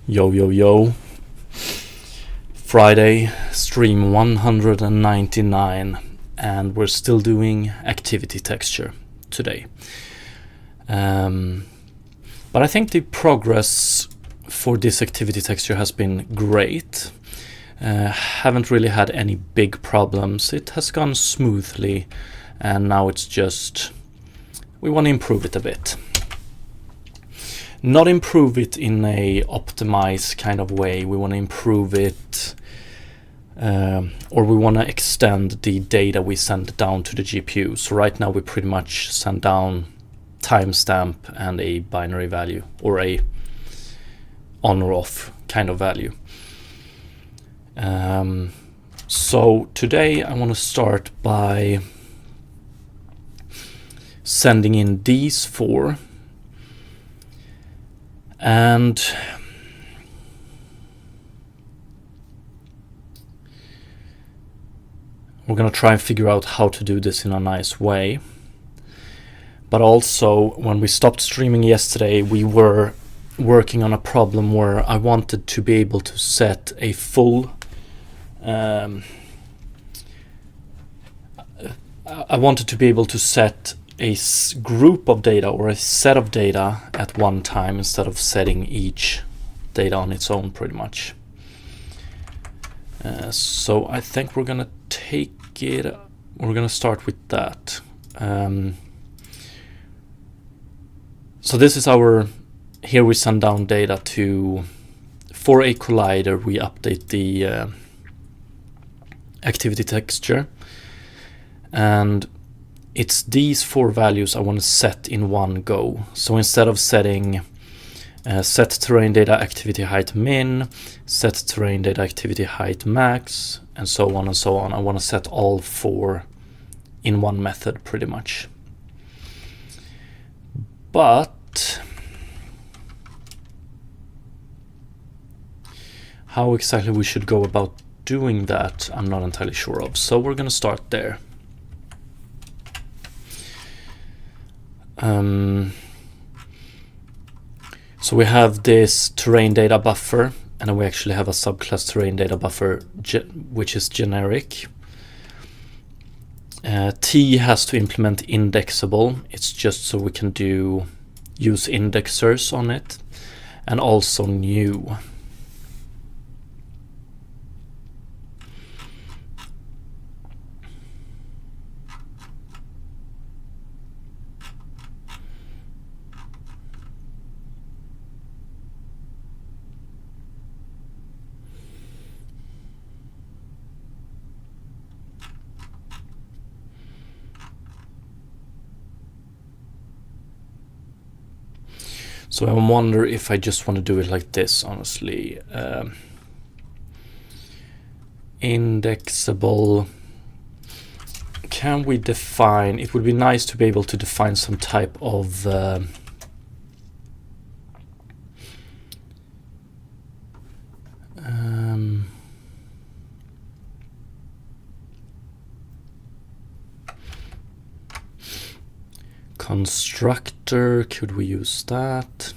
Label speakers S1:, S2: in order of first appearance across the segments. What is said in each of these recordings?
S1: Yo, yo, yo. Friday, stream 199, and we're still doing activity texture today. But I think the progress for this activity texture has been great. Haven't really had any big problems. It has gone smoothly, and now it's just we want to improve it a bit. Not improve it in a optimize kind of way. We want to improve it, or we want to extend the data we send down to the GPU. So right now we pretty much send down timestamp and a binary value, or a on or off kind of value. So today I want to start by sending in these four, and we're going to try and figure out how to do this in a nice way. But also, when we stopped streaming yesterday, we were working on a problem where I wanted to be able to set a full I wanted to be able to set a group of data or a set of data at one time instead of setting each data on its own pretty much. So I think we're gonna we're gonna start with that. So this is here we send down data for a collider. We update the activity texture, and it's these four values I want to set in one go. So instead of setting set terrain data activity height min, set terrain data activity height max, and so on and so on, I want to set all four in one method pretty much. But how exactly we should go about doing that, I'm not entirely sure of. So we're going to start there. So we have this terrain data buffer, and then we actually have a subclass terrain data buffer which is generic. T has to implement indexable. It's just so we can use indexers on it, and also new. So I wonder if I just want to do it like this, honestly. Indexable. Can we define? It would be nice to be able to define some type of constructor. Could we use that?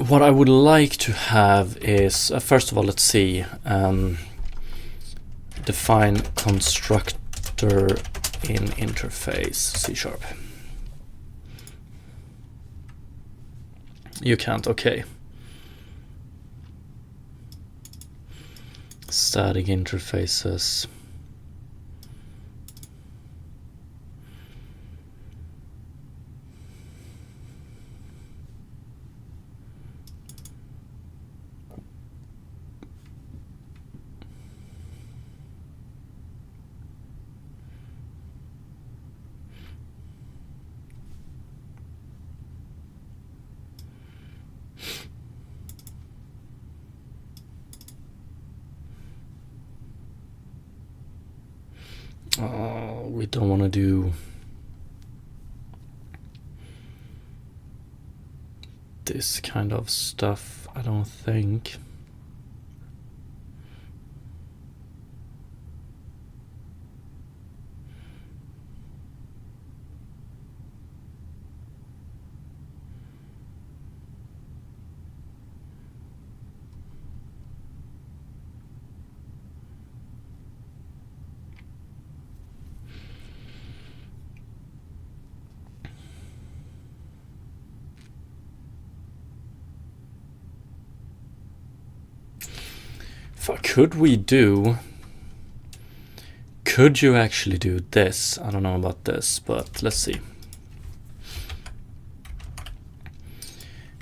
S1: what I would like to have is, first of all, let's see, define constructor in interface C#. You can't, okay. Static interfaces. We don't want to do this kind of stuff, I don't think. Could you actually do this? I don't know about this, but let's see.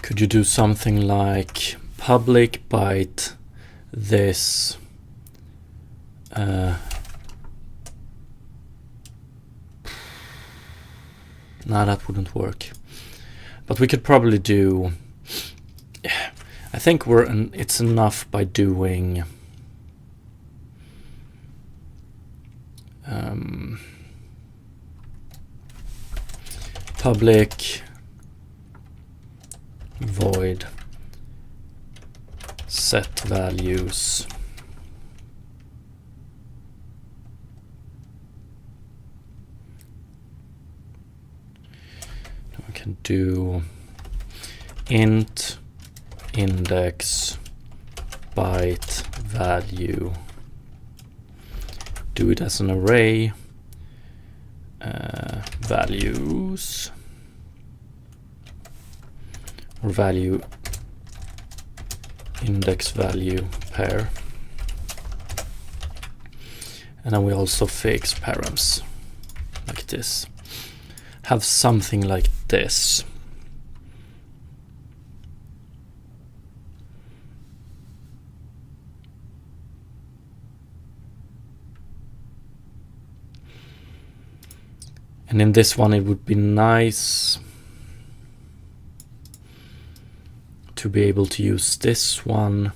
S1: Could you do something like public byte this no, that wouldn't work. But we could probably do, I think it's enough by doing public void set values we can do int index byte value, do it as an array, values or value index value pair, and then we also fix params like this. Have something like this. And in this one, it would be nice to be able to use this one.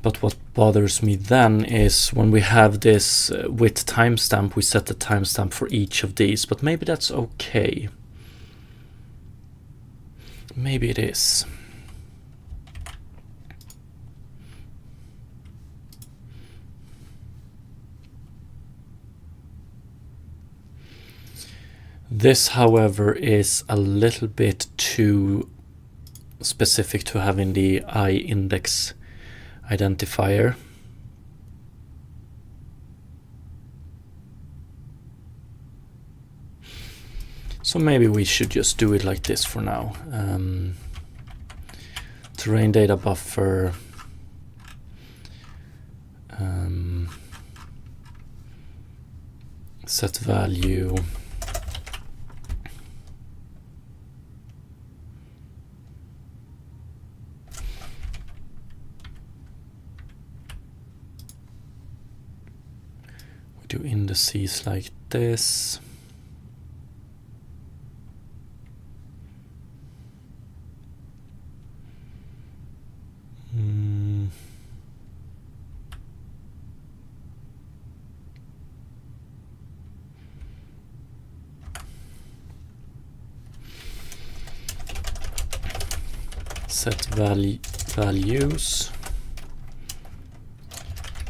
S1: But what bothers me then is when we have this with timestamp, we set the timestamp for each of these, but maybe that's okay. Maybe it is. This, however, is a little bit too specific to having the index identifier. So maybe we should just do it like this for now. Terrain data buffer. Set value. Do indices like this. Set values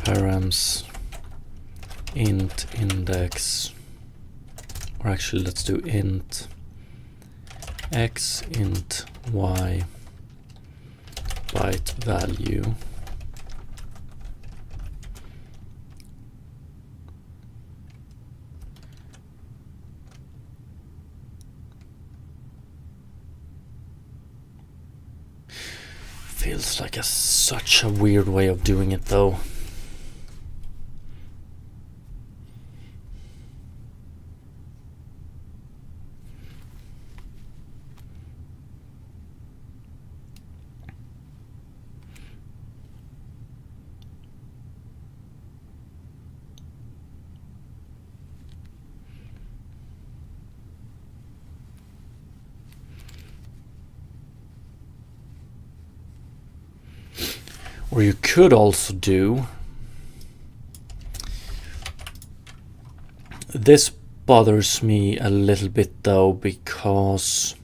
S1: params int index, or actually let's do int x, int y, flight value feels like such a weird way of doing it though. Or you could also do, this bothers me a little bit though, because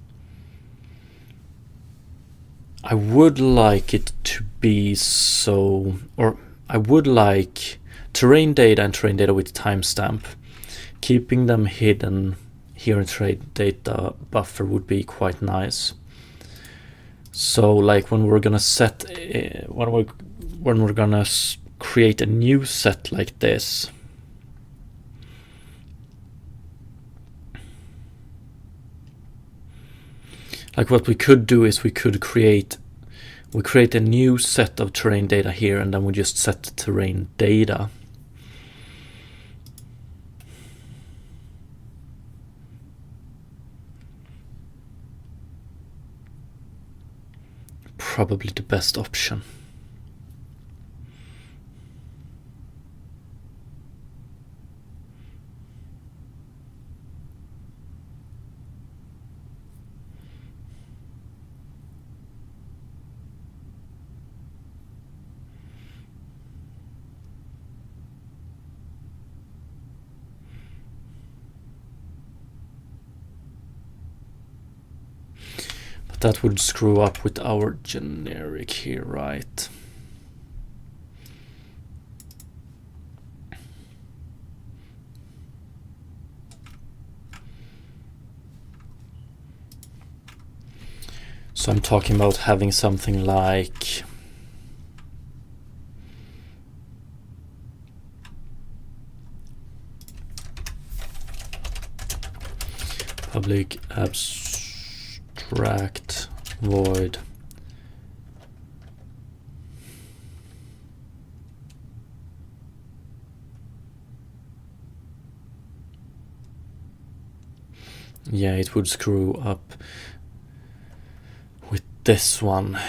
S1: I would like it to be so, or I would like terrain data and terrain data with timestamp. Keeping them hidden here in terrain data buffer would be quite nice. So like when we're gonna set, when we're gonna create a new set like this, like what we could do is we create a new set of terrain data here, and then we just set terrain data. Probably the best option. That would screw up with our generic here, right? So I'm talking about having something like public abstract void yeah, it would screw up with this one.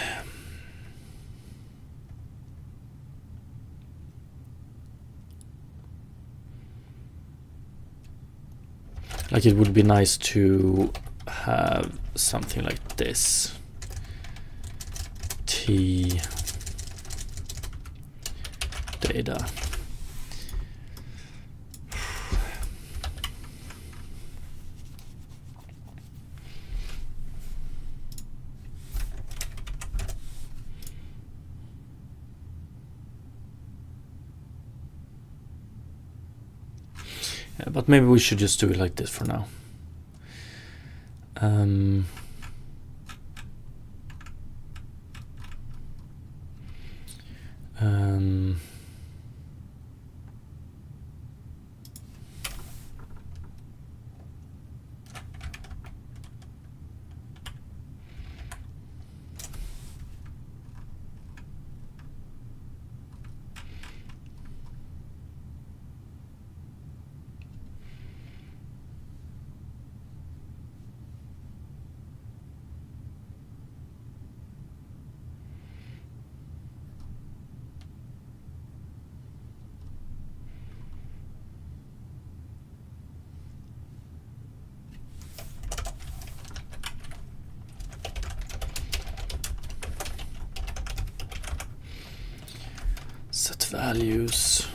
S1: Like it would be nice to have something like this. T data. Yeah, but maybe we should just do it like this for now. Set values.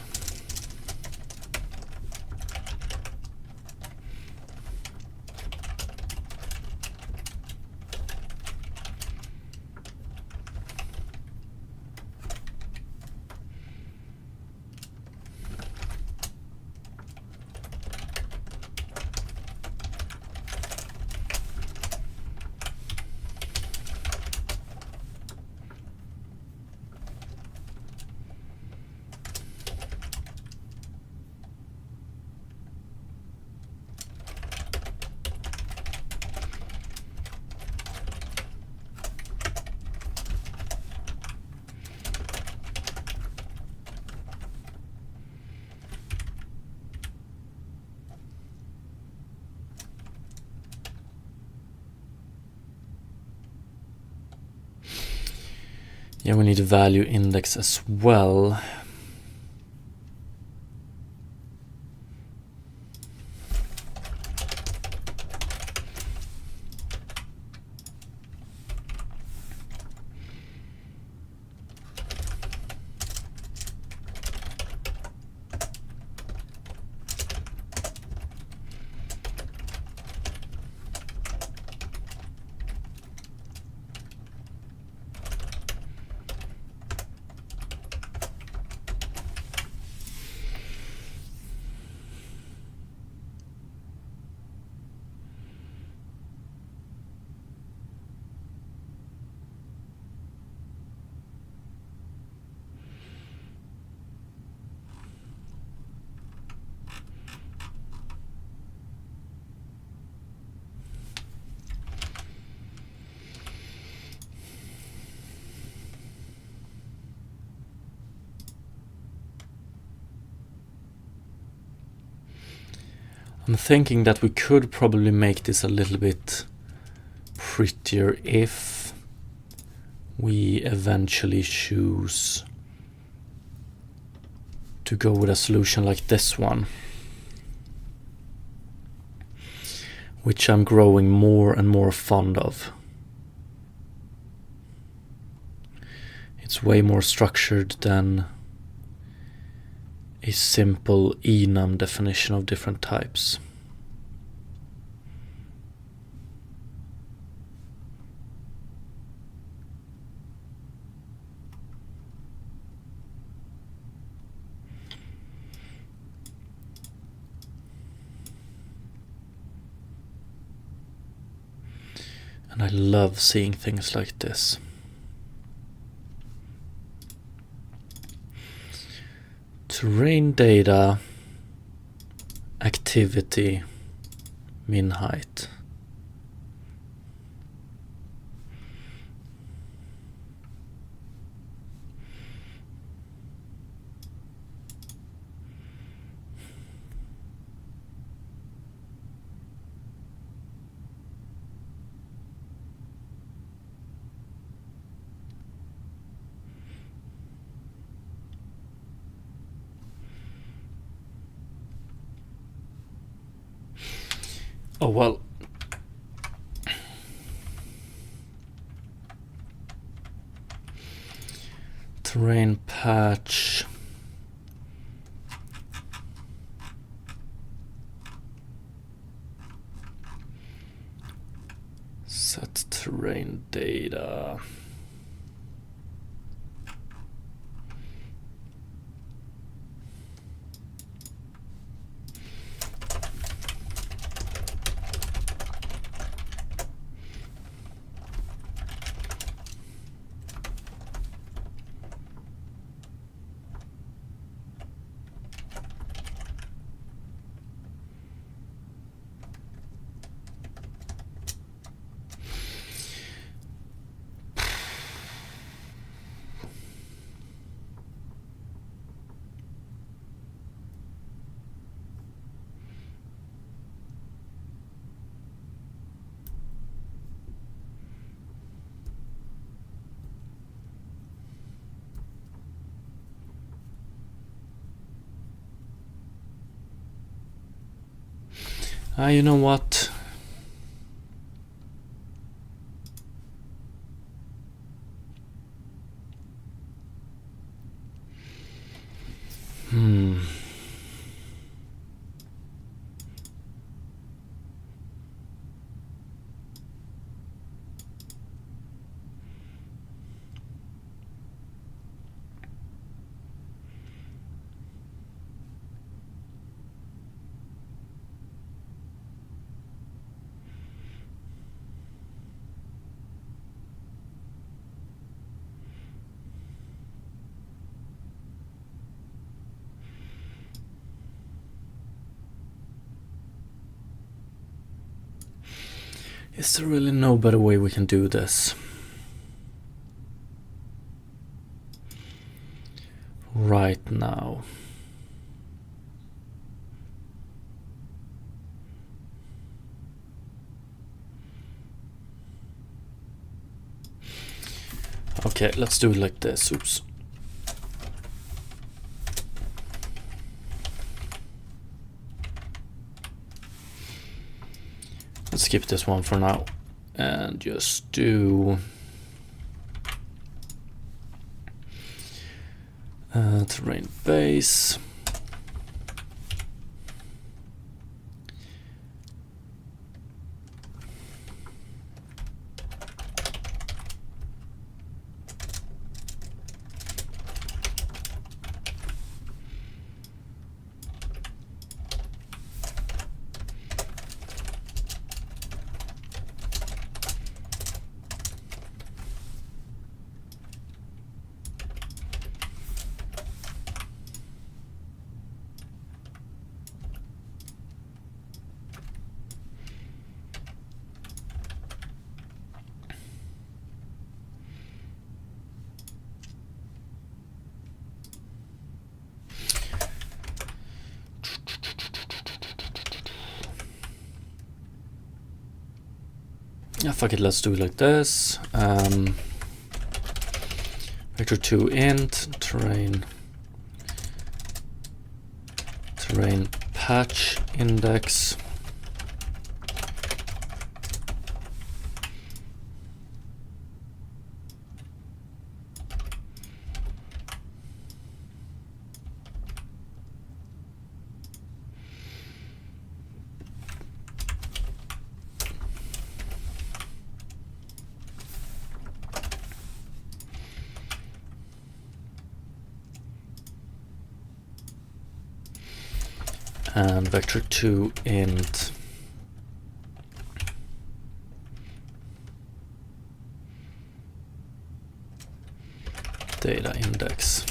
S1: Yeah, we need a value index as well. I'm thinking that we could probably make this a little bit prettier if we eventually choose to go with a solution like this one, which I'm growing more and more fond of. It's way more structured than a simple enum definition of different types. And I love seeing things like this. Terrain data, activity, min height. Oh well. Terrain patch. Set terrain data. You know what? Is there really no better way we can do this? Right now. Okay, let's do it like this. Oops. Let's skip this one for now and just do terrain base. Yeah, fuck it, let's do it like this. Vector2 int terrain patch index. And vector2 int data index.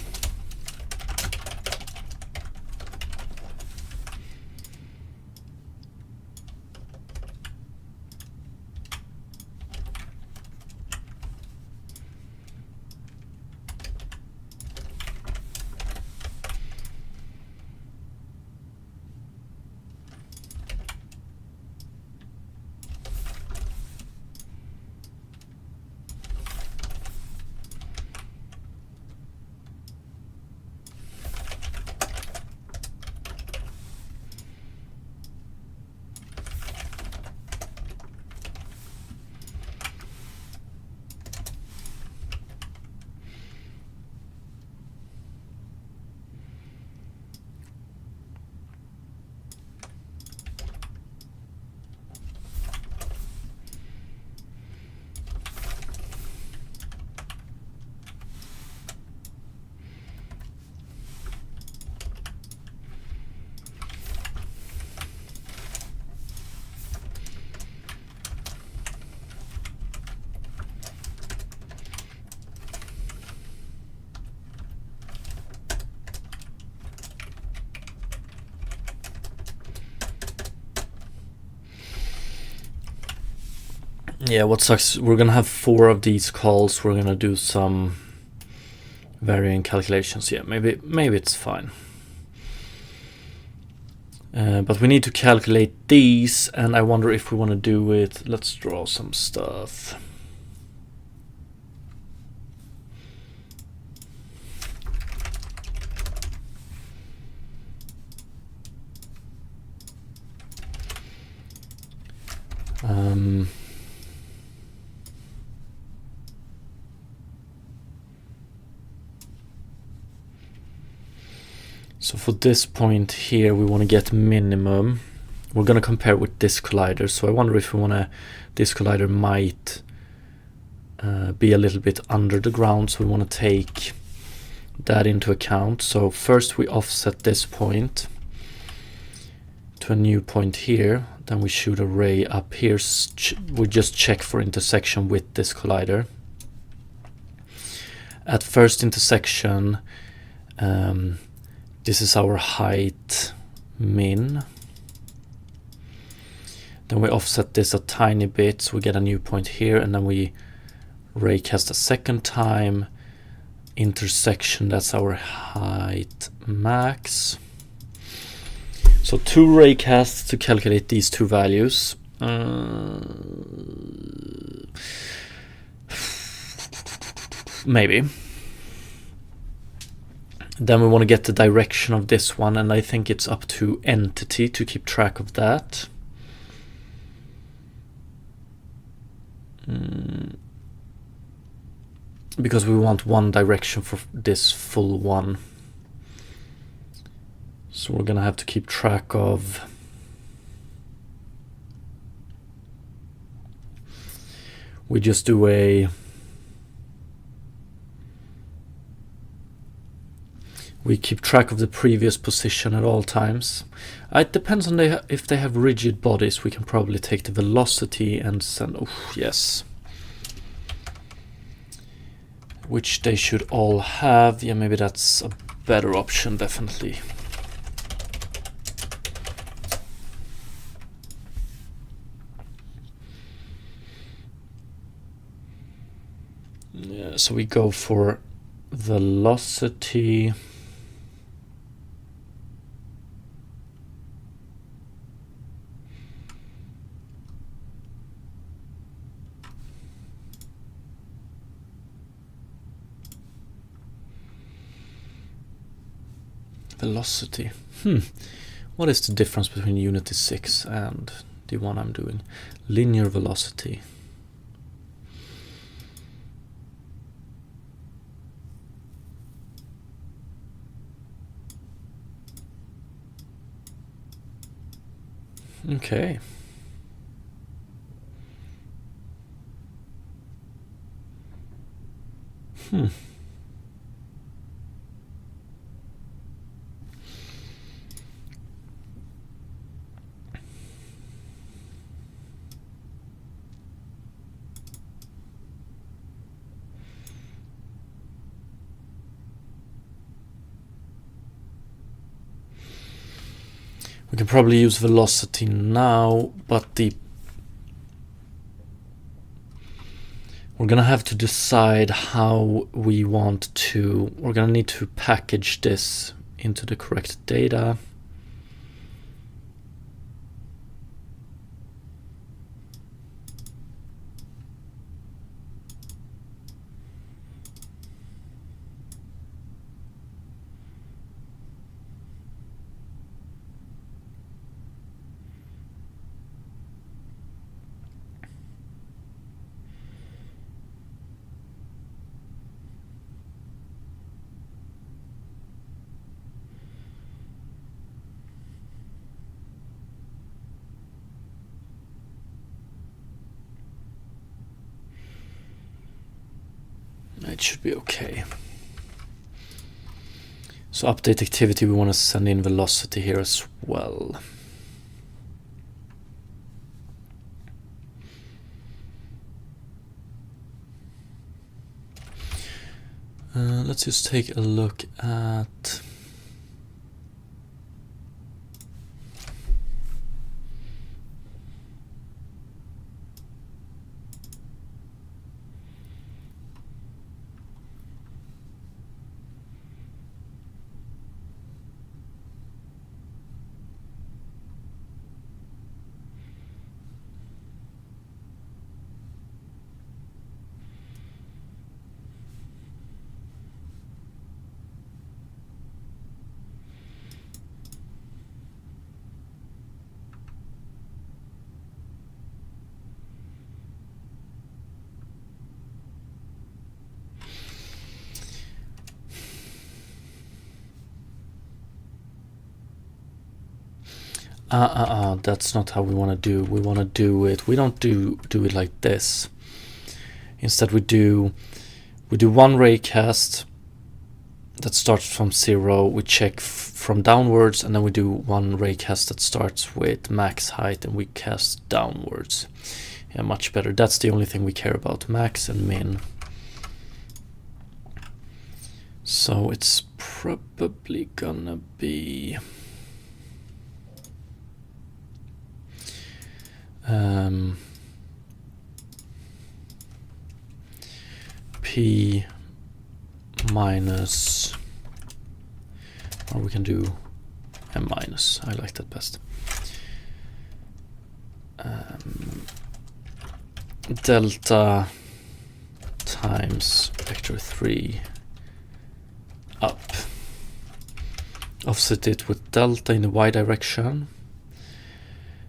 S1: Yeah, what sucks, we're gonna have 4 of these calls. We're gonna do some varying calculations. Yeah, maybe it's fine. But we need to calculate these, and I wonder if we want to do it. Let's draw some stuff. So for this point here, we want to get minimum. We're going to compare with this collider. So I wonder if we want to, this collider might be a little bit under the ground. So we want to take that into account. So first we offset this point to a new point here. Then we shoot a ray up here. We just check for intersection with this collider. At first intersection, this is our height min. Then we offset this a tiny bit, so we get a new point here, and then we raycast a second time. Intersection, that's our height max. So 2 raycasts to calculate these 2 values. Maybe. Then we want to get the direction of this one, and I think it's up to entity to keep track of that. Because we want one direction for this full one. So we're gonna have to keep track of we just do we keep track of the previous position at all times. It depends on if they have rigid bodies. We can probably take the velocity and send, oh yes, which they should all have. Yeah, maybe that's a better option, definitely. Yeah, so we go for velocity. Velocity. What is the difference between Unity 6 and the one I'm doing? Linear velocity. Okay. We can probably use velocity now, but we're gonna have to decide how we want to. We're gonna need to package this into the correct data. It should be okay. So update activity, we want to send in velocity here as well. Let's just take a look at that's not how we want to do. We want to do it. We don't do it like this. Instead, we do one raycast that starts from 0. We check from downwards, and then we do one raycast that starts with max height, and we cast downwards. Yeah, much better. That's the only thing we care about: max and min. So it's probably gonna be P minus, or we can do M minus. I like that best. Delta times vector 3 up. Offset it with delta in the y direction.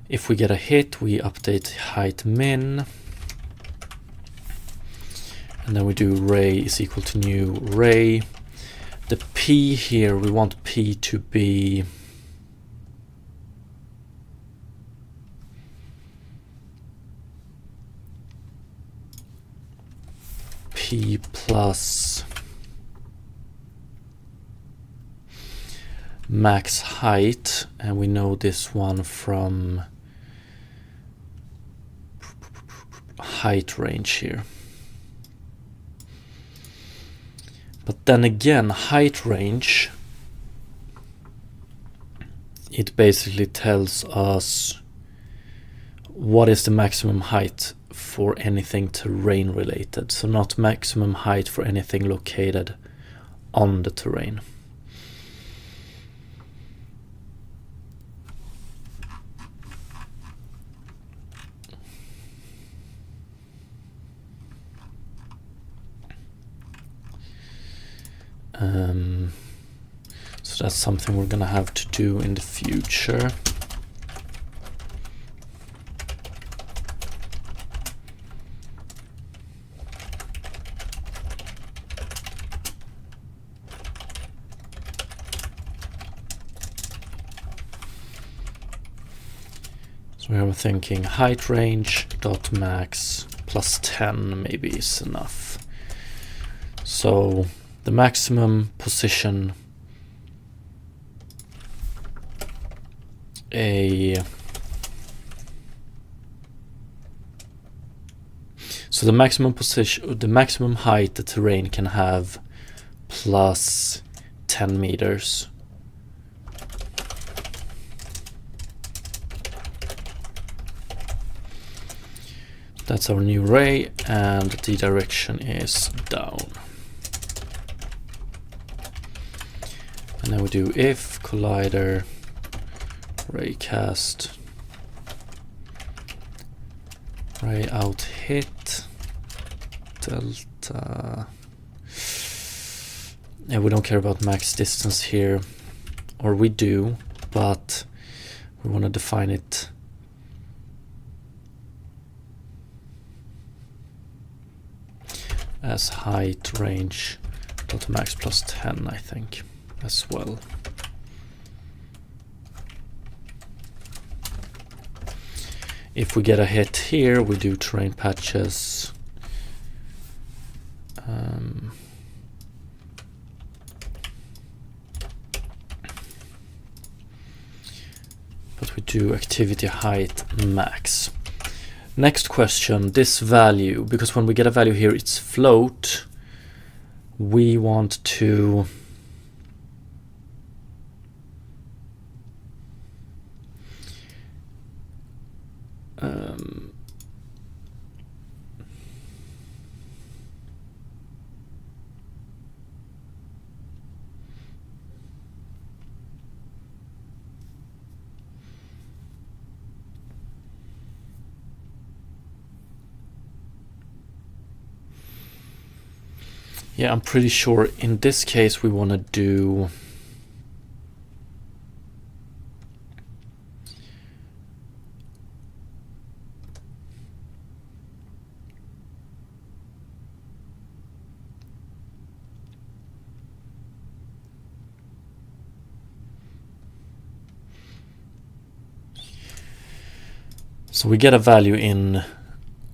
S1: If we get a hit, we update height min. And then we do ray is equal to new ray. The P here, we want P to be P plus max height, and we know this one from height range here. But then again, height range, it basically tells us what is the maximum height for anything terrain related. So not maximum height for anything located on the terrain. So that's something we're gonna have to do in the future. So we were thinking height range dot max plus 10 maybe is enough. So the maximum position so the maximum position, the maximum height the terrain can have plus 10 meters. That's our new ray, and the direction is down. And then we do if collider raycast ray out hit delta. Yeah, we don't care about max distance here, or we do, but we want to define it as height range dot max plus 10, I think, as well. If we get a hit here, we do terrain patches. But we do activity height max. Next question, this value, because when we get a value here, it's float. We want to yeah, I'm pretty sure in this case we want to do so we get a value in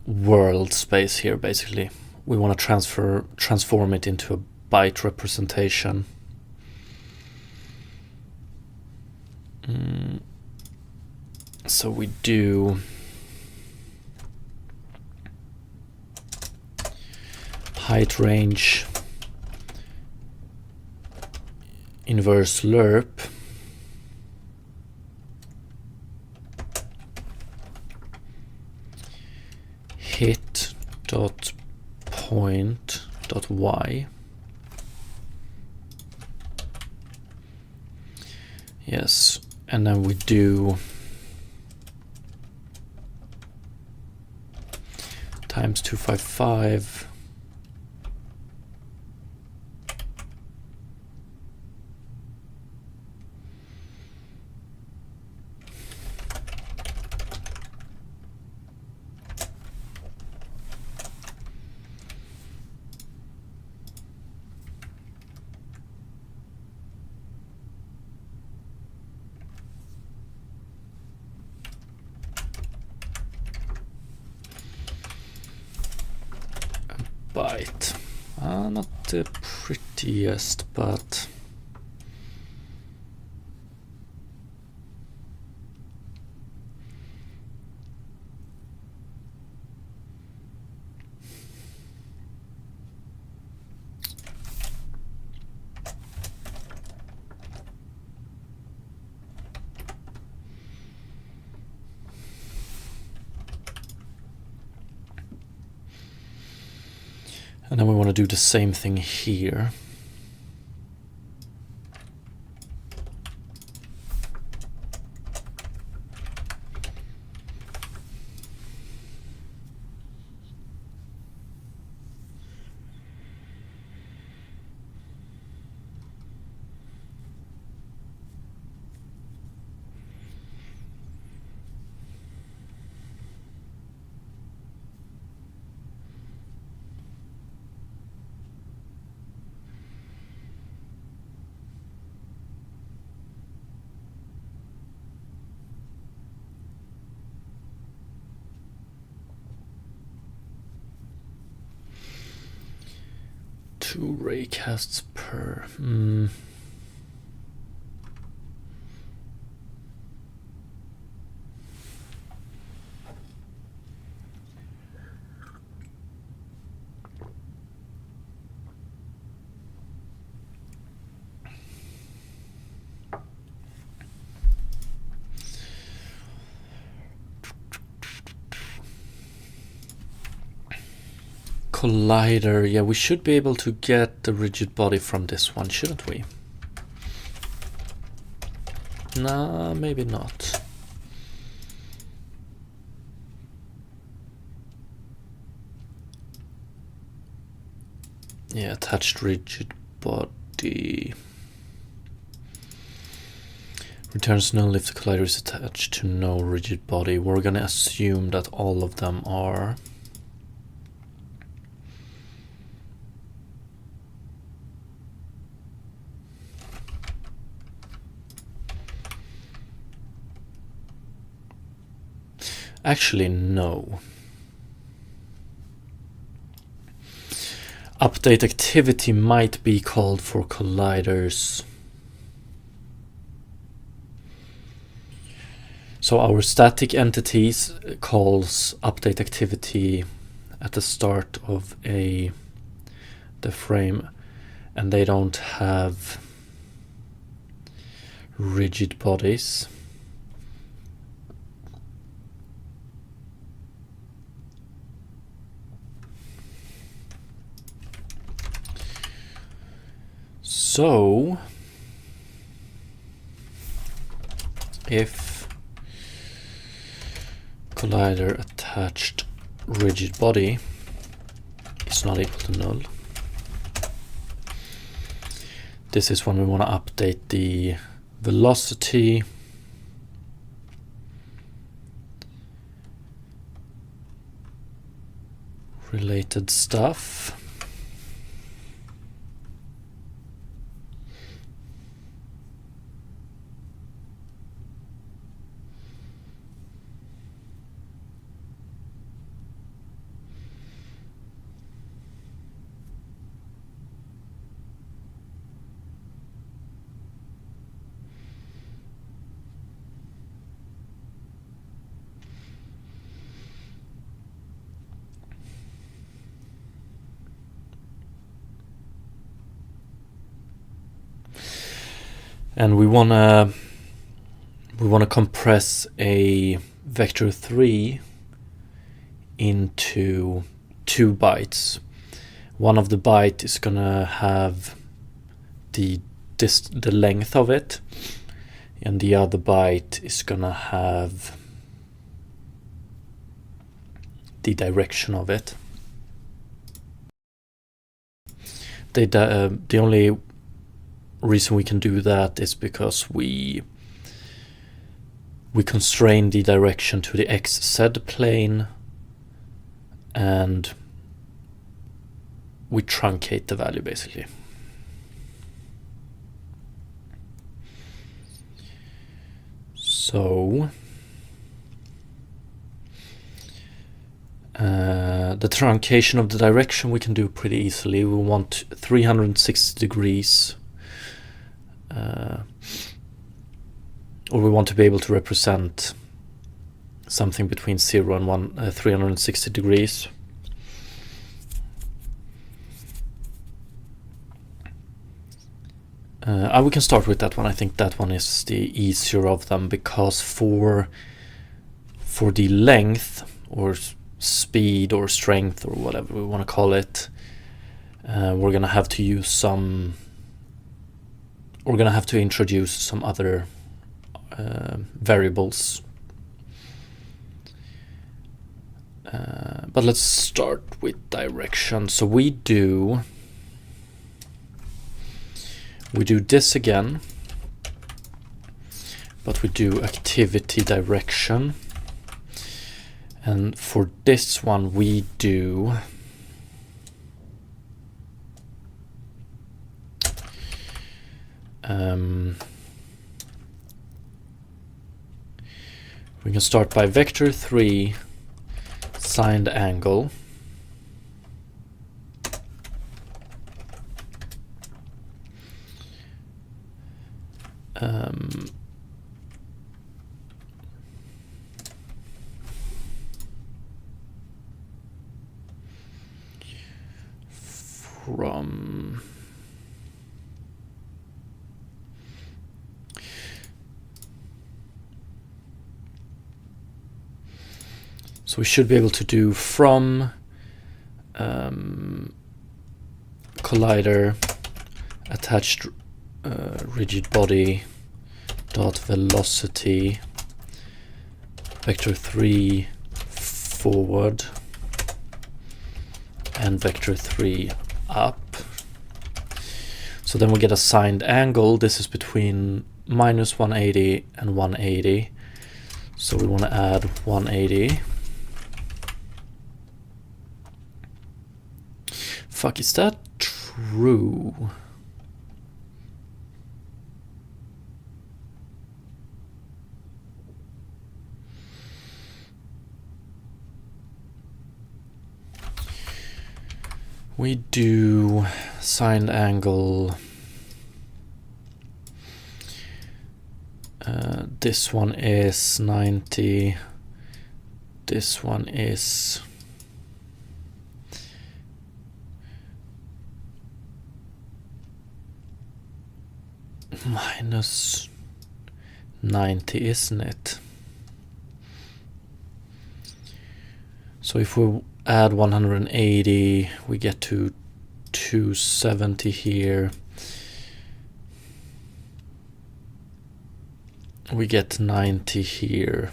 S1: world space here, basically. We want to transform it into a byte representation. So we do height range inverse lerp hit dot point dot y. Yes, and then we do times 255 byte. Not the prettiest, but and then we want to do the same thing here. Two raycasts per. Collider, yeah, we should be able to get the rigid body from this one, shouldn't we? Nah, maybe not. Yeah, attached rigid body. Returns null if the collider is attached to no rigid body. We're gonna assume that all of them are. Actually, no. Update activity might be called for colliders. So our static entities calls update activity at the start of the frame, and they don't have rigid bodies. So if collider attached rigid body is not equal to null, this is when we want to update the velocity related stuff. And we wanna compress a vector 3 into 2 bytes. One of the byte is gonna have the length of it, and the other byte is gonna have the direction of it. The only reason we can do that is because we constrain the direction to the XZ plane, and we truncate the value basically. So The truncation of the direction we can do pretty easily. We want 360 degrees, or we want to be able to represent something between 0 and 360 degrees. We can start with that one. I think that one is the easier of them, because for the length or speed or strength or whatever we want to call it, we're gonna have to use some. We're gonna have to introduce some other variables. But let's start with direction. So we do this again, but we do activity direction. And for this one, we do we can start by vector 3 signed angle. From so we should be able to do from collider attached rigid body dot velocity vector 3 forward and vector 3 up. So then we get a signed angle. This is between minus 180 and 180. So we want to add 180. Fuck, is that true? We do signed angle. This one is 90. This one is minus 90, isn't it? So if we add 180, we get to 270 here. We get 90 here.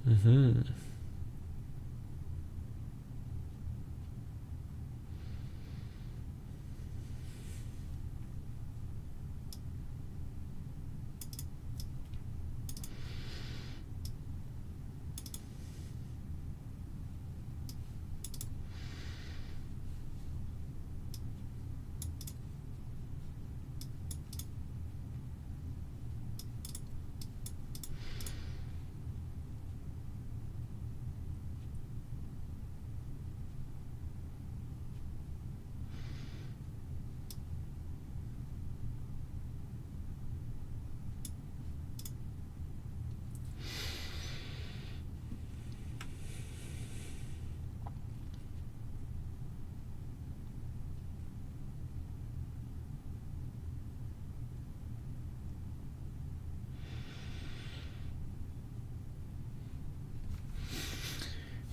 S1: Mm-hmm.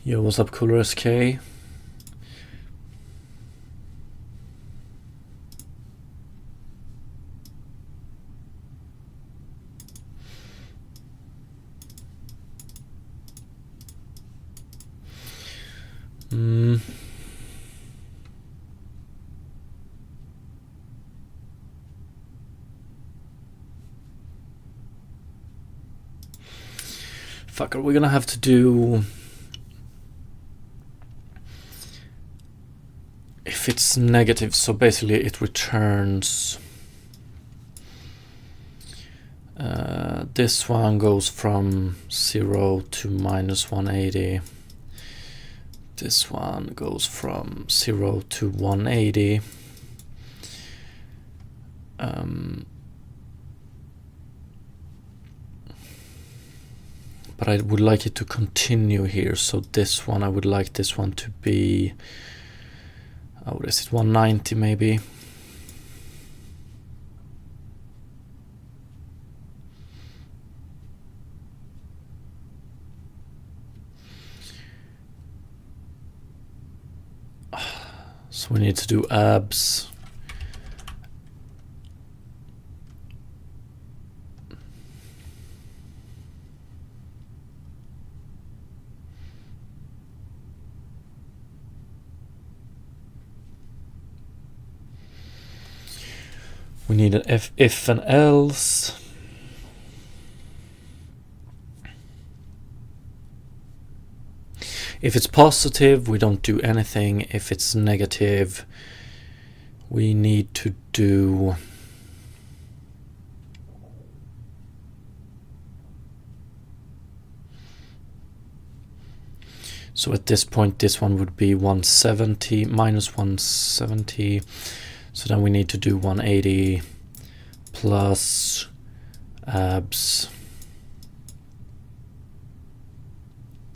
S1: Yo, what's up, Cooler SK? fucker, we're gonna have to do... If it's negative, so basically it returns... this one goes from 0 to minus 180. This one goes from 0 to 180. But I would like it to continue here, so this one, I would like this one to be, what is it, 190 maybe. So we need to do abs. We need an if and else. If it's positive, we don't do anything. If it's negative, we need to do... So at this point, this one would be 170, minus 170. So then we need to do 180 plus abs.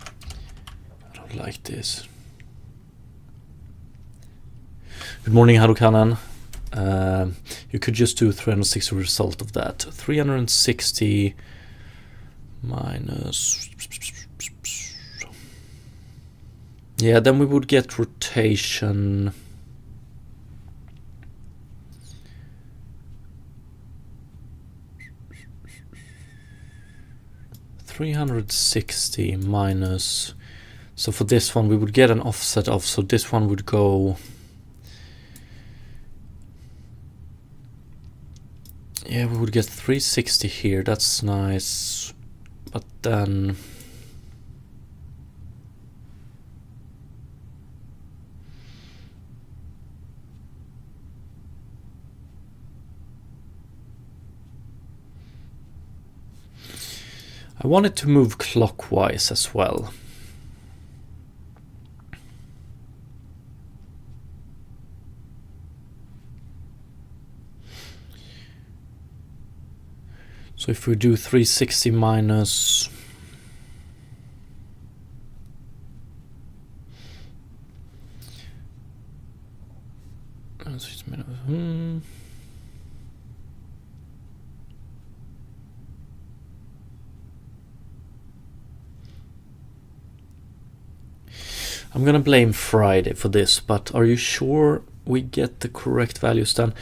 S1: I don't like this. Good morning, Harukanan. You could just do 360 result of that. 360 minus... Yeah, then we would get rotation... 360 minus, so for this one we would get an offset of, so this one would go, yeah, we would get 360 here, that's nice, but then I want it to move clockwise as well. So if we do 360 minus... I'm gonna blame Friday for this, but are you sure we get the correct values then?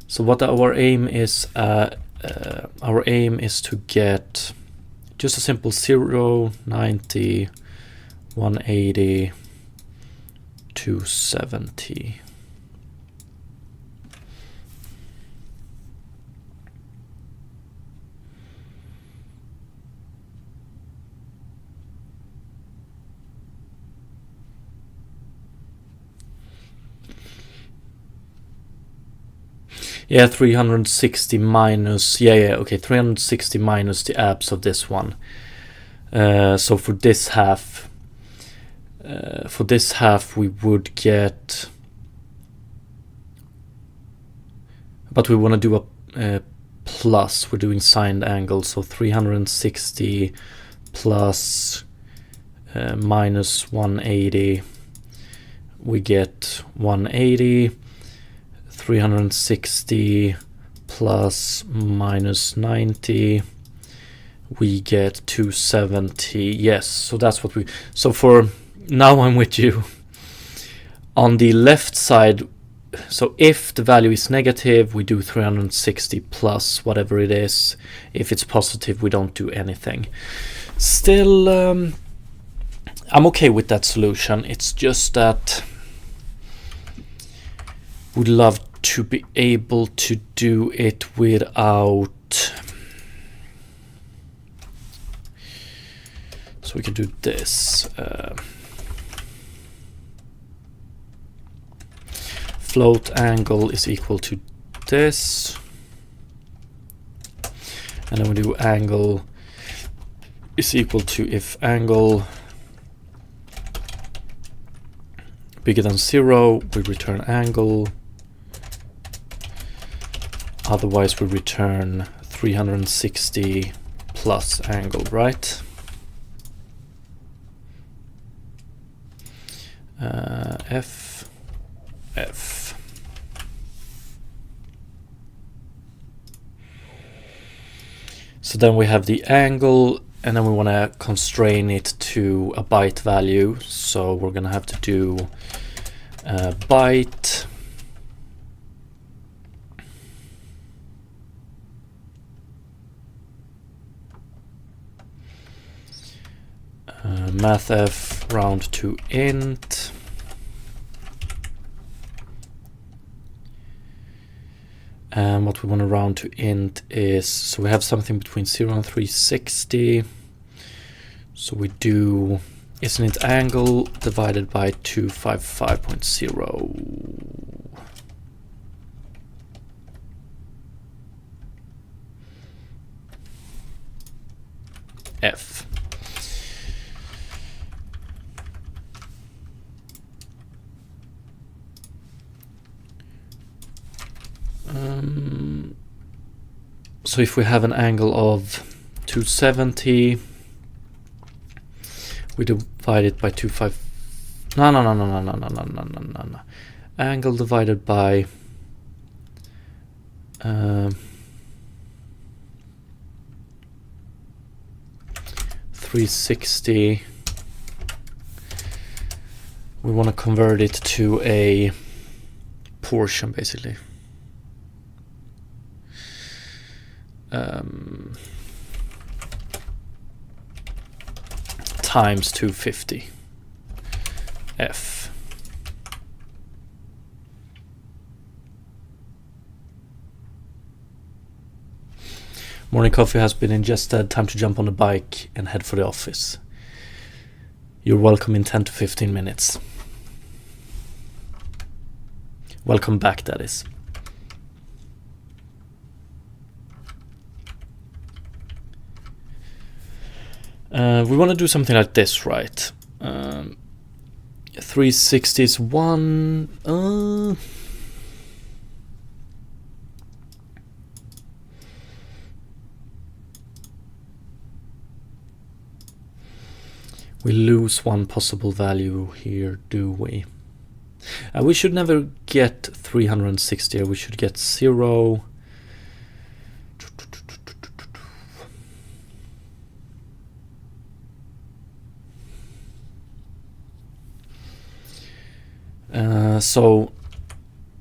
S1: So what our aim is to get just a simple 0, 90, 180, 270. Yeah, 360 minus, okay, 360 minus the abs of this one. So for this half we would get, but we want to do a plus, we're doing signed angle, so 360 plus minus 180, we get 180. 360 plus minus 90, we get 270. Yes, so that's what we... So for now I'm with you. On the left side, so if the value is negative, we do 360 plus whatever it is. If it's positive, we don't do anything. Still, I'm okay with that solution. It's just that would love to be able to do it without So we can do this. Float angle is equal to this. And then we do angle is equal to if angle bigger than 0, we return angle. Otherwise, we return 360 plus angle, right? F. So then we have the angle, and then we want to constrain it to a byte value. So we're going to have to do byte mathf round to int. And what we want to round to int is, so we have something between 0 and 360. So we do is an int angle divided by 255.0. F. So if we have an angle of 270, we divide it by 25. No. Angle divided by 360. We want to convert it to a portion, basically. Times 250 F. Morning coffee has been ingested. Time to jump on the bike and head for the office. You're welcome in 10 to 15 minutes. Welcome back, that is. We want to do something like this, right? 360 is 1. We lose one possible value here, do we? We should never get 360. We should get 0. So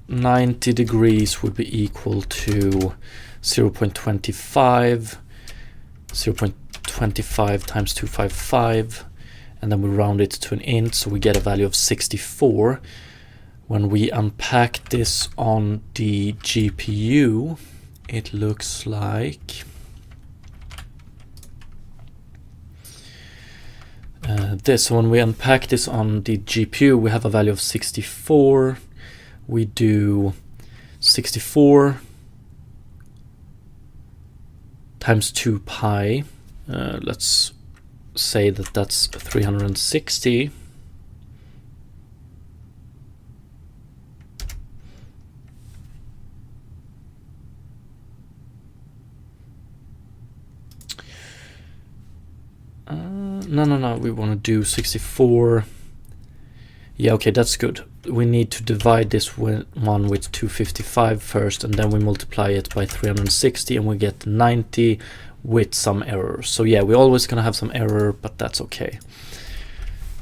S1: 90 degrees would be equal to 0.25, 0.25 times 255, and then we round it to an int, so we get a value of 64. When we unpack this on the GPU, it looks like this. So when we unpack this on the GPU, we have a value of 64. We do 64 times 2 pi. Let's say that that's 360. No, we want to do 64. Yeah, okay, that's good. We need to divide this one with 255 first, and then we multiply it by 360, and we get 90 with some error. So yeah, we're always going to have some error, but that's okay.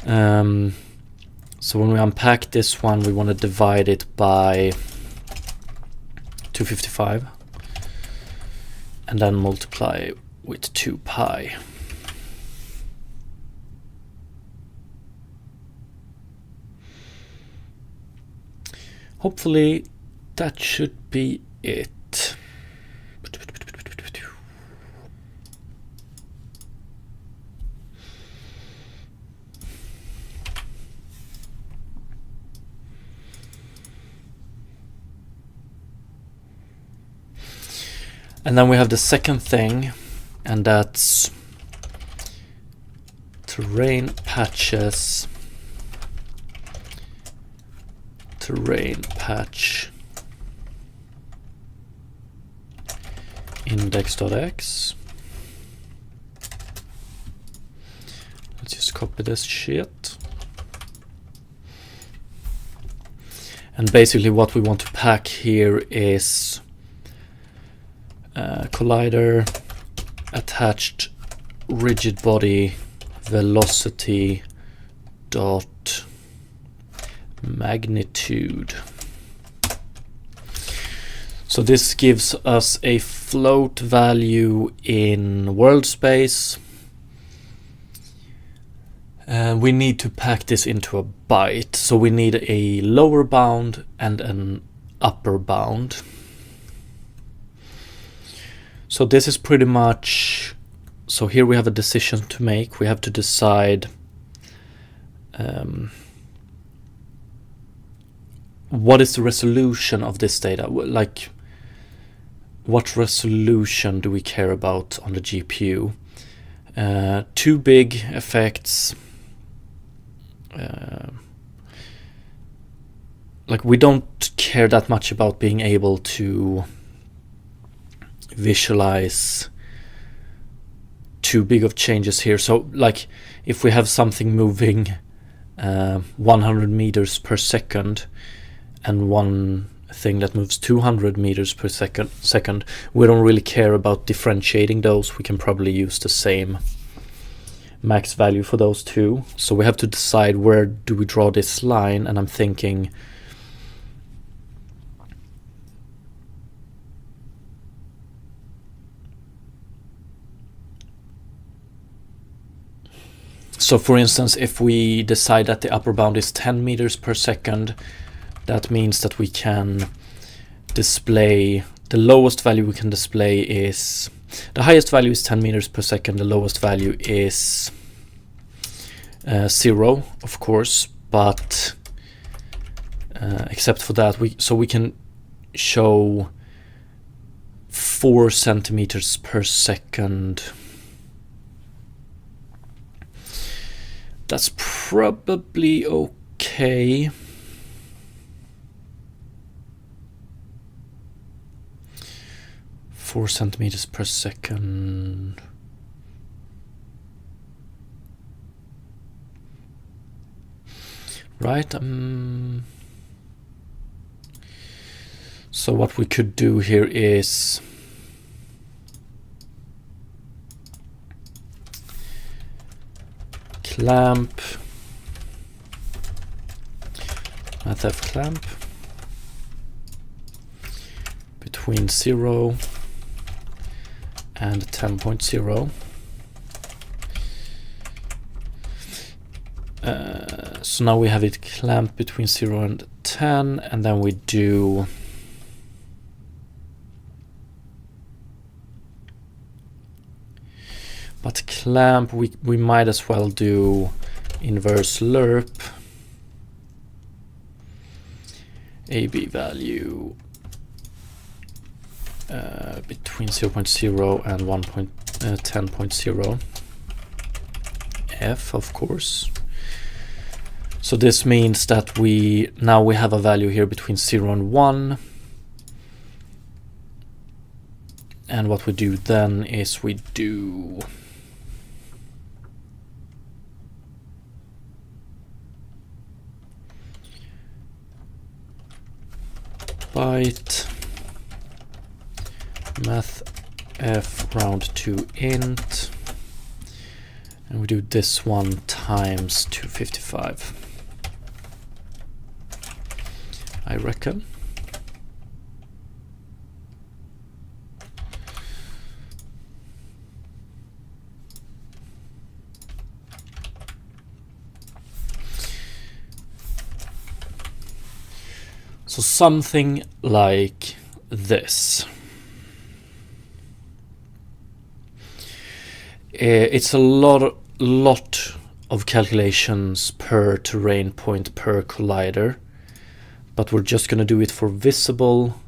S1: So when we unpack this one, we want to divide it by 255, and then multiply with 2 pi. Hopefully that should be it. And then we have the second thing, and that's terrain patches, terrain patch index.x. Let's just copy this shit. And basically what we want to pack here is collider attached rigid body velocity dot magnitude. So this gives us a float value in world space. We need to pack this into a byte, so we need a lower bound and an upper bound. So this is pretty much, so here we have a decision to make. We have to decide what is the resolution of this data, like what resolution do we care about on the GPU. Too big effects, like we don't care that much about being able to visualize too big of changes here. So like if we have something moving 100 meters per second and one thing that moves 200 meters per second, we don't really care about differentiating those. We can probably use the same max value for those two. So we have to decide where do we draw this line, and I'm thinking so for instance, if we decide that the upper bound is 10 meters per second, that means that we can display, the lowest value we can display is, the highest value is 10 meters per second, the lowest value is 0, of course, but except for that, we can show 4 centimeters per second. That's probably okay. Four centimeters per second. Right. So what we could do here is clamp, mathf clamp between 0 and 10.0. So now we have it clamped between 0 and 10, and then we do but clamp, we might as well do inverse lerp AB value between 0.0 and 10.0 F, of course. So this means that we have a value here between 0 and 1. And what we do then is we do byte math f round to int, and we do this one times 255, I reckon. So something like this. It's a lot of calculations per terrain point per collider, but we're just going to do it for visible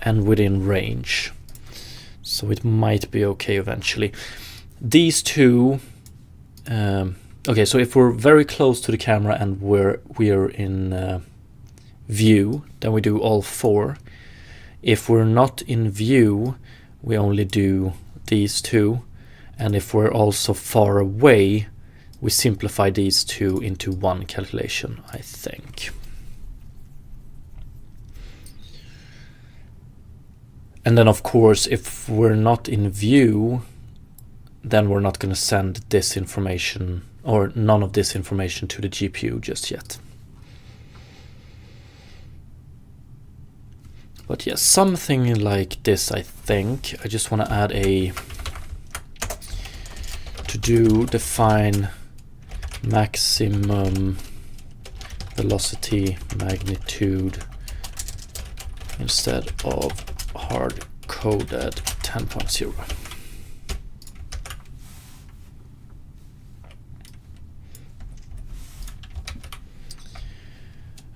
S1: and within range. So it might be okay eventually. These two, okay, so if we're very close to the camera and we're in view, then we do all 4. If we're not in view, we only do these 2. And if we're also far away, we simplify these 2 into 1 calculation, I think. And then of course, if we're not in view, then we're not going to send this information or none of this information to the GPU just yet. But yes, something like this, I think. I just want to add a to define maximum velocity magnitude instead of hard-coded 10.0.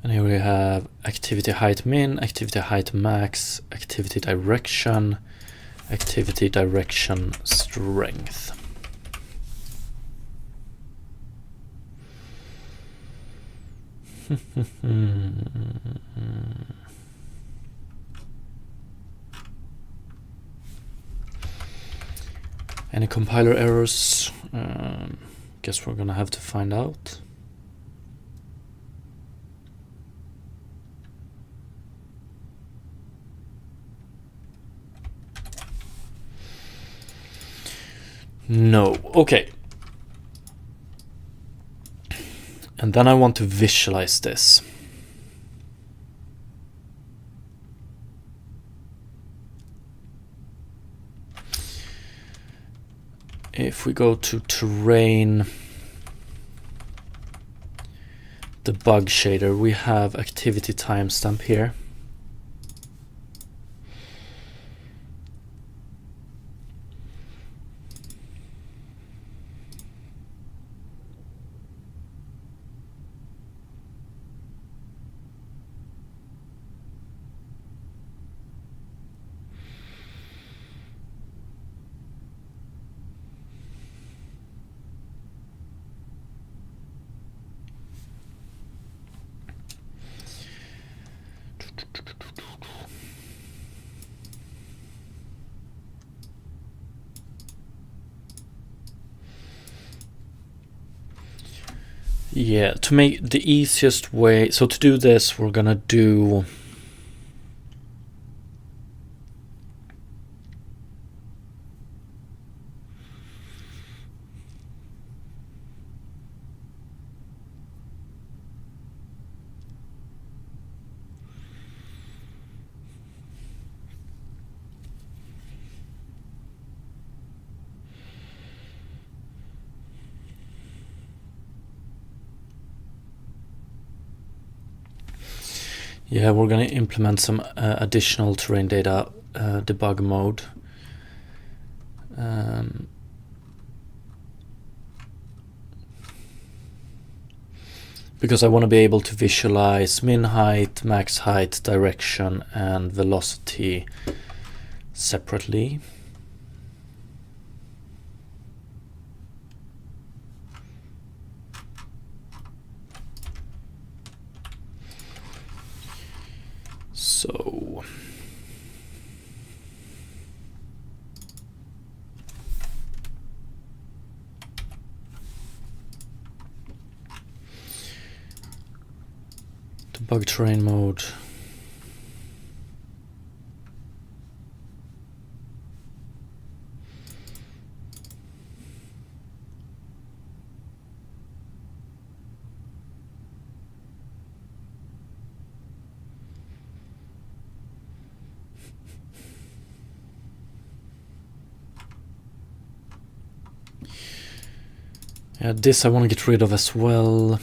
S1: And here we have activity height min, activity height max, activity direction strength. Any compiler errors? Guess we're gonna have to find out. No. Okay. And then I want to visualize this. If we go to terrain, debug shader, we have activity timestamp here. Yeah, to make the easiest way, so to do this, we're gonna do yeah, we're going to implement some additional terrain data debug mode. Because I want to be able to visualize min height, max height, direction, and velocity separately. So debug terrain mode. Yeah, this I want to get rid of as well.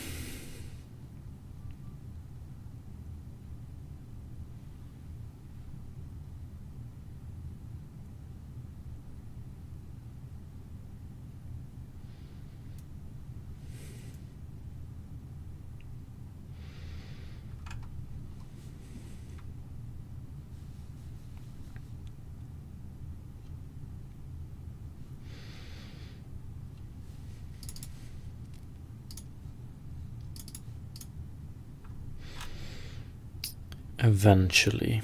S1: eventually.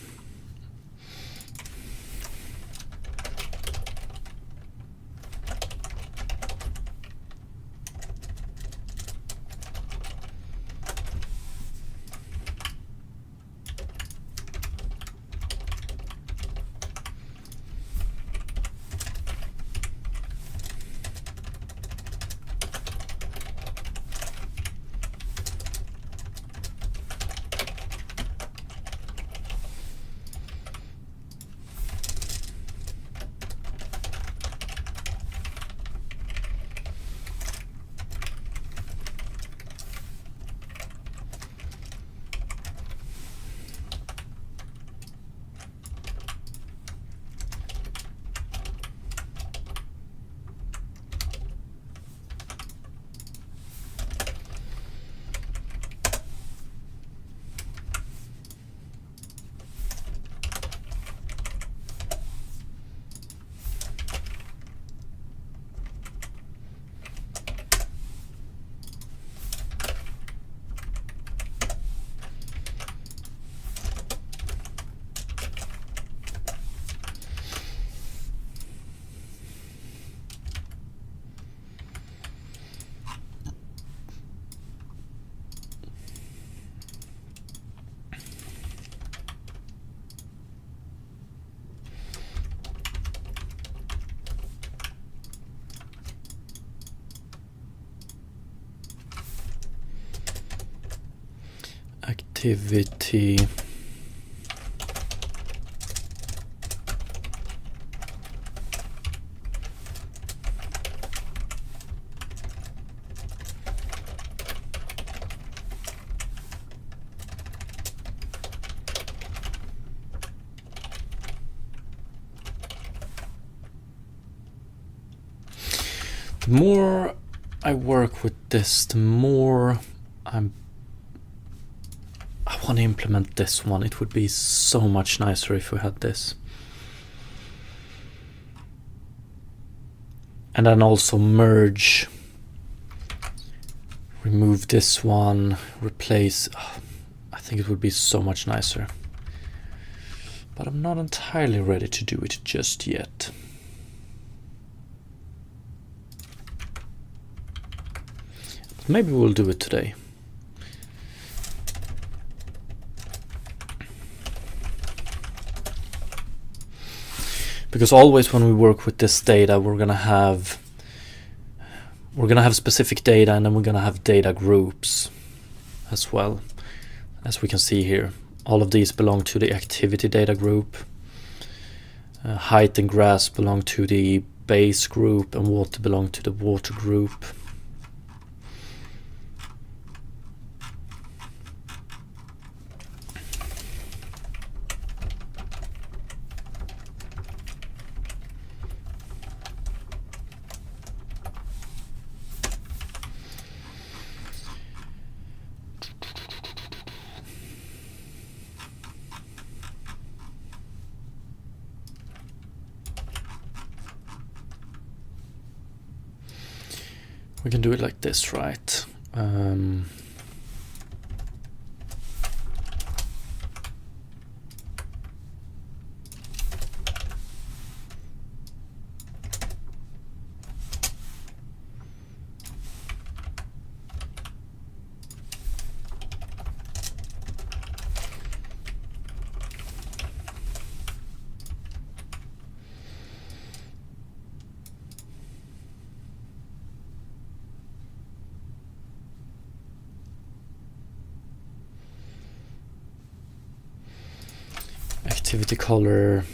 S1: Activity the more I work with this, the more I want to implement this one. It would be so much nicer if we had this. And then also merge, remove this one, replace. I think it would be so much nicer. But I'm not entirely ready to do it just yet. But maybe we'll do it today. Because always when we work with this data, we're gonna have specific data, and then we're gonna have data groups as well. As we can see here, all of these belong to the activity data group. Height and grass belong to the base group, and water belong to the water group. We can do it like this, right? Activity color.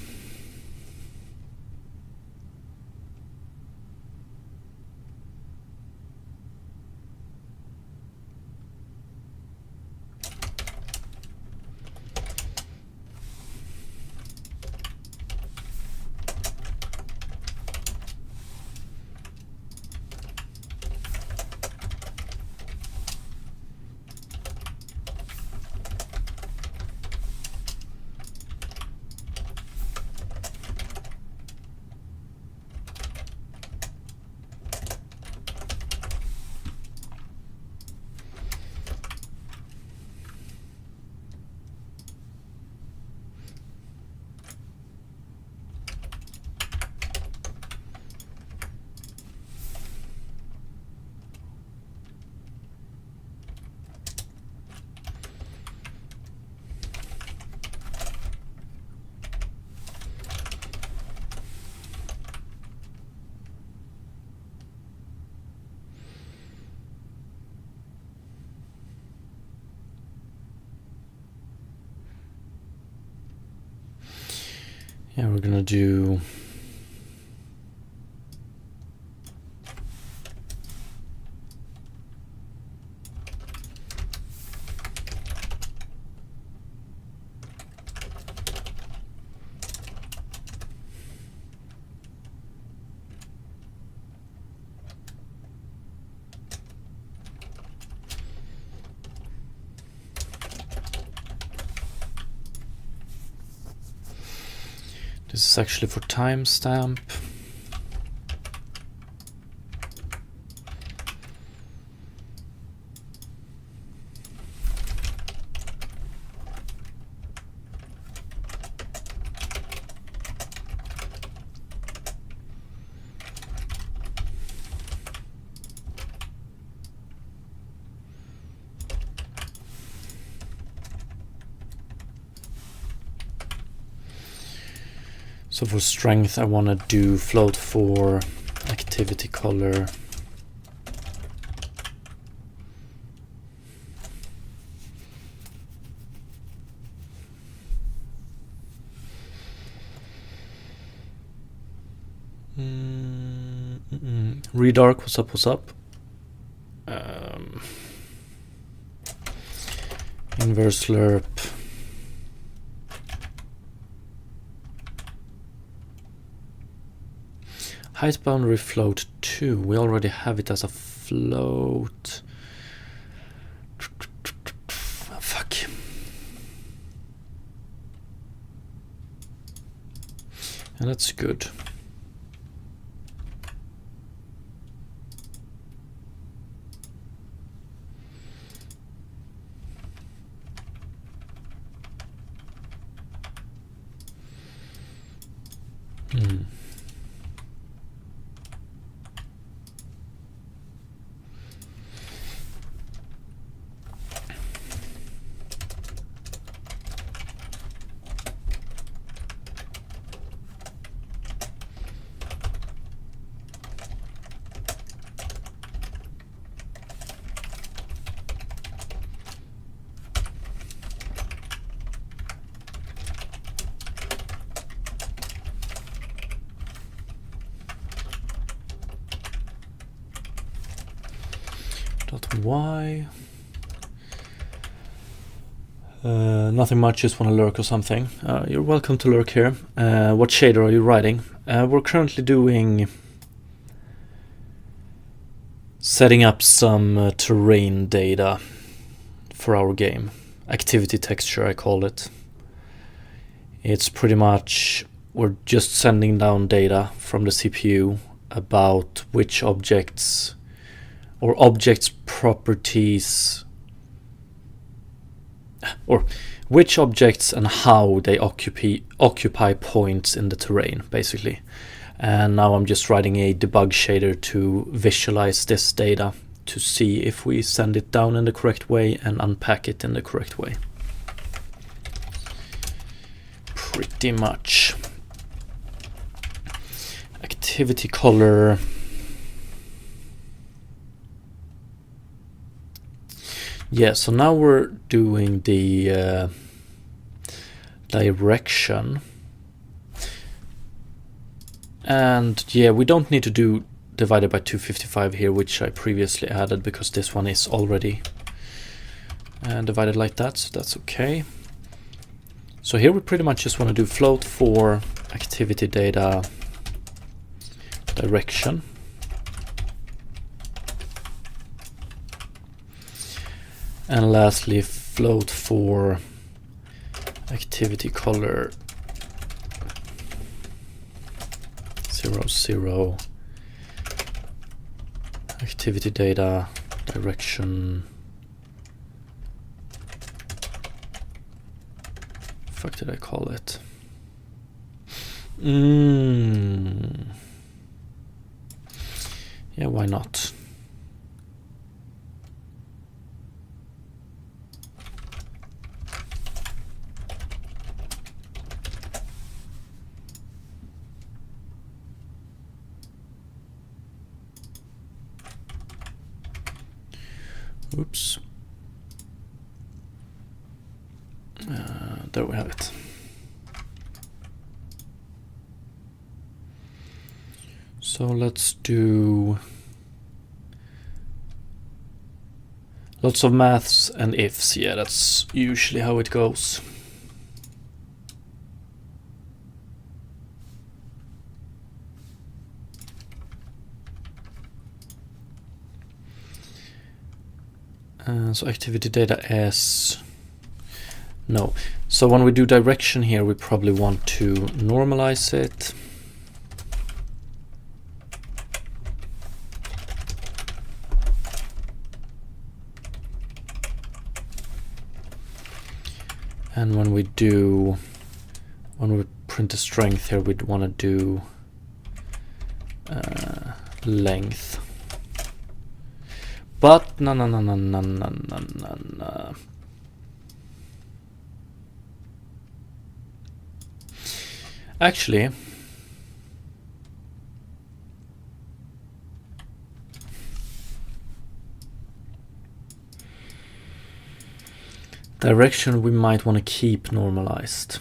S1: Yeah, we're gonna do this is actually for timestamp. So for strength, I want to do float for activity color. Redark, what's up, what's up? Inverse lerp. Height boundary float 2. We already have it as a float. Fuck. And that's good. Y. Nothing much, just want to lurk or something. You're welcome to lurk here. What shader are you writing? We're currently doing setting up some terrain data for our game. Activity texture, I call it. It's pretty much, we're just sending down data from the CPU about which objects or objects properties, or which objects and how they occupy points in the terrain, basically. And now I'm just writing a debug shader to visualize this data to see if we send it down in the correct way and unpack it in the correct way. Pretty much. Activity color. Yeah, so now we're doing the direction. And yeah, we don't need to do divided by 255 here, which I previously added because this one is already divided like that, so that's okay. So here we pretty much just want to do float for activity data direction. And lastly, float for activity color 00, activity data direction. Fuck did I call it? Yeah, why not? Oops. There we have it. So let's do lots of maths and ifs. Yeah, that's usually how it goes. So activity data S. No. So when we do direction here, we probably want to normalize it. And when we print the strength here, we'd want to do length. But no. Actually, direction we might want to keep normalized.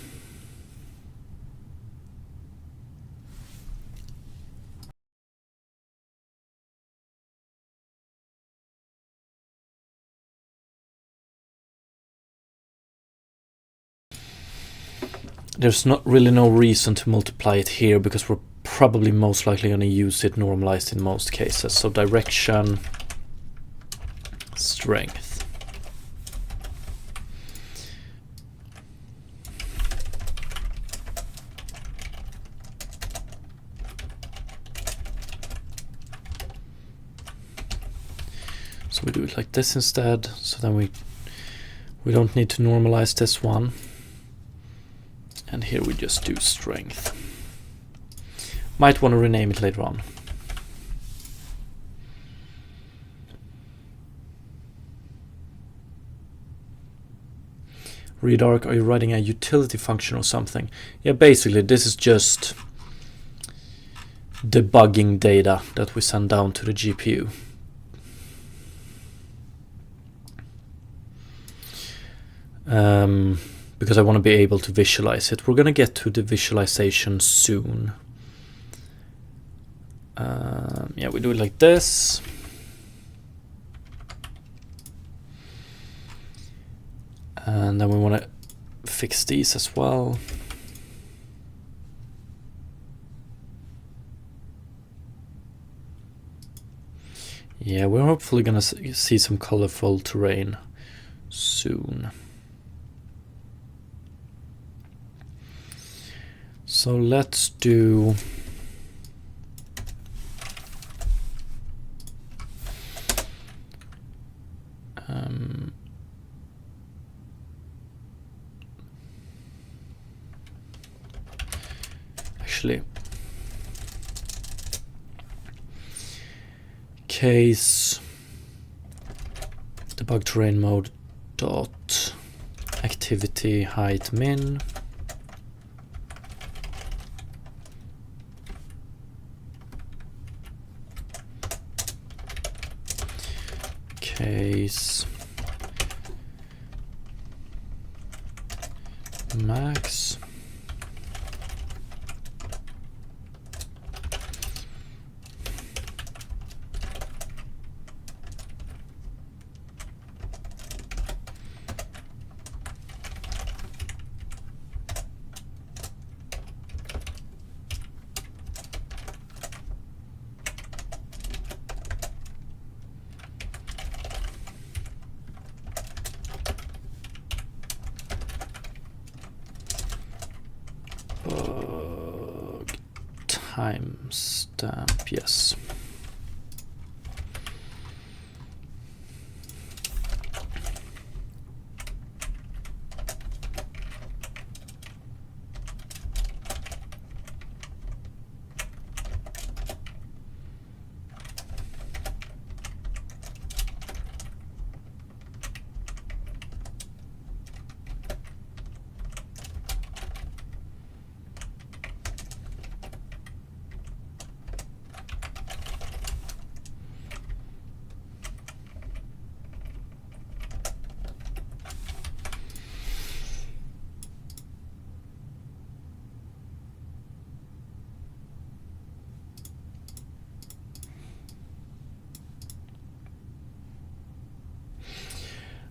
S1: There's not really no reason to multiply it here because we're probably most likely going to use it normalized in most cases. So direction, strength. So we do it like this instead. So then we don't need to normalize this one. And here we just do strength. Might want to rename it later on. Redarc, are you writing a utility function or something? Yeah, basically this is just debugging data that we send down to the GPU. Because I want to be able to visualize it. We're going to get to the visualization soon. Yeah, we do it like this. And then we want to fix these as well. Yeah, we're hopefully going to see some colorful terrain soon. So let's do actually case debug terrain mode dot activity height min. Case max timestamp, yes.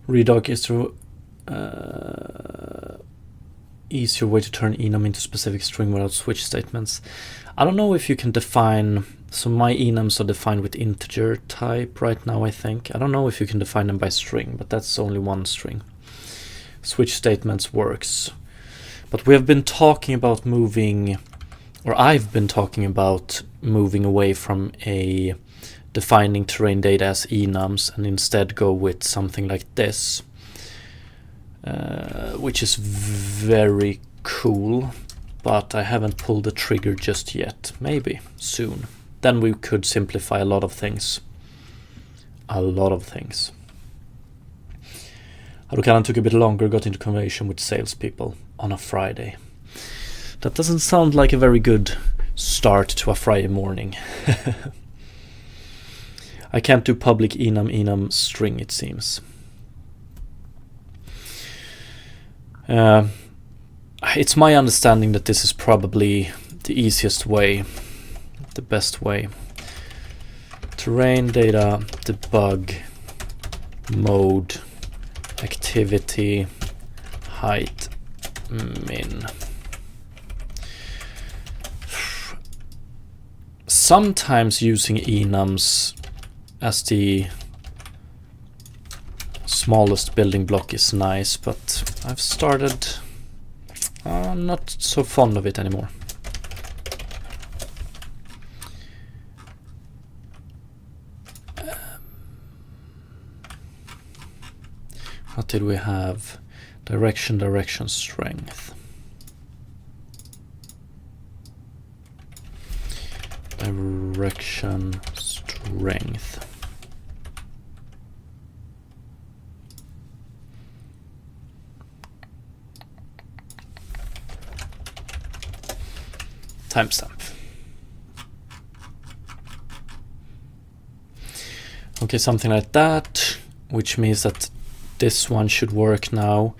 S1: Redoc is the easier way to turn enum into specific string without switch statements. I don't know if you can define, so my enums are defined with integer type right now, I think. I don't know if you can define them by string, but that's only one string. Switch statements works. But we have been talking about moving, or I've been talking about moving away from a defining terrain data as enums and instead go with something like this, which is very cool, but I haven't pulled the trigger just yet. Maybe soon. Then we could simplify a lot of things. A lot of things. Harukaran took a bit longer, got into conversation with salespeople on a Friday. That doesn't sound like a very good start to a Friday morning. I can't do public enum string, it seems. It's my understanding that this is probably the easiest way, the best way. Terrain data debug mode activity height min. Sometimes using enums as the smallest building block is nice, but I've started not so fond of it anymore. What did we have? Direction, strength. Direction, strength. Timestamp. Okay, something like that, which means that this one should work now.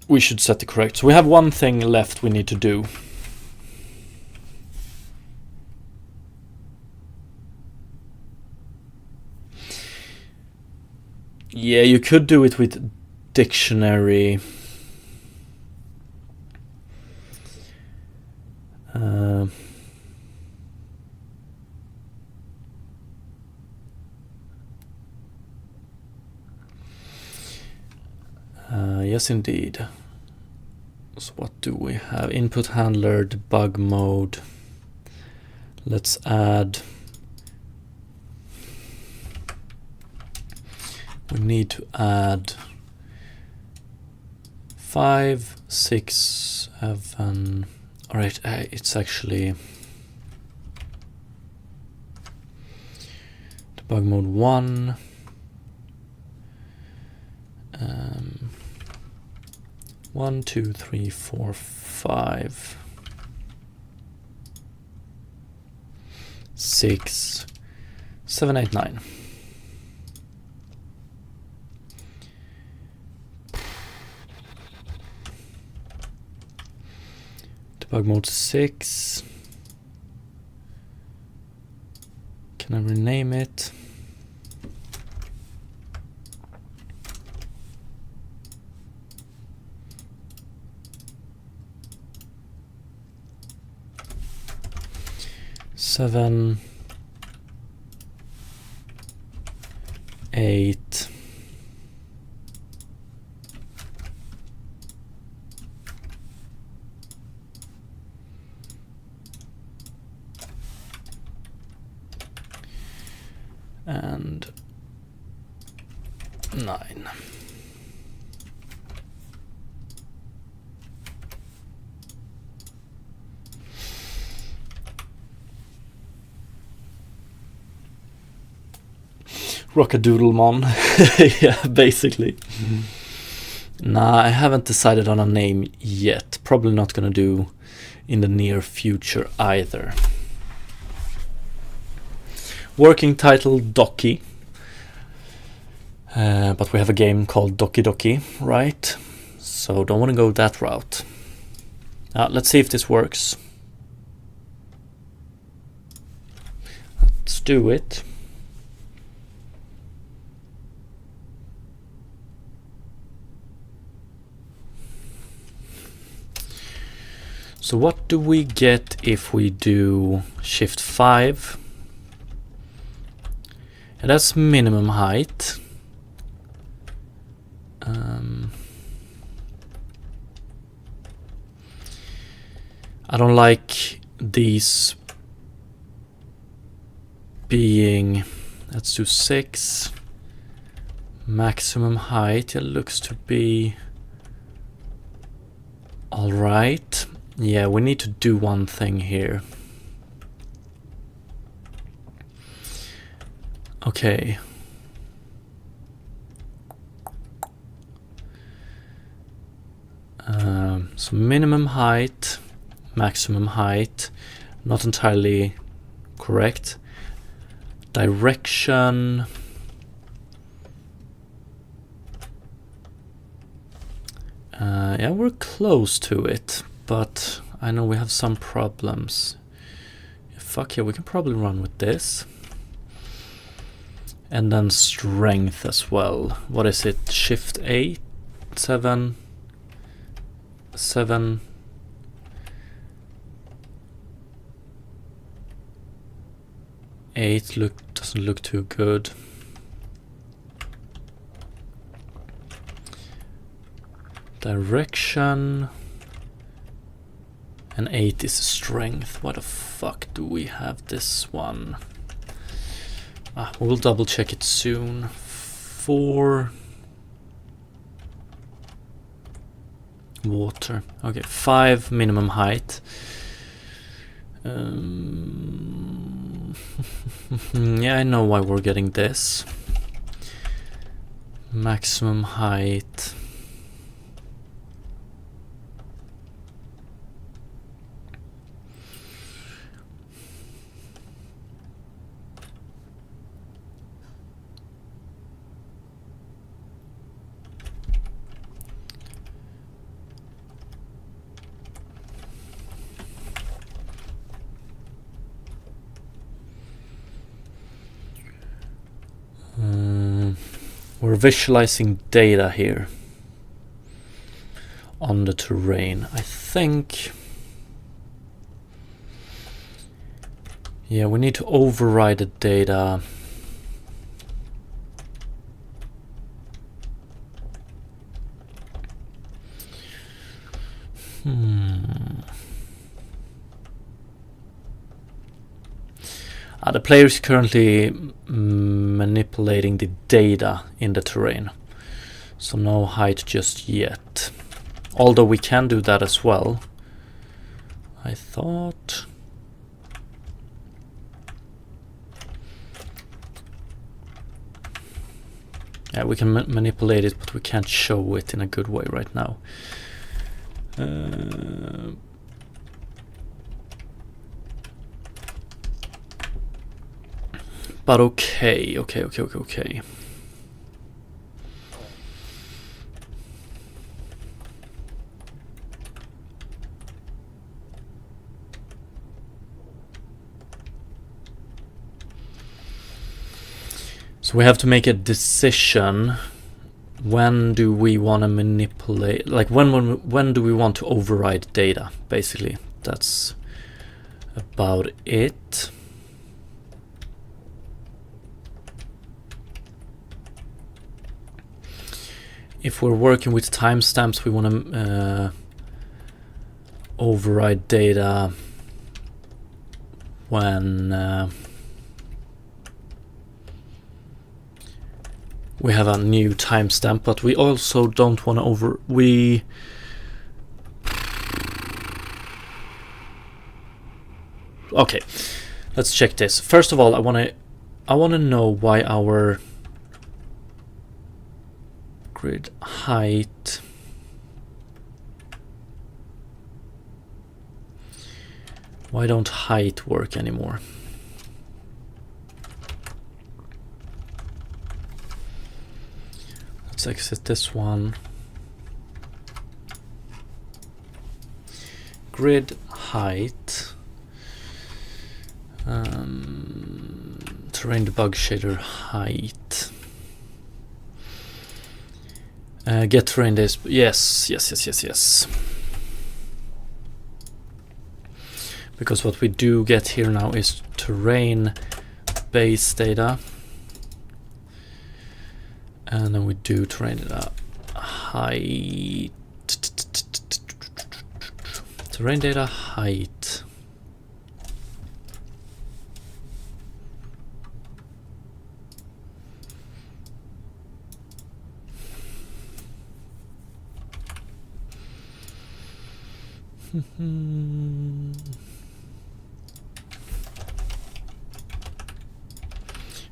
S1: We should set the correct. So we have one thing left we need to do. Yeah, you could do it with dictionary. Yes, indeed. So what do we have? Input handler, debug mode. Let's add. We need to add 5, 6, 7. All right, it's actually debug mode 1. 1, 2, 3, 4, 5, 6, 7, 8, 9. Debug mode 6. Can I rename it? Seven, 8, and 9. Rockadoodlemon. Yeah, basically. Nah, I haven't decided on a name yet. Probably not gonna do in the near future either. Working title Doki. But we have a game called Doki Doki, right? So don't want to go that route. Let's see if this works. Let's do it. So what do we get if we do Shift 5? And that's minimum height. I don't like these being, let's do 6. Maximum height, it looks to be all right. Yeah, we need to do one thing here. Okay. So minimum height, maximum height, not entirely correct. Direction. Yeah, we're close to it, but I know we have some problems. Fuck yeah, we can probably run with this. And then strength as well. What is it? Shift 8, 7, 7. Eight doesn't look too good. Direction. And 8 is strength. What the fuck do we have this one? We'll double check it soon. 4. Water. Okay, 5 minimum height. Yeah, I know why we're getting this. Maximum height. We're visualizing data here on the terrain. I think, yeah, we need to override the data. The player is currently manipulating the data in the terrain, so no height just yet. Although we can do that as well. I thought. Yeah, we can manipulate it, but we can't show it in a good way right now. But okay. So we have to make a decision. When do we want to manipulate? Like when do we want to override data? Basically, that's about it. If we're working with timestamps, we want to override data when we have a new timestamp, but we also don't want to Okay, let's check this. First of all, I want to know why our grid height why don't height work anymore? Let's exit this one. Grid height, terrain debug shader height. Get terrain display. Yes. because what we do get here now is terrain base data, and then we do terrain data height, terrain data height.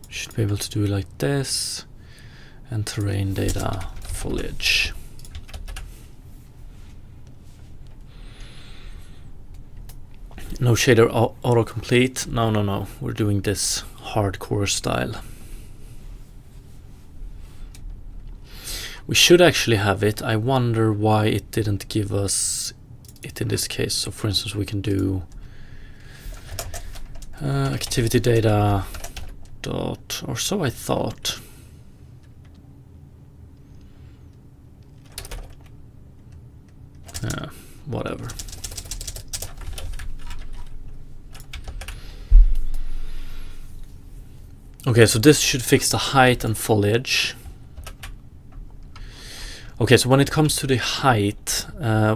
S1: Should be able to do it like this, and terrain data foliage. No shader autocomplete. No. We're doing this hardcore style. We should actually have it. I wonder why it didn't give us it in this case. So for instance, we can do activity data dot, or so I thought. Whatever. Okay, so this should fix the height and foliage. Okay, so when it comes to the height,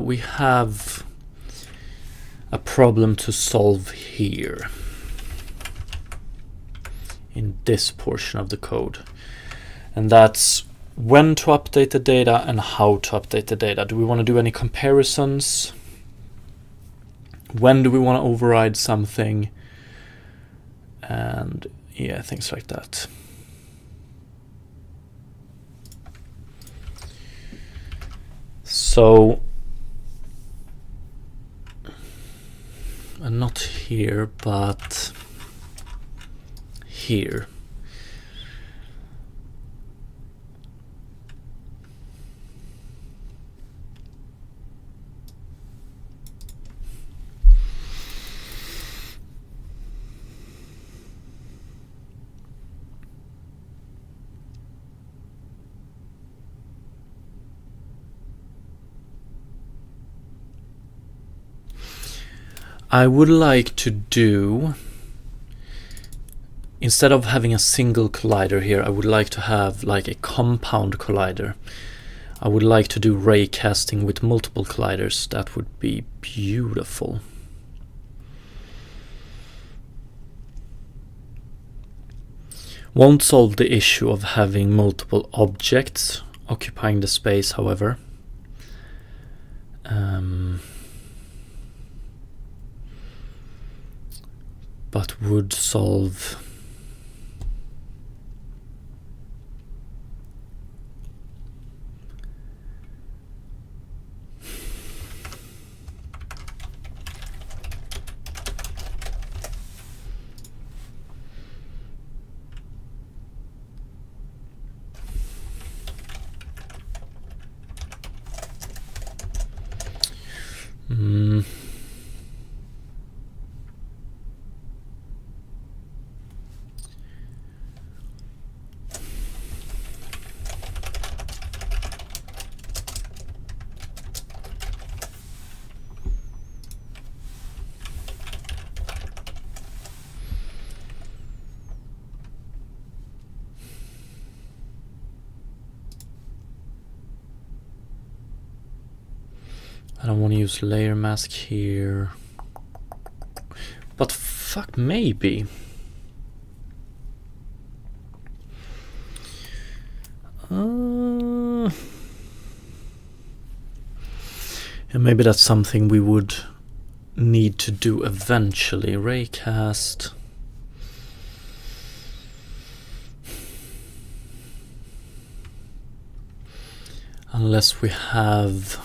S1: we have a problem to solve here in this portion of the code, and that's when to update the data and how to update the data. Do we want to do any comparisons? When do we want to override something? And yeah, things like that. So, and not here, but here. I would like to do, instead of having a single collider here, I would like to have like a compound collider. I would like to do ray casting with multiple colliders. That would be beautiful. Won't solve the issue of having multiple objects occupying the space, however. But would solve I don't want to use layer mask here, but fuck, maybe. And maybe that's something we would need to do eventually. Raycast. Unless we have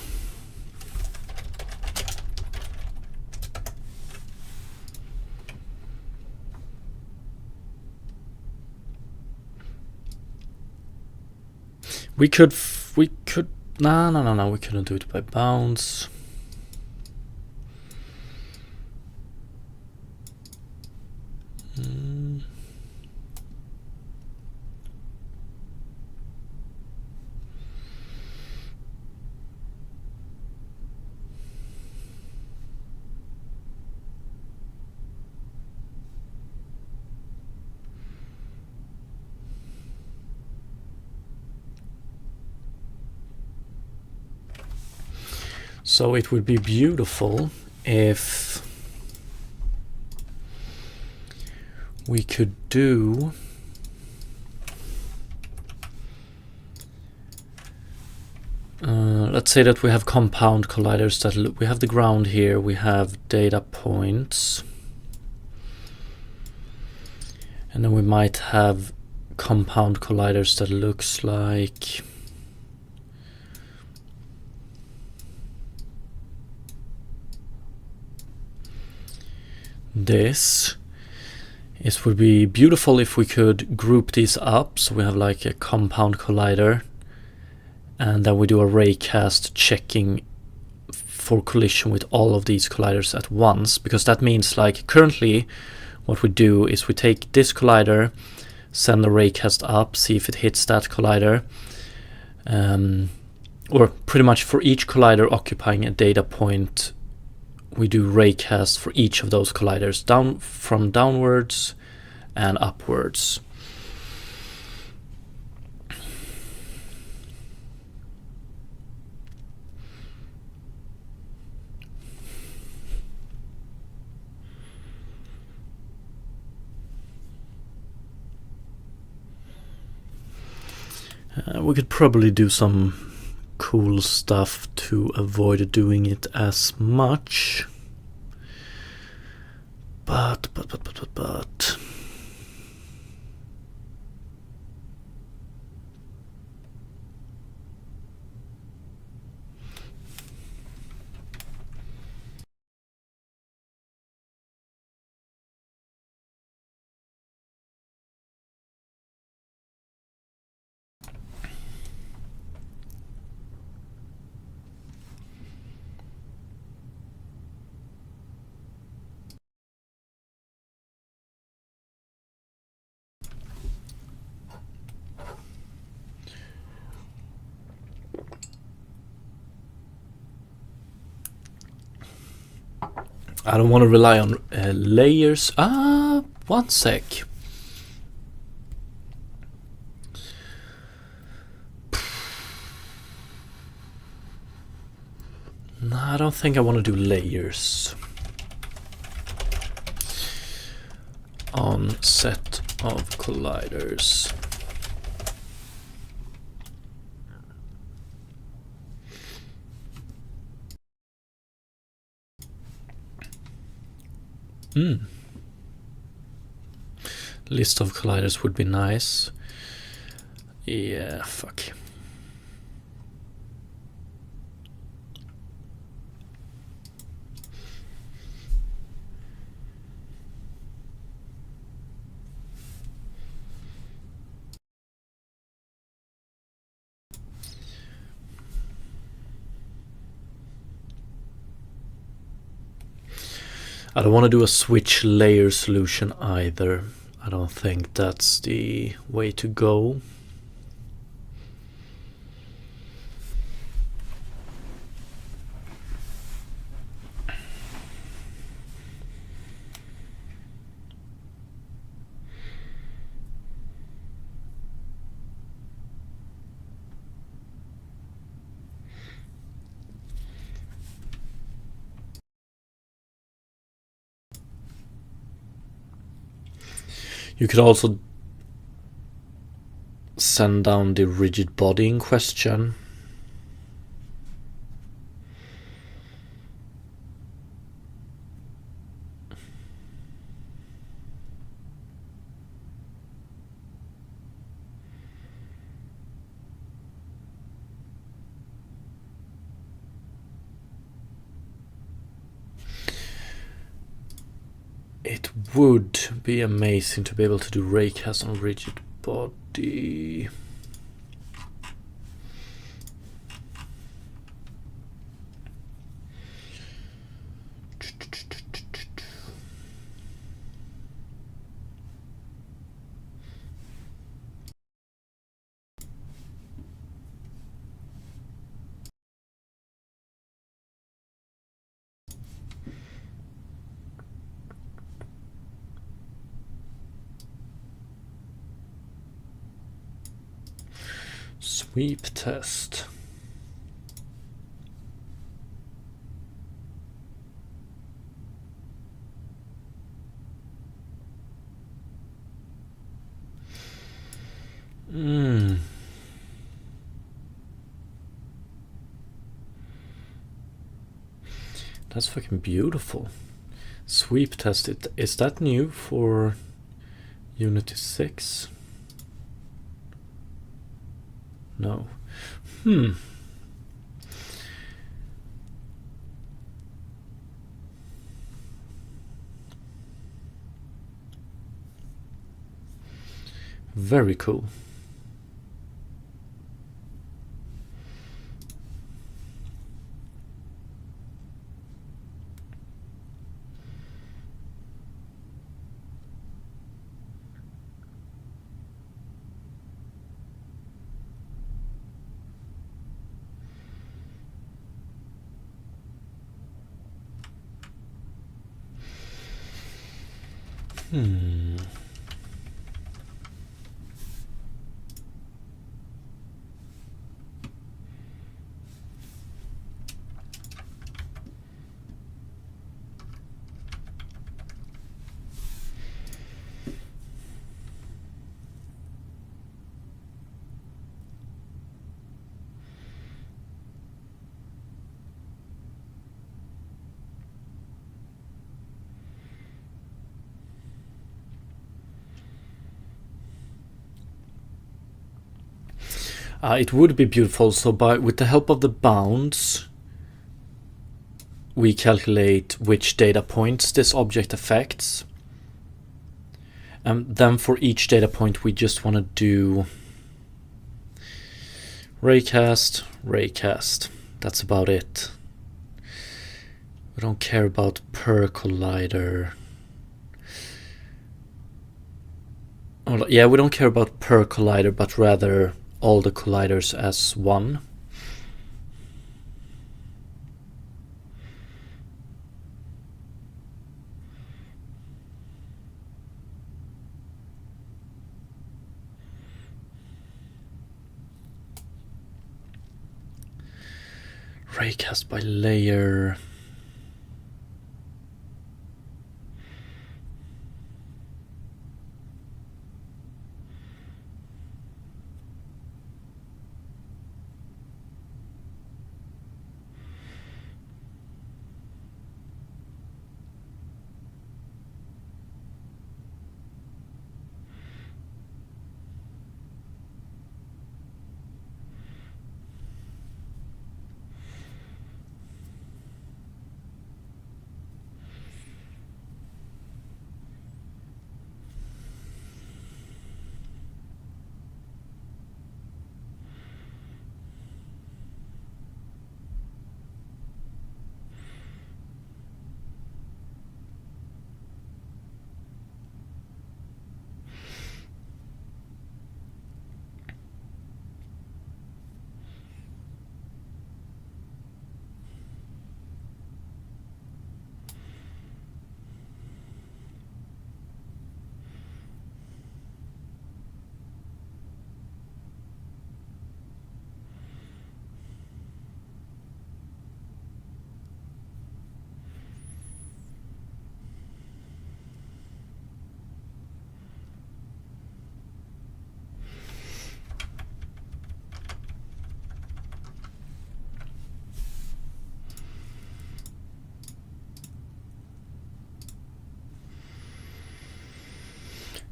S1: we could no, we couldn't do it by bounds. So it would be beautiful if we could do let's say that we have compound colliders that we have the ground here, we have data points, and then we might have compound colliders that looks like this. It would be beautiful if we could group these up, so we have like a compound collider, and then we do a raycast checking for collision with all of these colliders at once, because that means, like, currently what we do is we take this collider, send the raycast up, see if it hits that collider, or pretty much for each collider occupying a data point, we do raycast for each of those colliders, from downwards and upwards. We could probably do some cool stuff to avoid doing it as much, but I don't want to rely on layers. One sec. No, I don't think I want to do layers on set of colliders. List of colliders would be nice. Yeah, fuck. I don't want to do a switch layer solution either. I don't think that's the way to go. You could also send down the rigid body in question. It would be amazing to be able to do raycast on rigid body. Sweep test. That's fucking beautiful. Sweep test it. Is that new for Unity 6? No. Very cool. It would be beautiful. So with the help of the bounds, we calculate which data points this object affects. Then for each data point, we just want to do raycast, raycast. That's about it. We don't care about per collider. Yeah, we don't care about per collider, but rather all the colliders as one. Raycast by layer.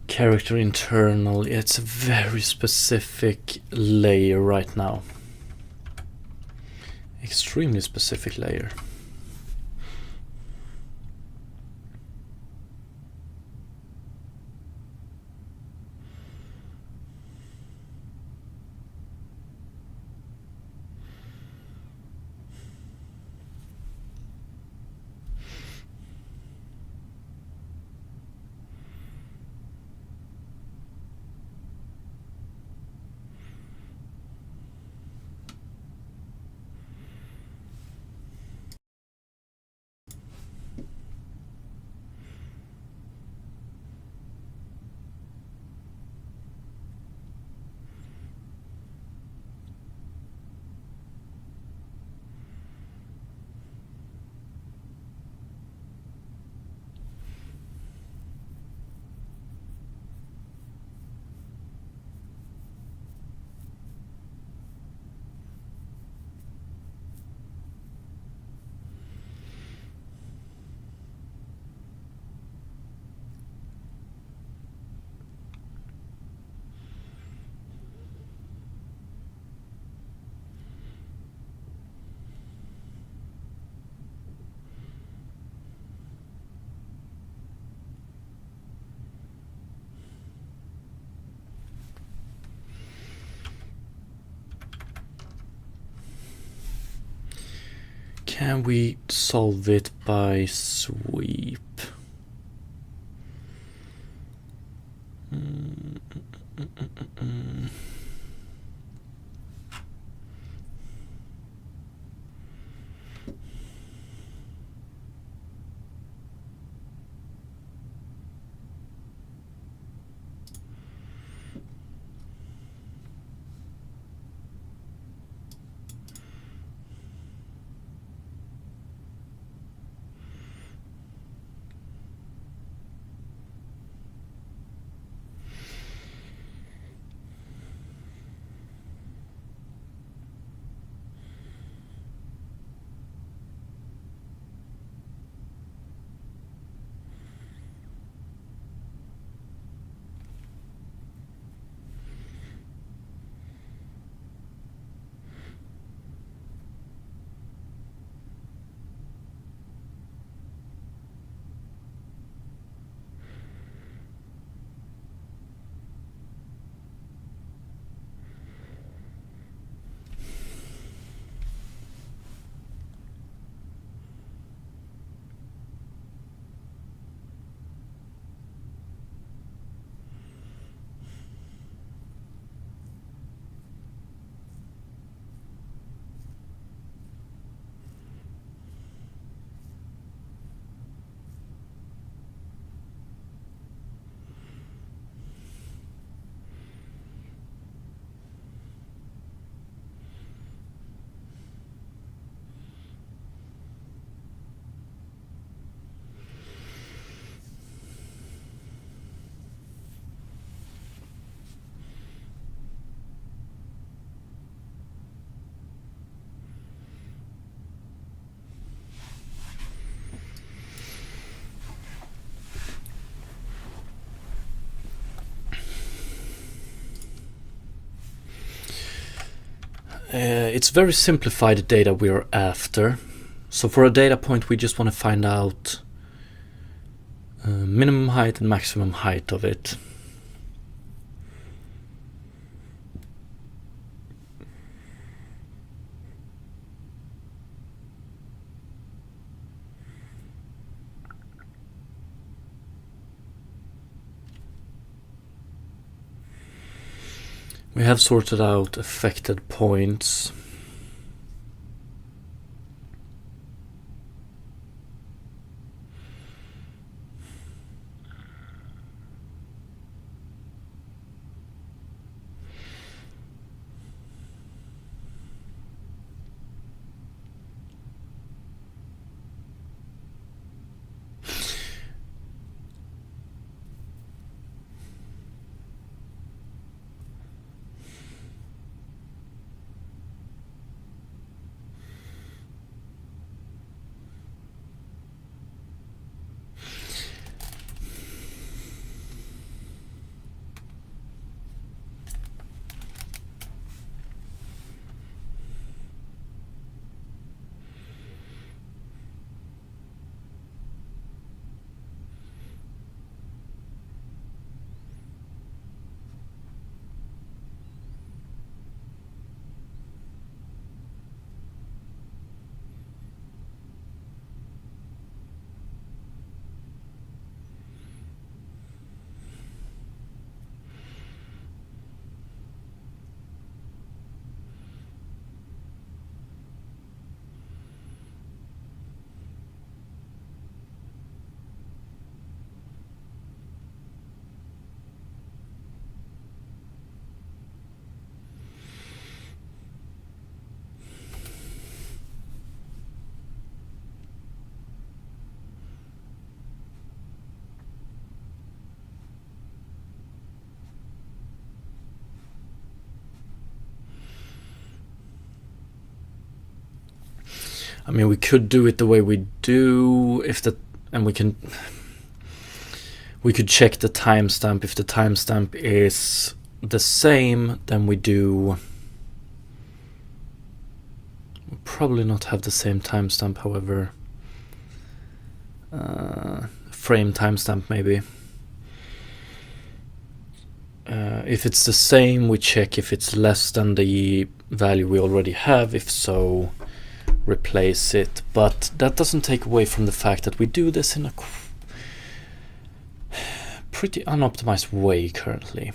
S1: Character internal, it's a very specific layer right now. Extremely specific layer. Can we solve it by sweep? It's very simplified data we're after. So for a data point, we just want to find out minimum height and maximum height of it. We have sorted out affected points. I mean, we could do it the way we do, and we could check the timestamp. If the timestamp is the same, then we'll probably not have the same timestamp, however, frame timestamp maybe. If it's the same, we check if it's less than the value we already have. If so, replace it, but that doesn't take away from the fact that we do this in a pretty unoptimized way currently.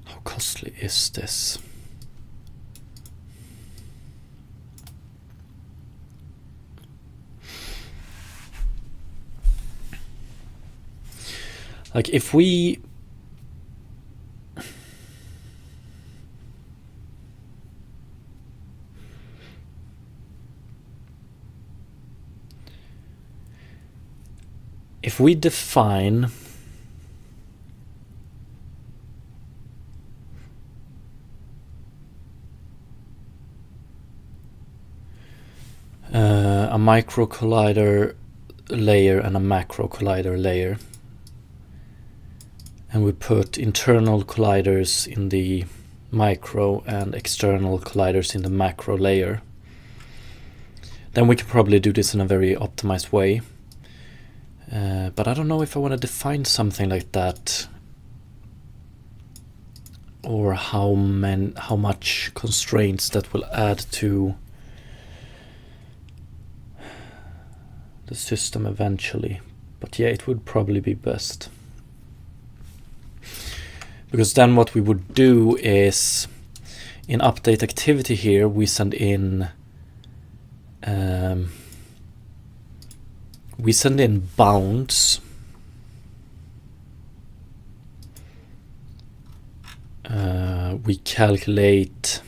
S1: How costly is this? Like if we define a micro collider layer and a macro collider layer, and we put internal colliders in the micro and external colliders in the macro layer, then we can probably do this in a very optimized way. But I don't know if I want to define something like that, or how much constraints that will add to the system eventually. But yeah, it would probably be best, because then what we would do is in update activity here we send in bounds. We calculate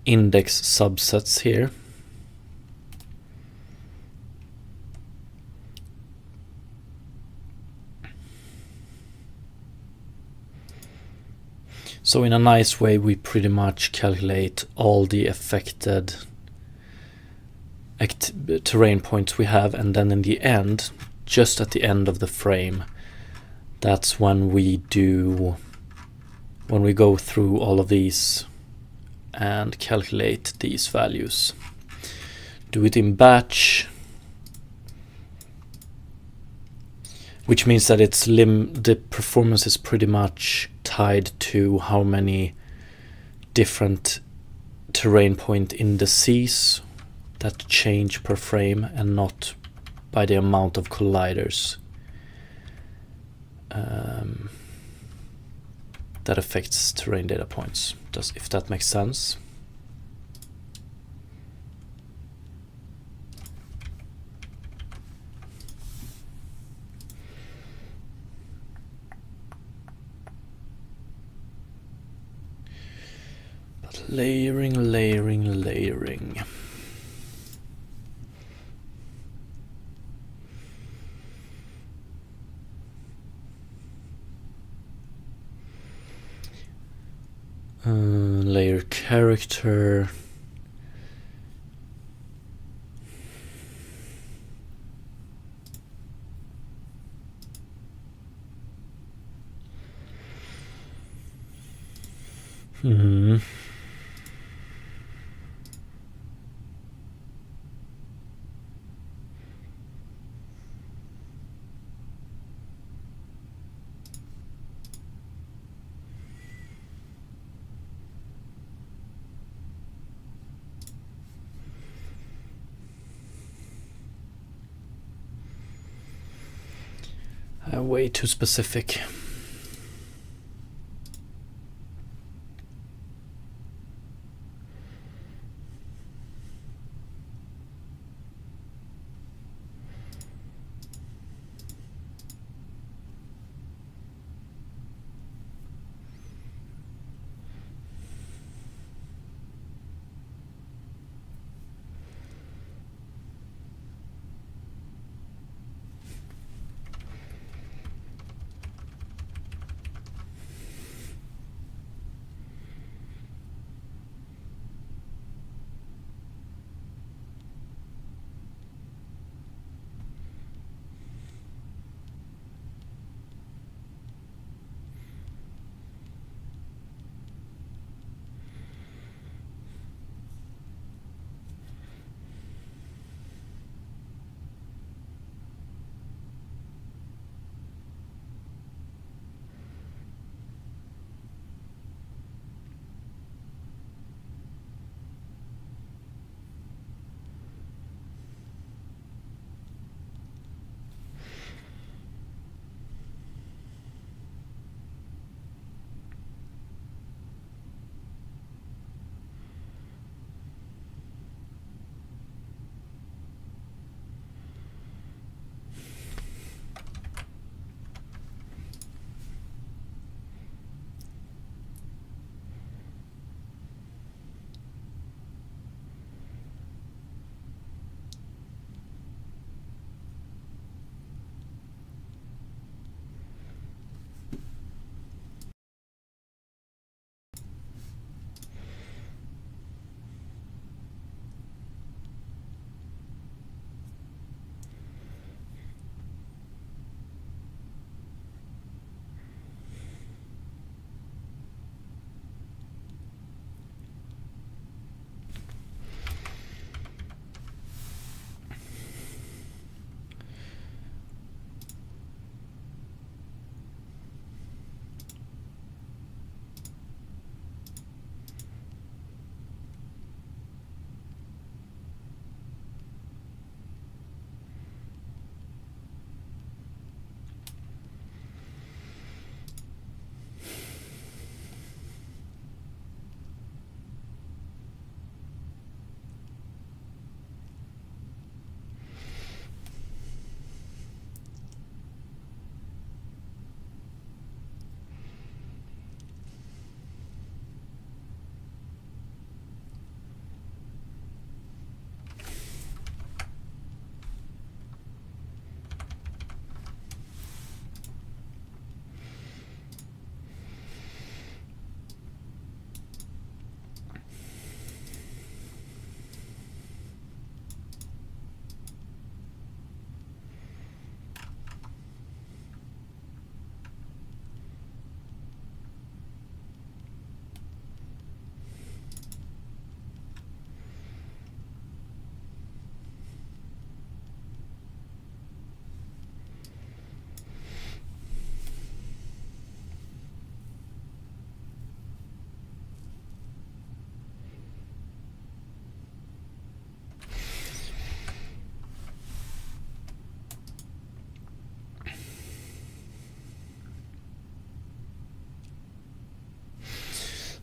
S1: index subsets here. So in a nice way, we pretty much calculate all the affected terrain points we have, and then in the end, just at the end of the frame, that's when we go through all of these and calculate these values. Do it in batch, which means that the performance is pretty much tied to how many different terrain point indices that change per frame, and not by the amount of colliders that affects terrain data points. If that makes sense. But layering. Layer character. way too specific.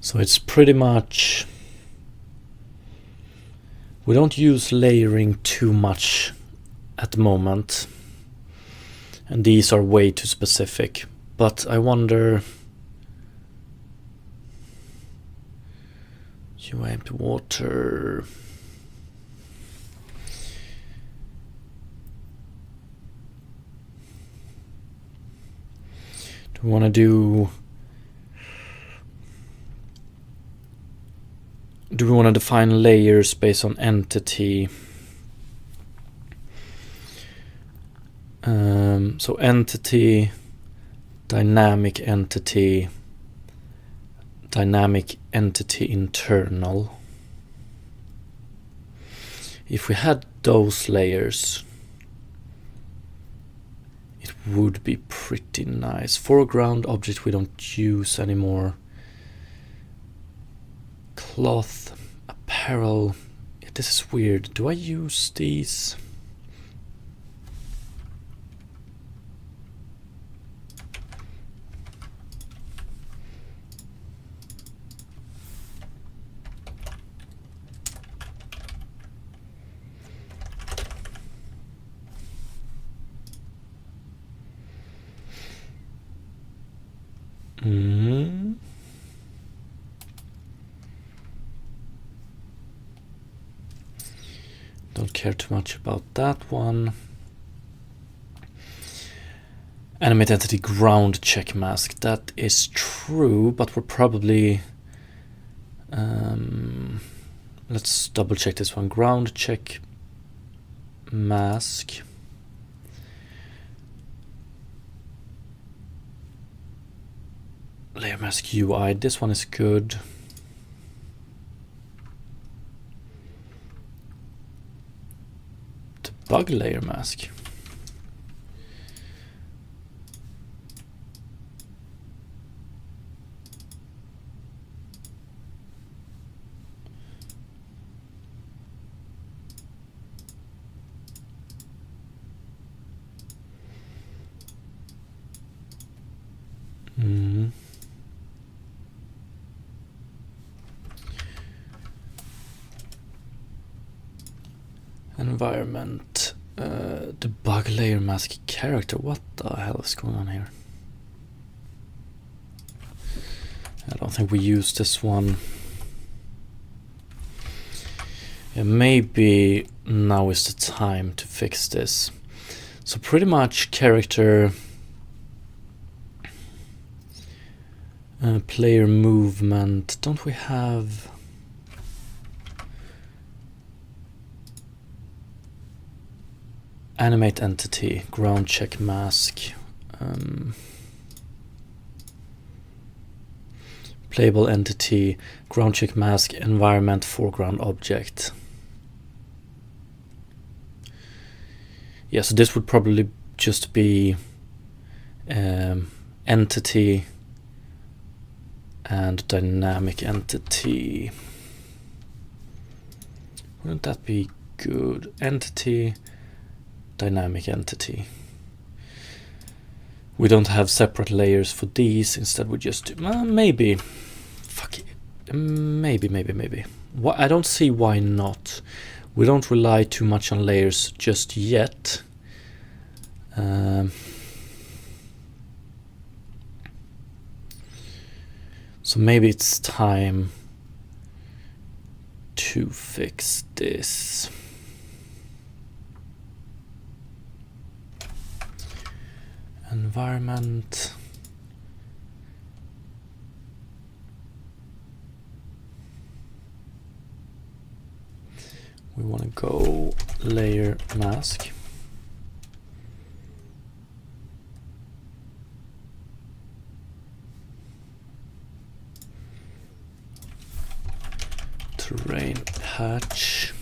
S1: So it's pretty much, we don't use layering too much at the moment, and these are way too specific. But I wonder, UI empty water. Do we want to do we want to define layers based on entity? So entity, dynamic entity internal. If we had those layers, it would be pretty nice. Foreground object we don't use anymore. Cloth, apparel. Yeah, this is weird. Do I use these? Don't care too much about that one. Animate entity ground check mask. That is true, but we're probably... let's double check this one. Ground check mask. Layer mask UI. This one is good. The bug layer mask. Environment, the bug layer mask character. What the hell is going on here? I don't think we use this one. Yeah, maybe now is the time to fix this. So pretty much character, player movement. Don't we have... Animate entity, ground check mask, playable entity, ground check mask, environment, foreground object. Yeah, so this would probably just be entity and dynamic entity. Wouldn't that be good? Entity, dynamic entity. We don't have separate layers for these. Instead, we just do, maybe. Fuck it. Maybe. What? I don't see why not. We don't rely too much on layers just yet. So maybe it's time to fix this. Environment. We want to go layer mask. Terrain patch.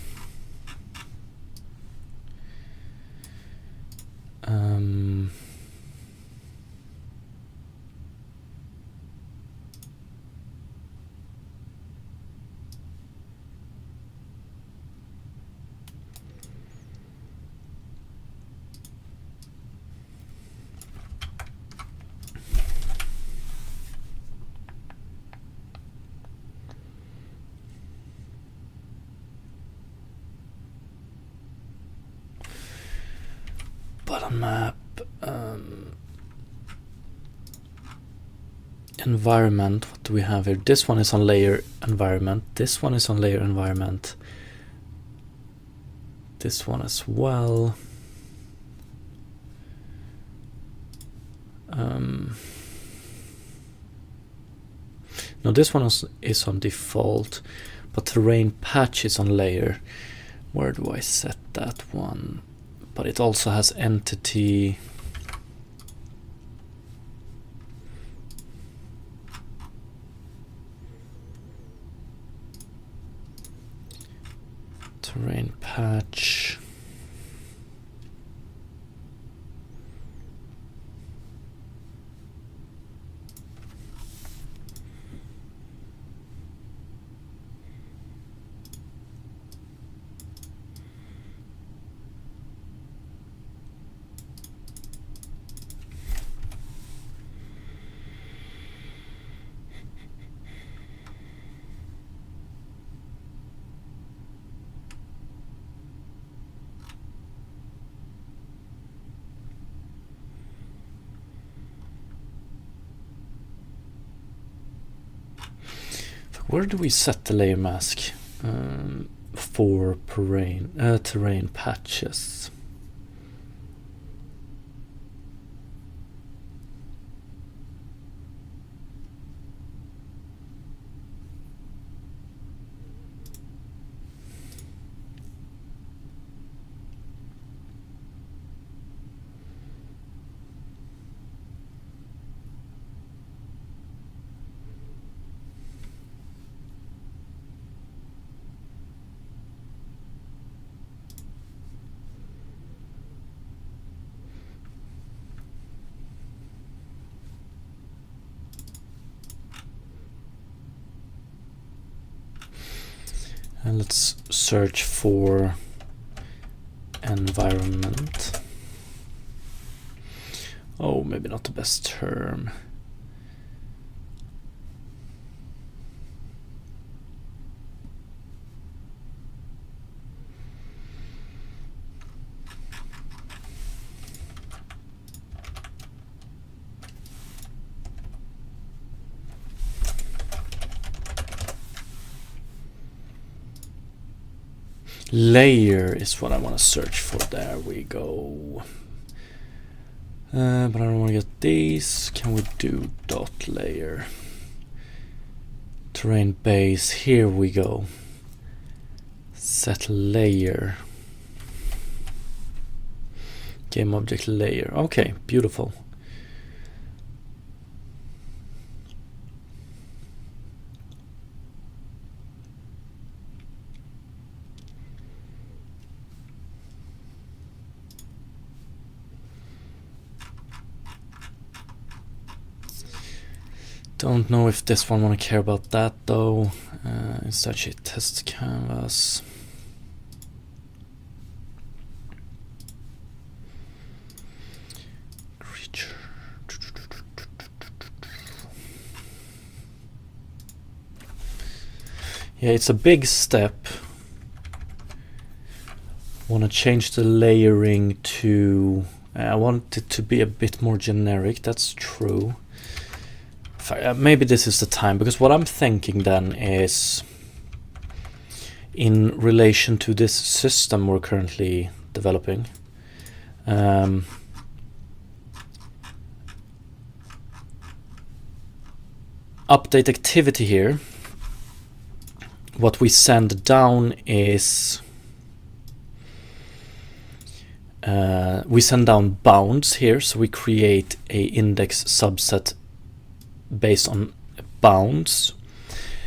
S1: Button map. Environment. What do we have here? This one is on layer environment. This one is on layer environment. This one as well. No, this one is on default, but terrain patch is on layer. Where do I set that one? But it also has entity. Terrain patch. where do we set the layer mask for terrain patches? And let's search for environment. Oh, maybe not the best term. Layer is what I want to search for. There we go. But I don't want to get these. Can we do dot layer? Terrain base. Here we go. Set layer. Game object layer. Okay, beautiful. Don't know if this one want to care about that though. Instead, she tests canvas. Creature. Yeah, it's a big step. Want to change the layering to. I want it to be a bit more generic. That's true. Maybe this is the time, because what I'm thinking then is in relation to this system we're currently developing. Update activity here. What we send down is we send down bounds here, so we create a index subset based on bounds,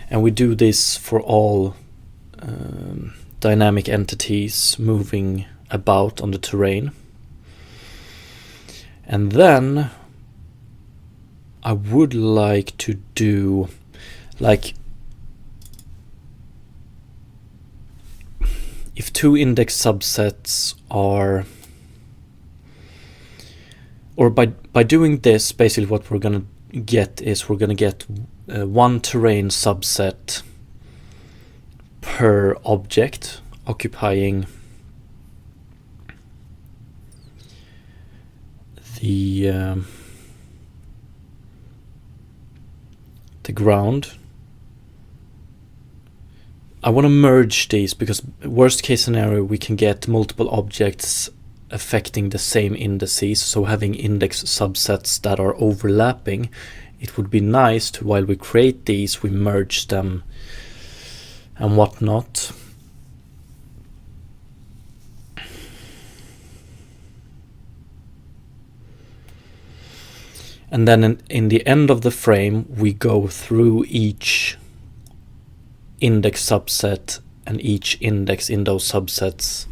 S1: and we do this for all dynamic entities moving about on the terrain. And then I would like to do like if two index subsets are, or by doing this, basically what we're gonna get is we're going to get one terrain subset per object occupying the ground. I want to merge these because worst case scenario we can get multiple objects affecting the same indices, so having index subsets that are overlapping, it would be nice to, while we create these, we merge them and whatnot. And then in the end of the frame we go through each index subset and each index in those subsets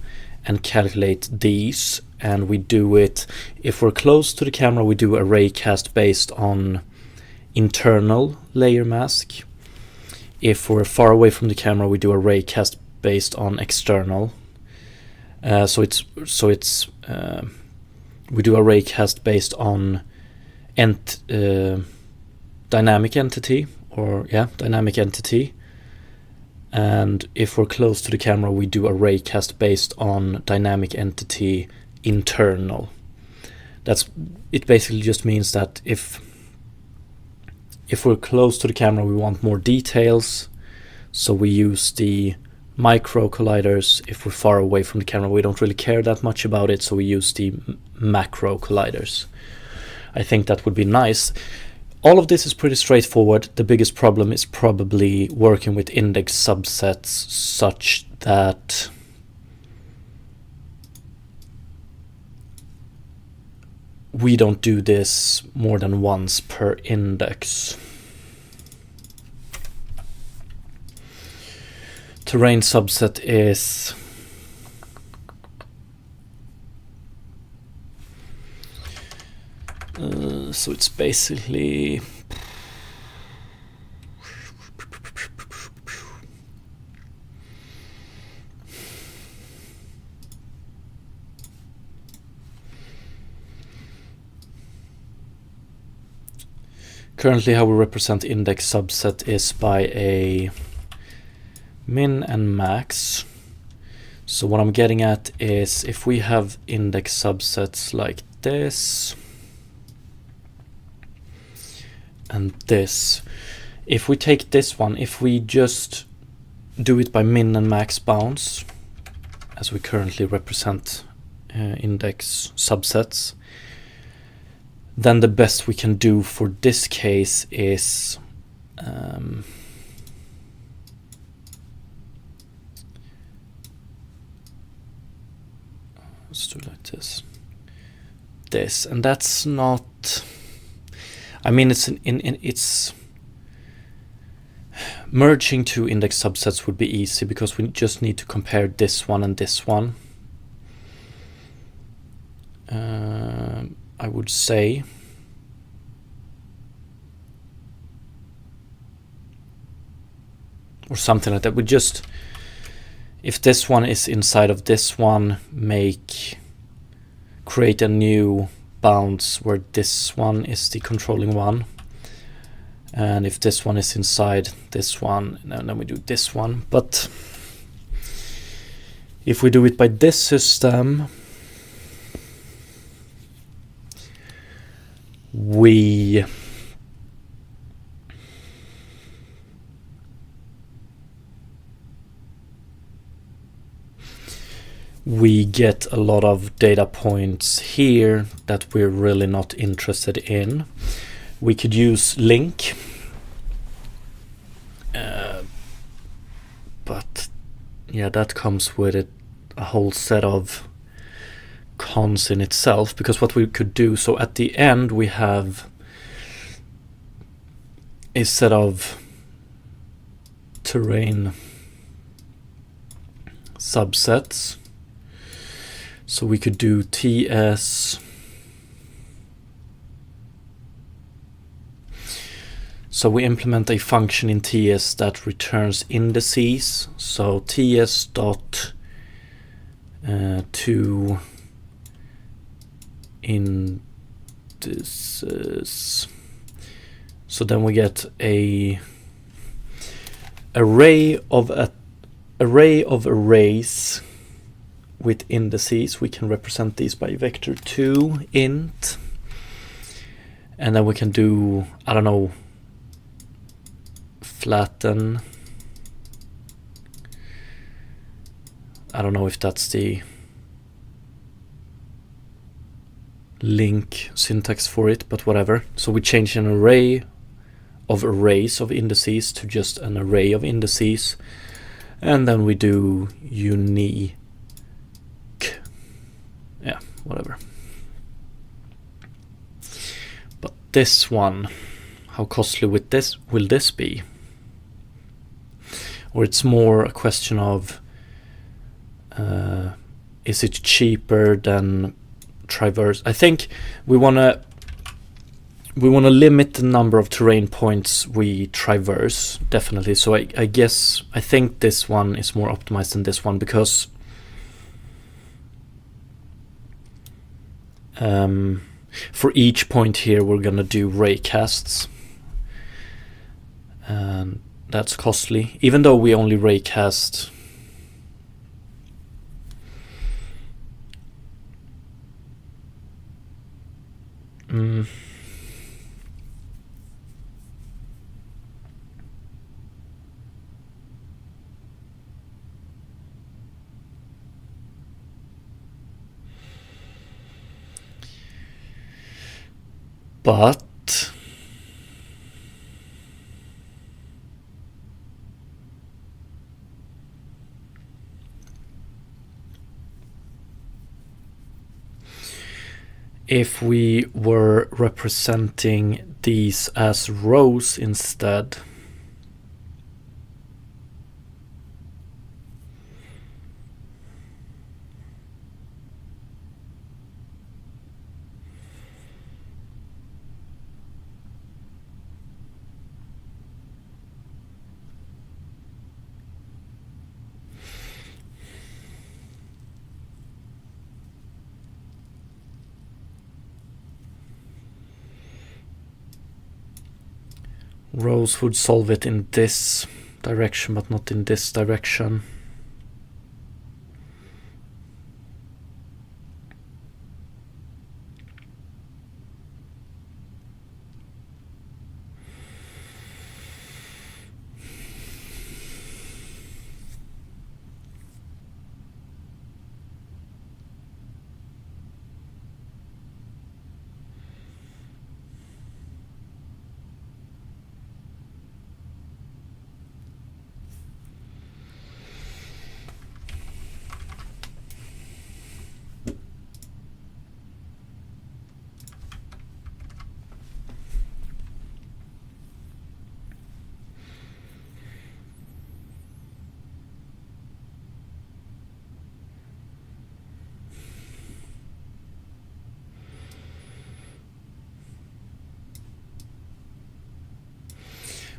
S1: and calculate these, and we do it, if we're close to the camera we do array cast based on internal layer mask. If we're far away from the camera we do array cast based on external. So it's we do array cast based on dynamic entity, or dynamic entity. And if we're close to the camera we do array cast based on dynamic entity internal. It basically just means that if we're close to the camera we want more details, So we use the micro colliders. If we're far away from the camera, we don't really care that much about it, so we use the macro colliders. I think that would be nice. All of this is pretty straightforward. The biggest problem is probably working with index subsets such that we don't do this more than once per index. Terrain subset is so it's basically currently how we represent index subset is by a min and max. So what I'm getting at is if we have index subsets like this and this, if we take this one, if we just do it by min and max bounds, as we currently represent index subsets, then the best we can do for this case is let's do like this, and that's not. I mean, it's merging two index subsets would be easy because we just need to compare this one and this one. I would say. Or something like that. We just, if this one is inside of this one, create a new bounds where this one is the controlling one. And if this one is inside this one, then we do this one. But if we do it by this system, we get a lot of data points here that we're really not interested in. We could use link, but yeah, that comes with it a whole set of cons in itself, because what we could do, so at the end we have a set of terrain subsets. So we could do TS. So we implement a function in TS that returns indices. So TS dot to indices. So then we get a array of arrays with indices. We can represent these by vector2 int, and then we can do, I don't know, flatten. I don't know if that's the link syntax for it, but whatever. So we change an array of arrays of indices to just an array of indices, and then we do unique. Yeah, whatever. But this one, how costly will this be? Or it's more a question of is it cheaper than traverse? I think we wanna limit the number of terrain points we traverse, definitely. So I think this one is more optimized than this one, because for each point here we're gonna do raycasts, and that's costly, even though we only raycast But if we were representing these as rows instead, rows would solve it in this direction, but not in this direction.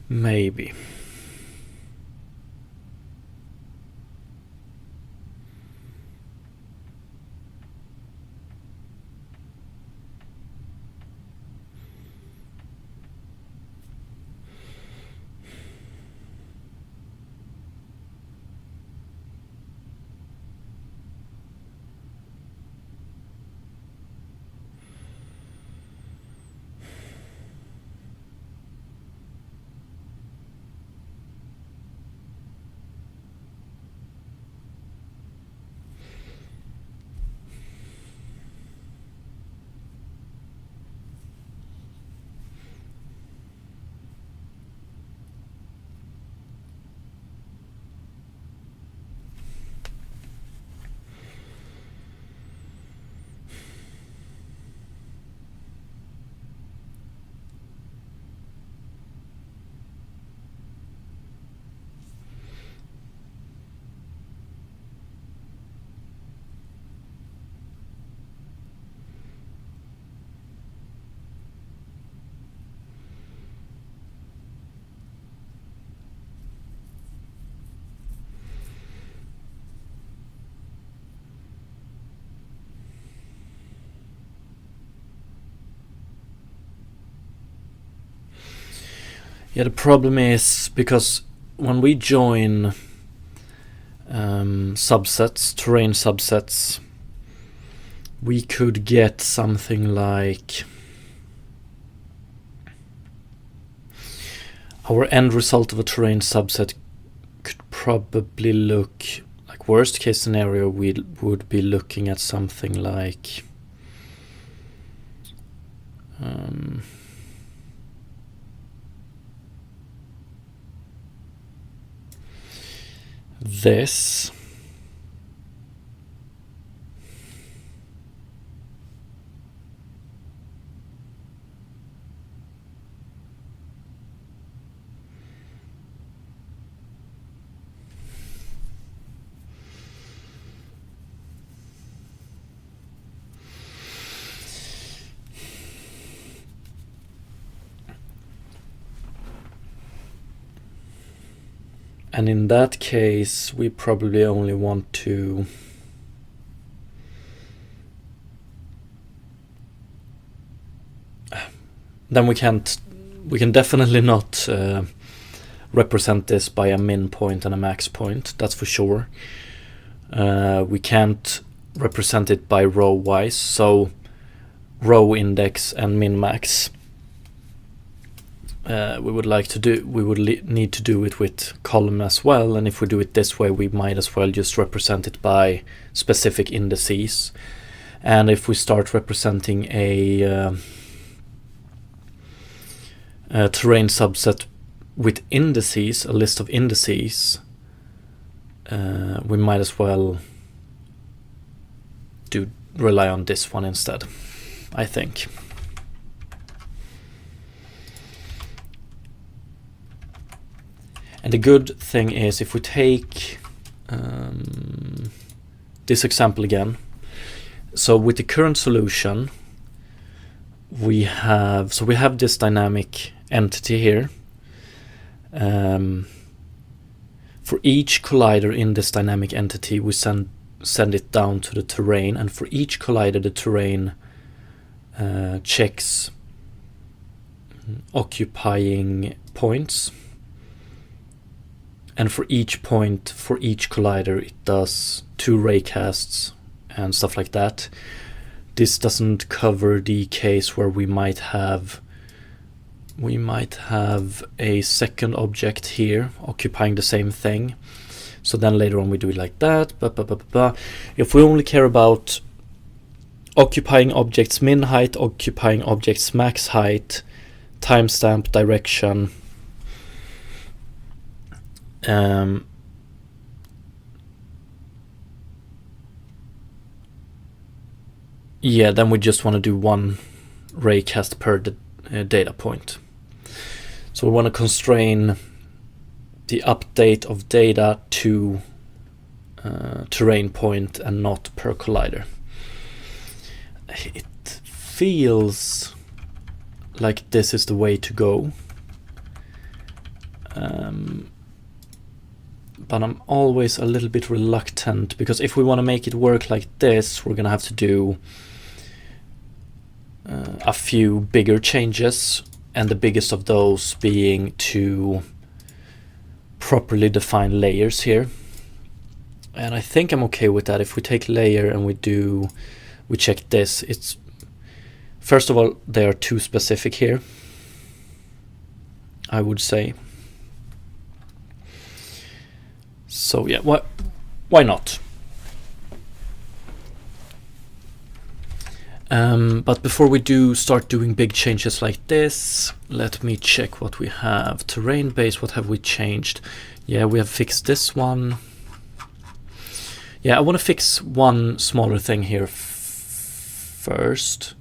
S1: Maybe. Yeah, the problem is because when we join subsets, terrain subsets, we could get something like our end result of a terrain subset could probably look like, worst case scenario, we would be looking at something like this. And in that case, we probably only want to then we can definitely not represent this by a min point and a max point, that's for sure. We can't represent it by row wise, so row index and min max. We would need to do it with column as well, and if we do it this way, we might as well just represent it by specific indices. And if we start representing a terrain subset with indices, a list of indices, we might as well rely on this one instead, I think. And the good thing is, if we take this example again, so with the current solution, we have this dynamic entity here. For each collider in this dynamic entity, we send it down to the terrain, and for each collider, the terrain checks occupying points, and for each point, for each collider, it does 2 raycasts and stuff like that. This doesn't cover the case where we might have a second object here occupying the same thing. So then later on we do it like that. If we only care about occupying objects min height, occupying objects max height, timestamp, direction, yeah, then we just want to do 1 raycast per data point. So we want to constrain the update of data to terrain point and not per collider. It feels like this is the way to go, but I'm always a little bit reluctant, because if we want to make it work like this, we're gonna have to do a few bigger changes, and the biggest of those being to properly define layers here. And I think I'm okay with that. If we take layer and we check this, it's, first of all, they are too specific here, I would say. So yeah, why not? But before we start doing big changes like this, let me check what we have. Terrain base, what have we changed? Yeah, we have fixed this one. Yeah, I want to fix one smaller thing here first.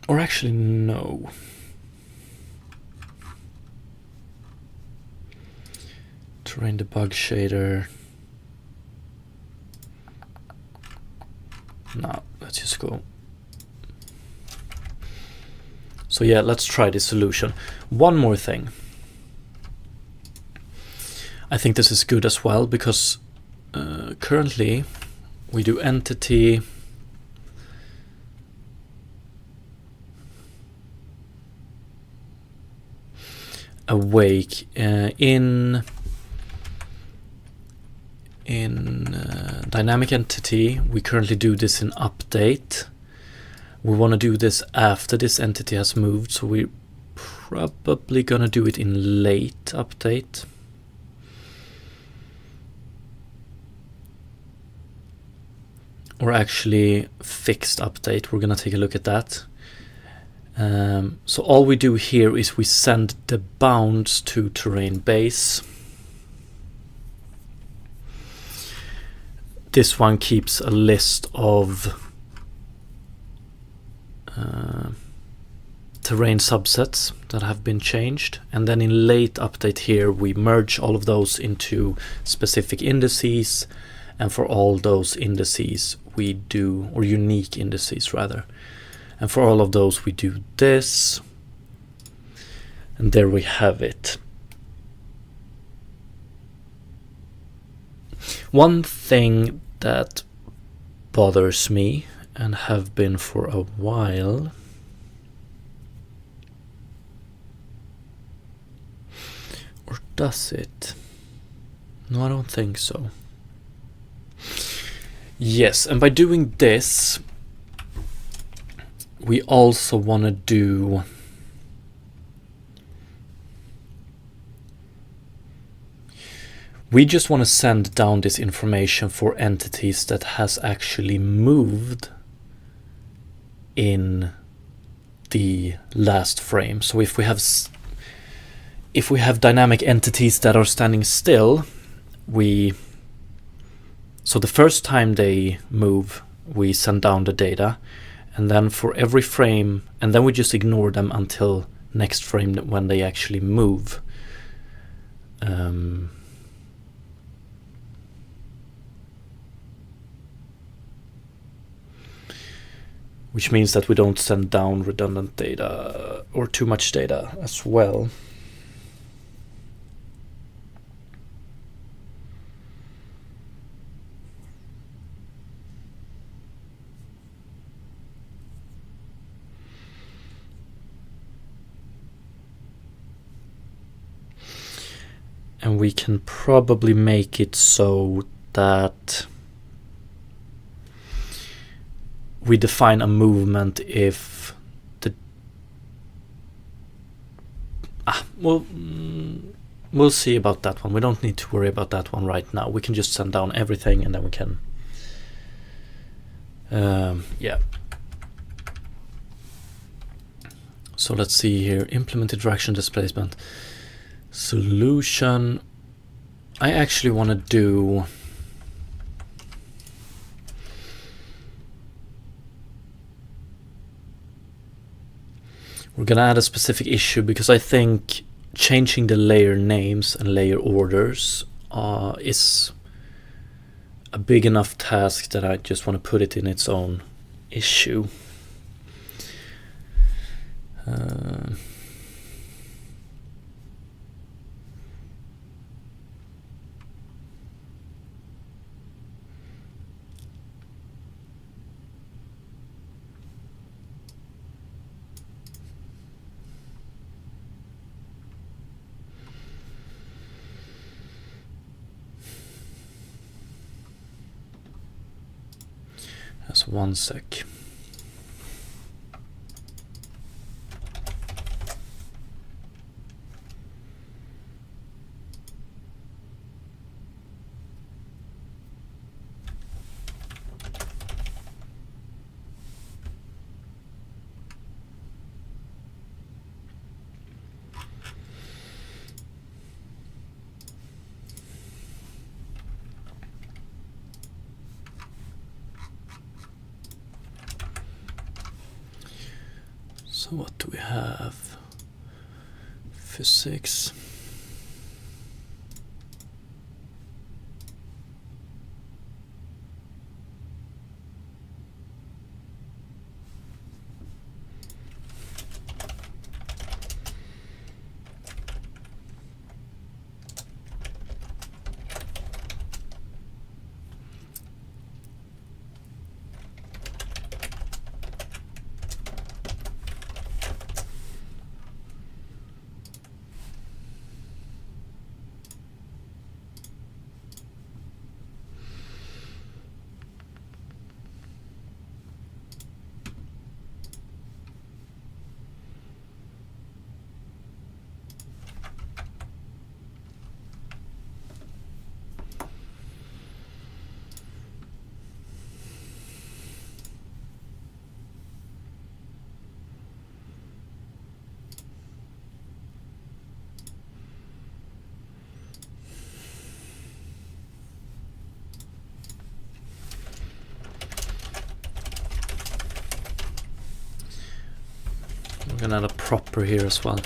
S1: Or actually, no. Terrain debug shader. No, let's just go. So yeah, let's try this solution. One more thing. I think this is good as well, because currently we do entity awake in dynamic entity. We currently do this in update. We want to do this after this entity has moved, so we're probably gonna do it in late update. Or actually fixed update. We're gonna take a look at that. So all we do here is we send the bounds to terrain base. This one keeps a list of terrain subsets that have been changed, and then in late update here we merge all of those into specific indices, and for all those indices we do, or unique indices rather, and for all of those we do this, and there we have it. One thing that bothers me, and have been for a while, or does it? No, I don't think so. Yes, and by doing this, we also want to do we just want to send down this information for entities that has actually moved in the last frame. So if we have dynamic entities that are standing still, so the first time they move, we send down the data, and then for every frame, and then we just ignore them until next frame when they actually move. Which means that we don't send down redundant data or too much data as well. And we can probably make it so that we define a movement if the we'll see about that one. We don't need to worry about that one right now. We can just send down everything and then we can yeah. So let's see here, implement interaction displacement solution. I actually want to do we're gonna add a specific issue because I think changing the layer names and layer orders is a big enough task that I just want to put it in its own issue. Just 1 sec. So what do we have? Physics. We're gonna add a proper here as well.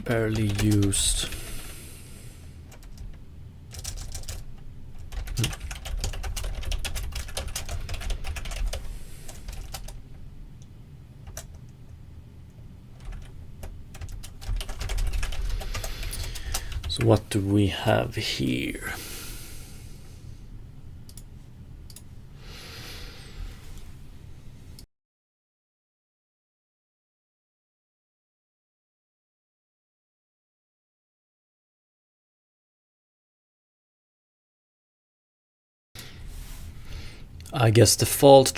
S1: Barely used. So what do we have here? I guess default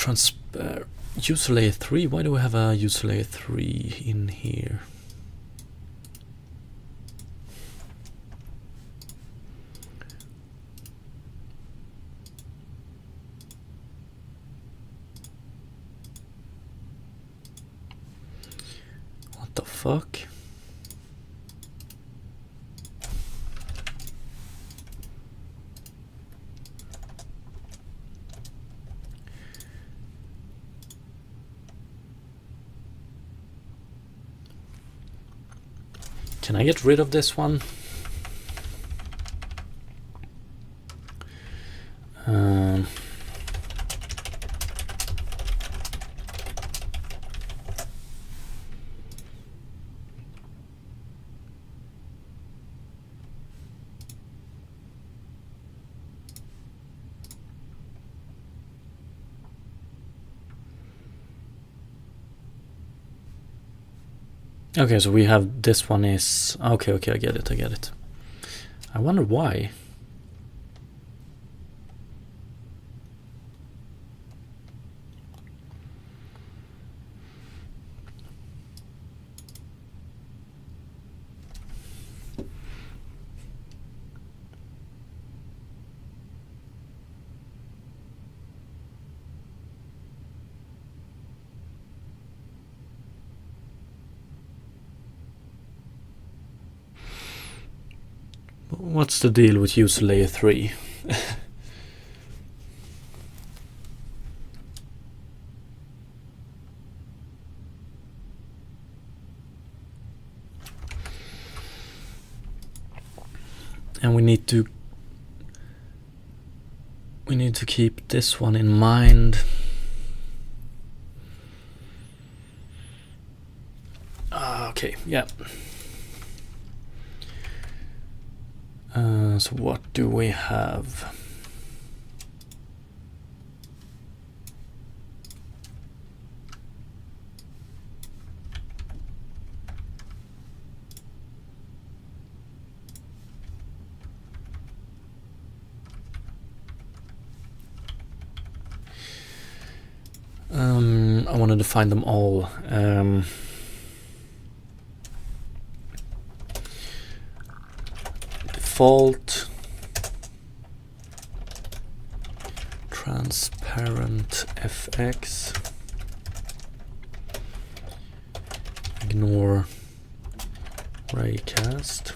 S1: user layer 3. Why do we have a user layer 3 in here? What the fuck? Can I get rid of this one? Okay, so we have this one is okay, I get it. I wonder why. What's the deal with user layer 3? And we need to keep this one in mind. Okay, yeah. So what do we have? I wanted to find them all. Default, transparent FX, ignore raycast.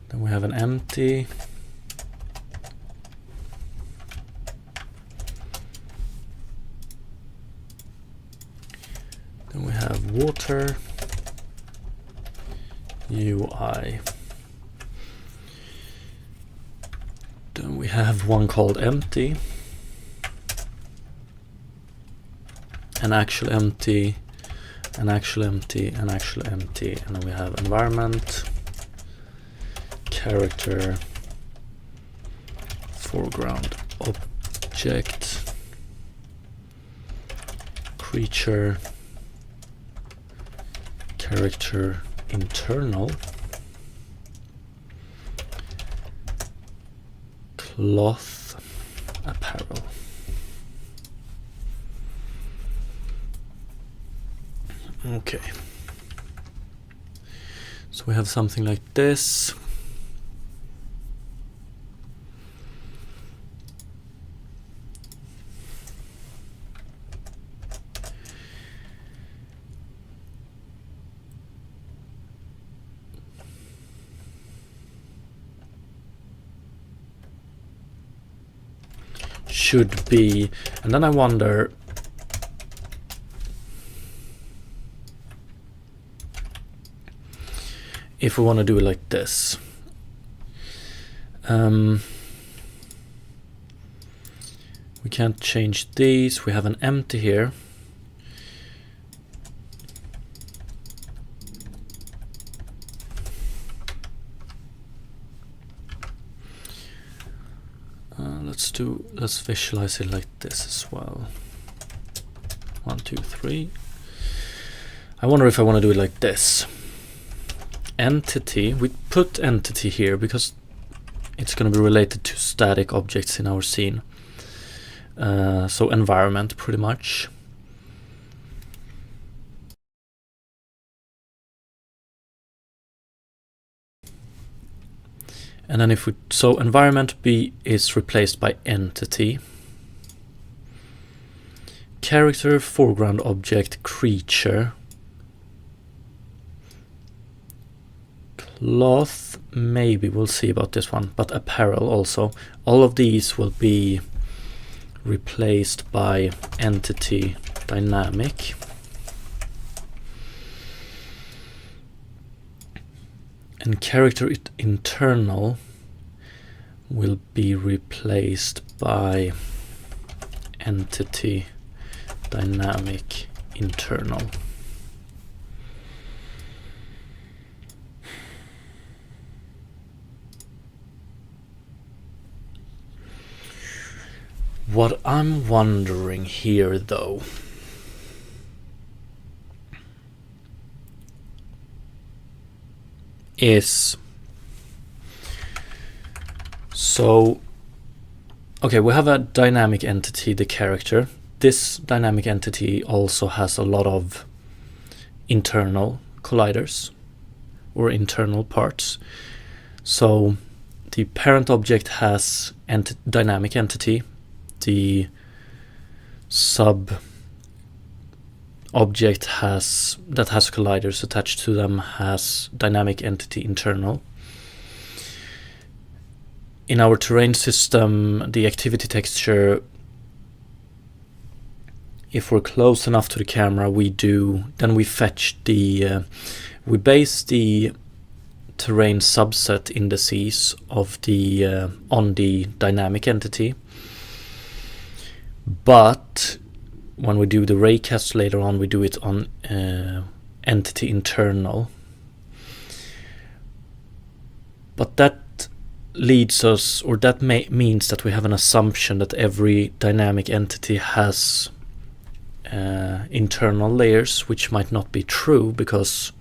S1: Then we have an empty. Then we have water, UI. Then we have one called empty, an actual empty, an actual empty, an actual empty, and then we have environment, character, foreground object, creature, character internal, cloth apparel. Okay, so we have something like this. Should be, and then I wonder if we want to do it like this. We can't change these. We have an empty here. Let's visualize it like this as well. 1, 2, 3. I wonder if I want to do it like this. Entity, we put entity here because it's going to be related to static objects in our scene. So environment, pretty much. And then so environment is replaced by entity. Character, foreground object, creature. Cloth, maybe we'll see about this one, but apparel also. All of these will be replaced by entity dynamic. And character internal will be replaced by entity dynamic internal. What I'm wondering here, though, is, so, okay, we have a dynamic entity, the character. This dynamic entity also has a lot of internal colliders or internal parts. So the parent object has dynamic entity. The sub object that has colliders attached to them has dynamic entity internal. In our terrain system, the activity texture, if we're close enough to the camera, we fetch we base the terrain subset indices of on the dynamic entity. But when we do the raycast later on, we do it on entity internal. But that leads us, or that means that we have an assumption that every dynamic entity has internal layers, which might not be true, because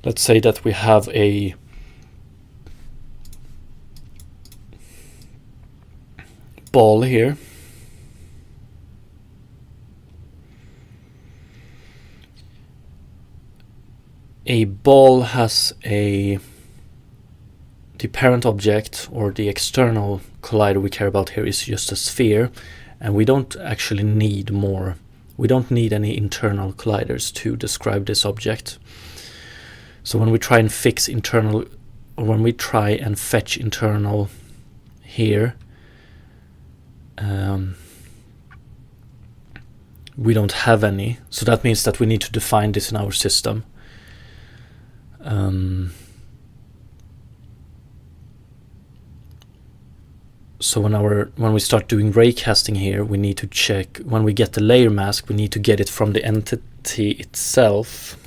S1: let's say that we have a ball here. A ball has the parent object, or the external collider we care about here, is just a sphere, and we don't actually need more. We don't need any internal colliders to describe this object. So when we try and fix internal, or when we try and fetch internal here, we don't have any. So that means that we need to define this in our system. So when we start doing raycasting here, we need to check, when we get the layer mask, we need to get it from the entity itself.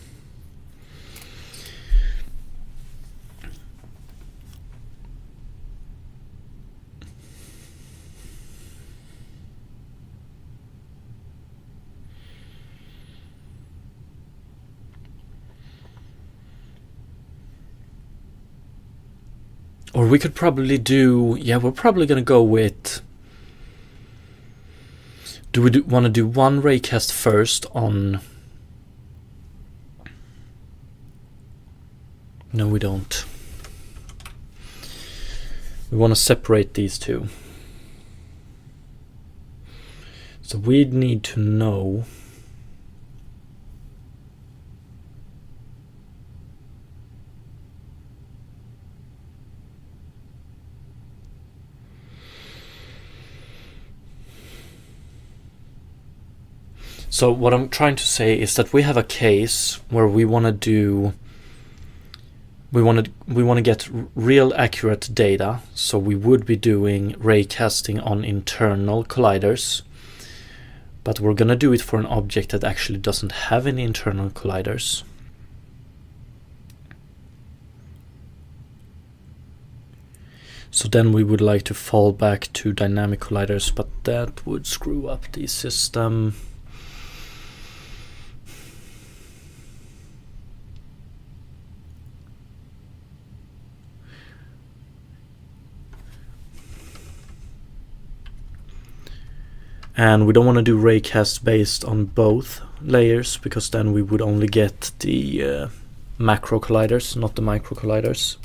S1: Or we could probably do, we're probably going to go with, do we want to do one raycast first on, no we don't. We want to separate these two. So we'd need to know So what I'm trying to say is that we have a case where we want to get real accurate data. So we would be doing raycasting on internal colliders, but we're going to do it for an object that actually doesn't have any internal colliders. So then we would like to fall back to dynamic colliders, but that would screw up the system. And we don't want to do raycast based on both layers, because then we would only get the macro colliders, not the micro colliders.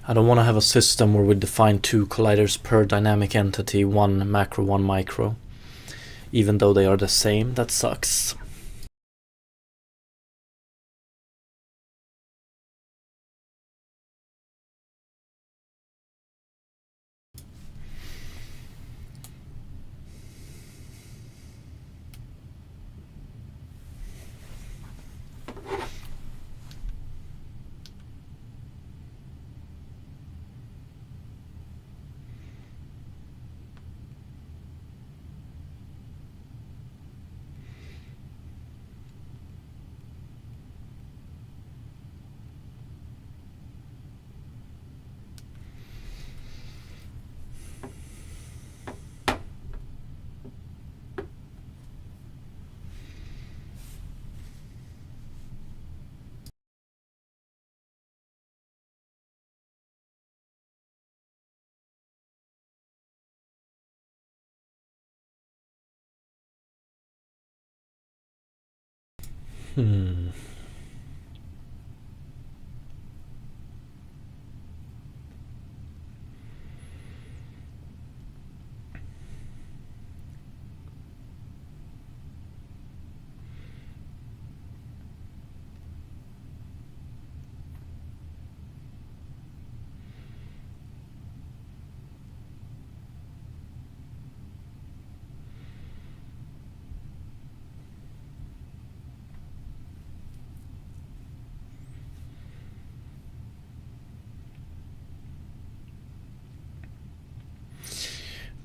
S1: I don't want to have a system where we define 2 colliders per dynamic entity, 1 macro, 1 micro. Even though they are the same, that sucks.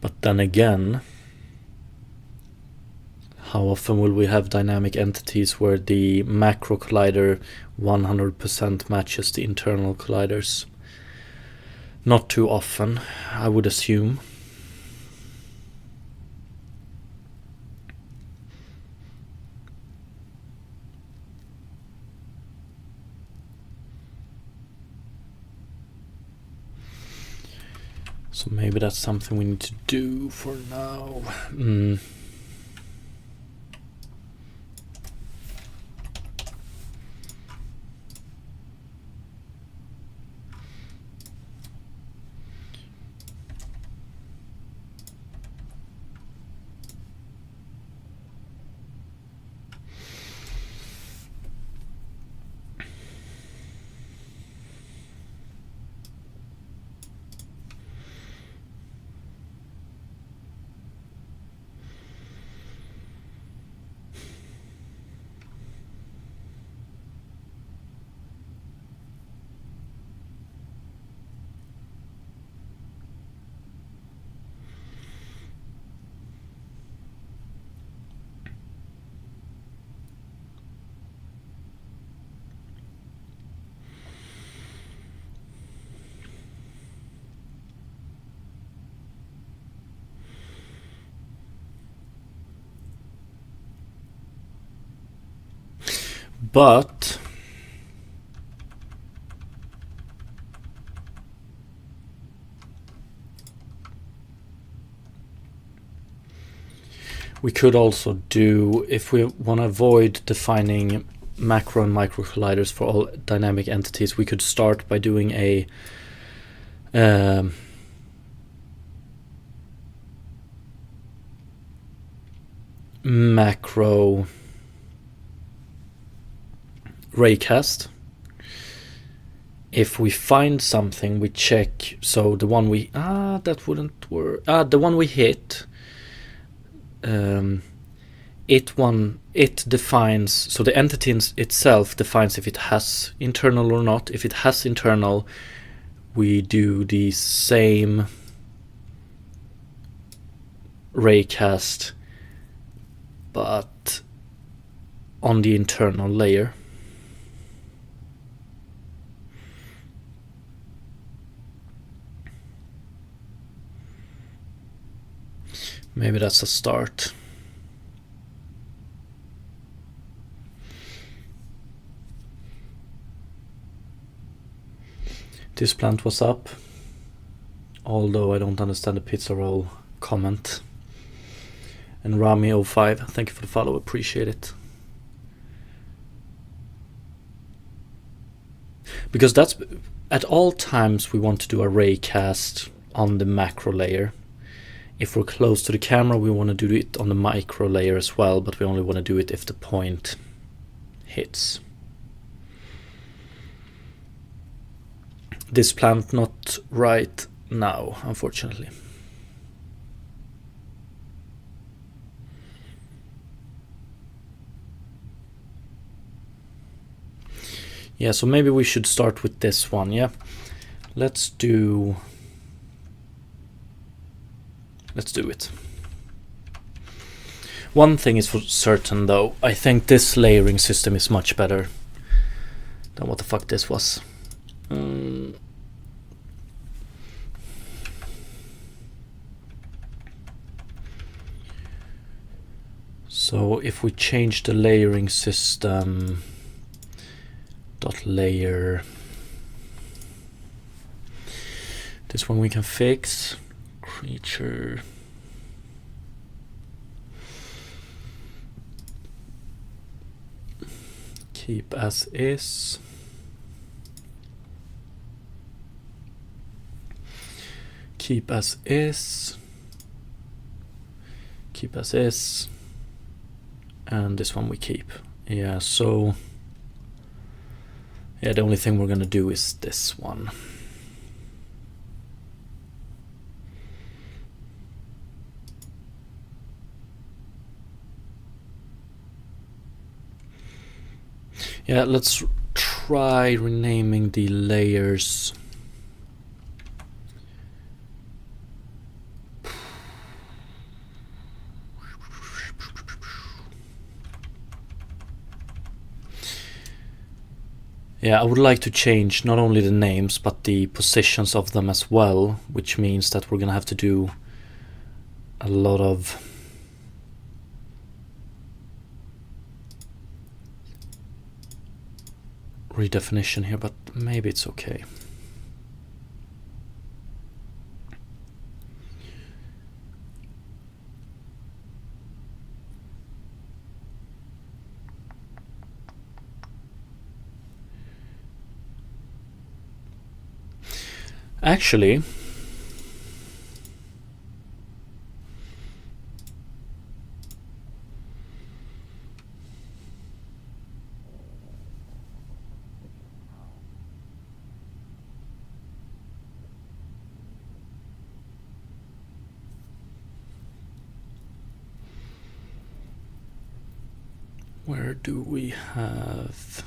S1: But then again, how often will we have dynamic entities where the macro collider 100% matches the internal colliders? Not too often, I would assume. So maybe that's something we need to do for now. But we could also do, if we want to avoid defining macro and micro colliders for all dynamic entities, we could start by doing a macro raycast. If we find something, we check. So the one we that wouldn't work. The one we hit. It defines. So the entity itself defines if it has internal or not. If it has internal, we do the same raycast, but on the internal layer. Maybe that's a start. This plant was up, although I don't understand the pizza roll comment. And Rami05, thank you for the follow, appreciate it. Because that's, at all times we want to do a raycast on the macro layer. If we're close to the camera, we want to do it on the micro layer as well, but we only want to do it if the point hits. This plant not right now, unfortunately. Yeah, so maybe we should start with this one, yeah? Let's do it. One thing is for certain though, I think this layering system is much better than what the fuck this was. So if we change the layering system dot layer, this one we can fix. Creature keep as is. Keep as is. Keep as is. And this one we keep. Yeah, so yeah, the only thing we're gonna do is this one. Yeah, let's try renaming the layers. Yeah, I would like to change not only the names but the positions of them as well, which means that we're gonna have to do a lot of redefinition here, but maybe it's okay. Actually, where do we have?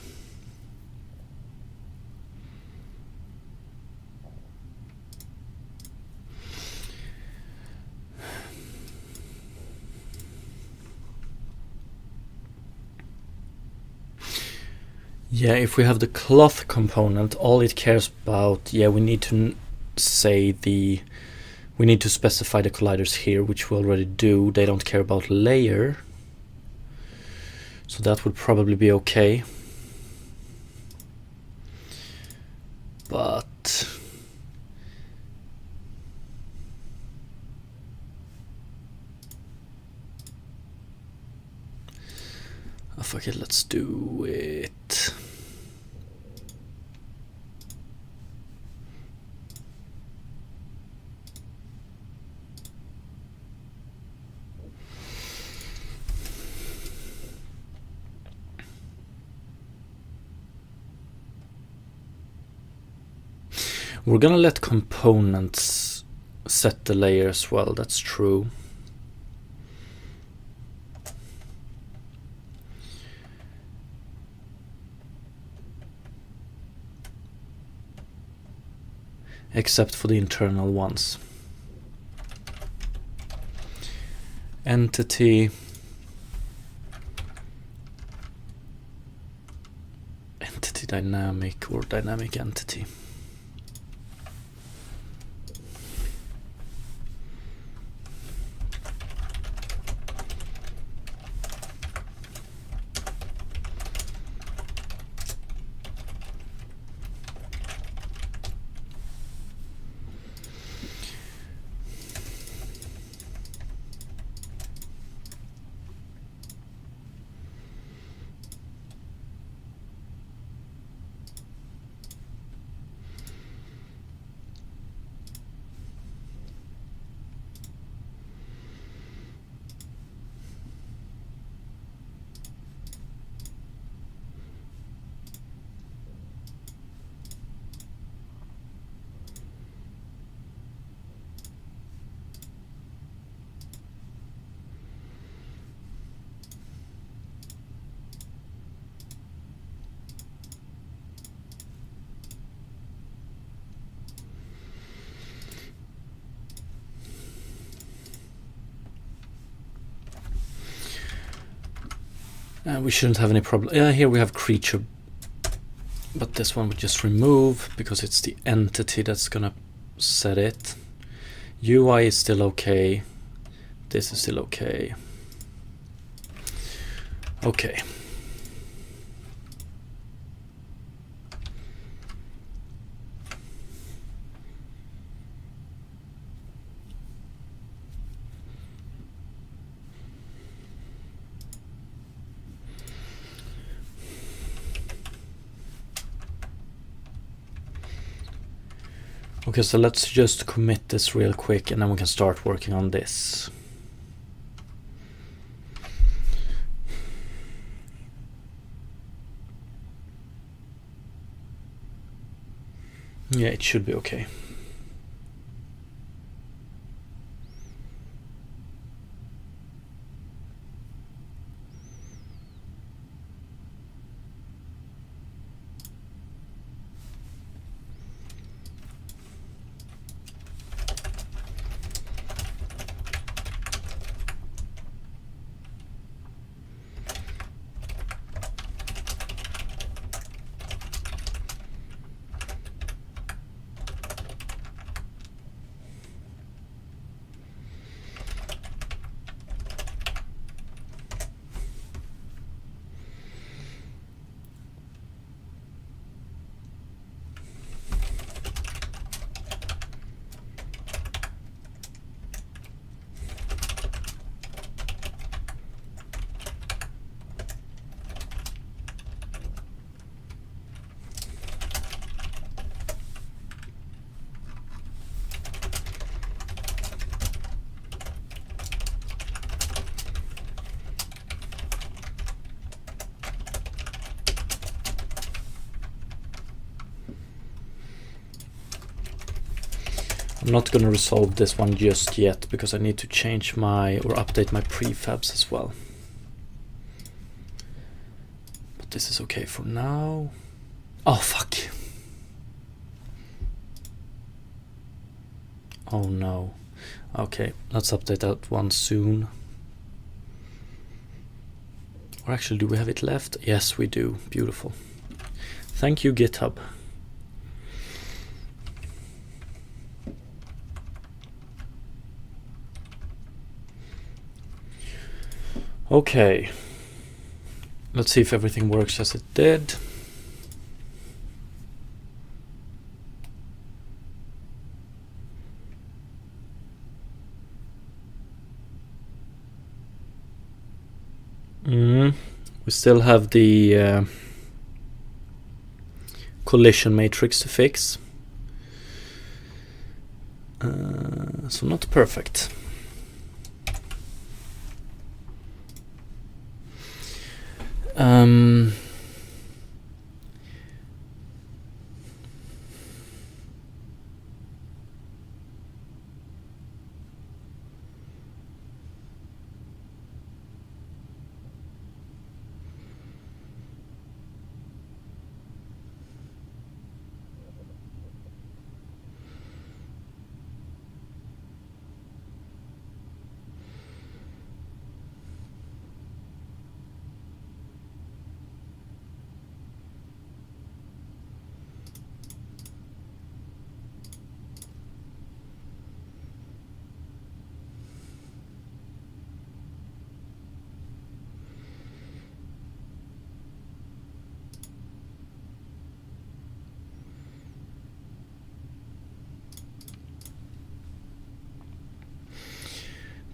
S1: Yeah, if we have the cloth component, all it cares about, yeah, we need to say we need to specify the colliders here, which we already do. They don't care about layer. So that would probably be okay. But a fuck it, let's do it. We're gonna let components set the layer as well, that's true. Except for the internal ones. Entity. Entity dynamic or dynamic entity. We shouldn't have any problem. Yeah, here we have creature, but this one we just remove because it's the entity that's gonna set it. UI is still okay. This is still okay. Okay. Okay, so let's just commit this real quick and then we can start working on this. Yeah, it should be okay. I'm not going to resolve this one just yet because I need to change my or update my prefabs as well. But this is okay for now. Oh fuck. Oh no. Okay, let's update that one soon. Or actually, do we have it left? Yes, we do. Beautiful. Thank you, GitHub. Okay, let's see if everything works as it did. We still have the collision matrix to fix. So not perfect.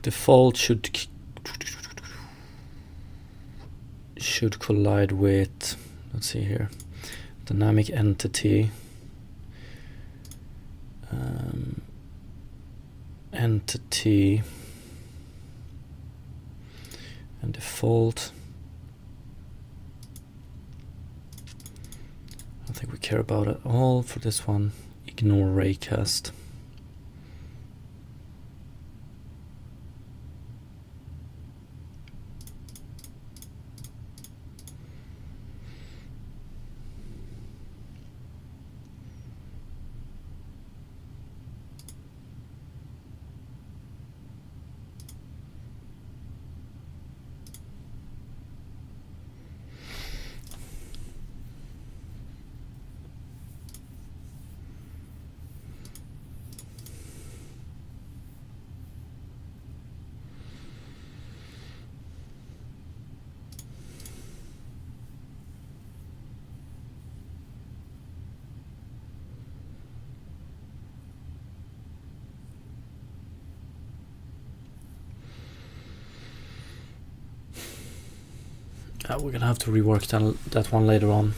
S1: Default should collide with, let's see here, dynamic entity, entity, and default. I don't think we care about it all for this one. Ignore raycast. We're gonna have to rework that one later on.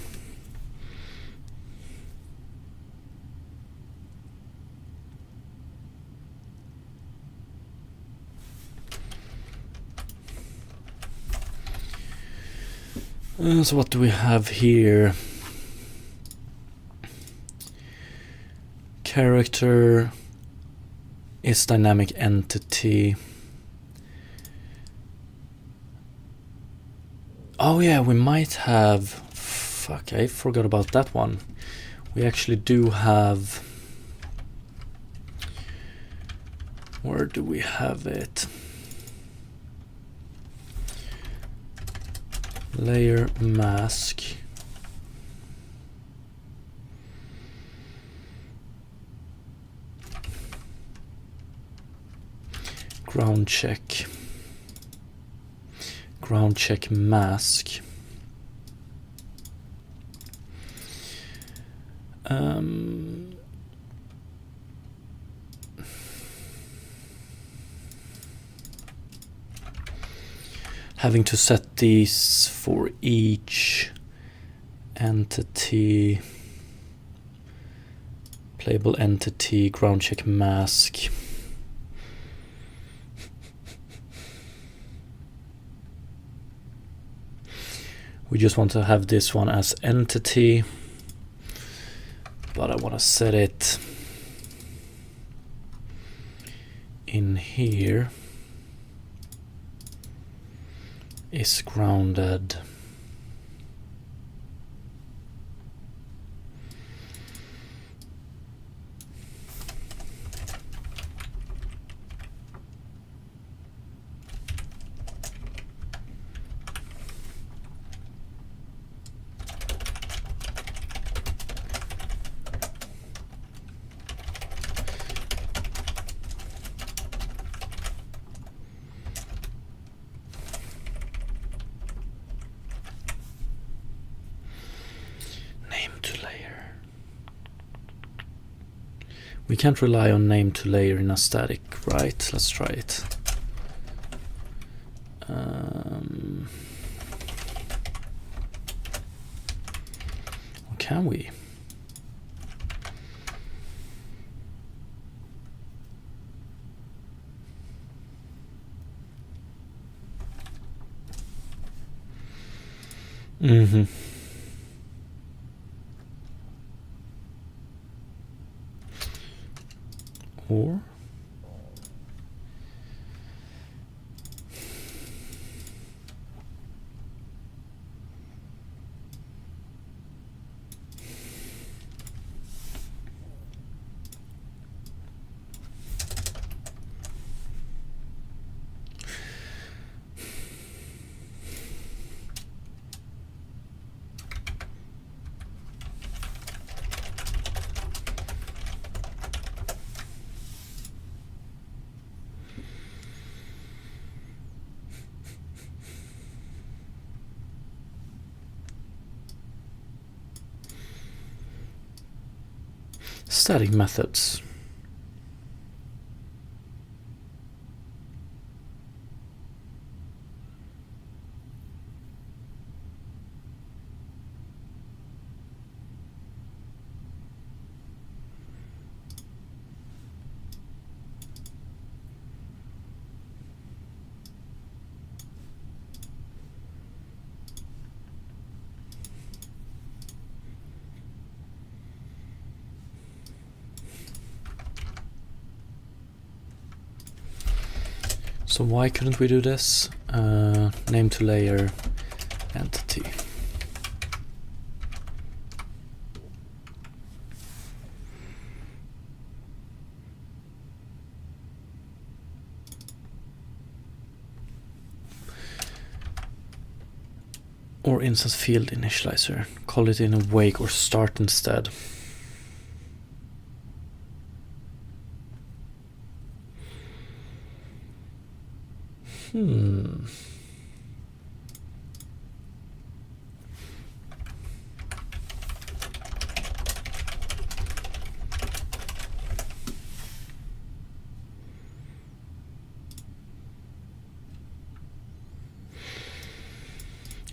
S1: So what do we have here? Character is dynamic entity. Oh yeah, we might have... Fuck, I forgot about that one. We actually do have... Where do we have it? Layer mask. Ground check. Ground check mask. Having to set these for each entity, playable entity, ground check mask. We just want to have this one as entity, but I want to set it in here. Is grounded. We can't rely on name to layer in a static, right? Let's try it. can we? Mm-hmm. Or static methods. So why couldn't we do this? Name to layer entity. Or instance field initializer. Call it in awake or start instead.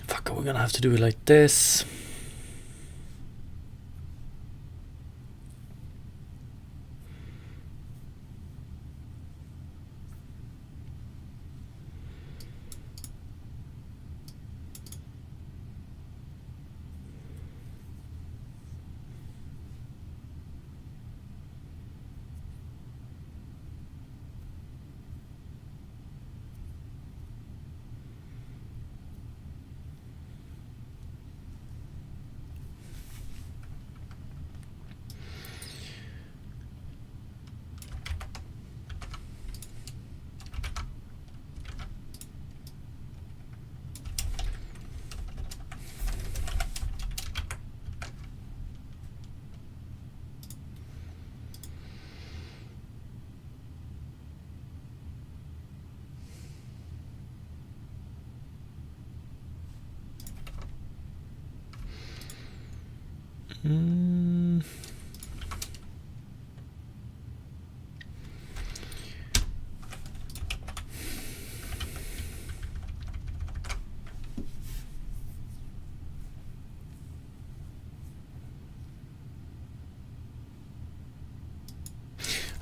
S1: Fuck, we're gonna have to do it like this.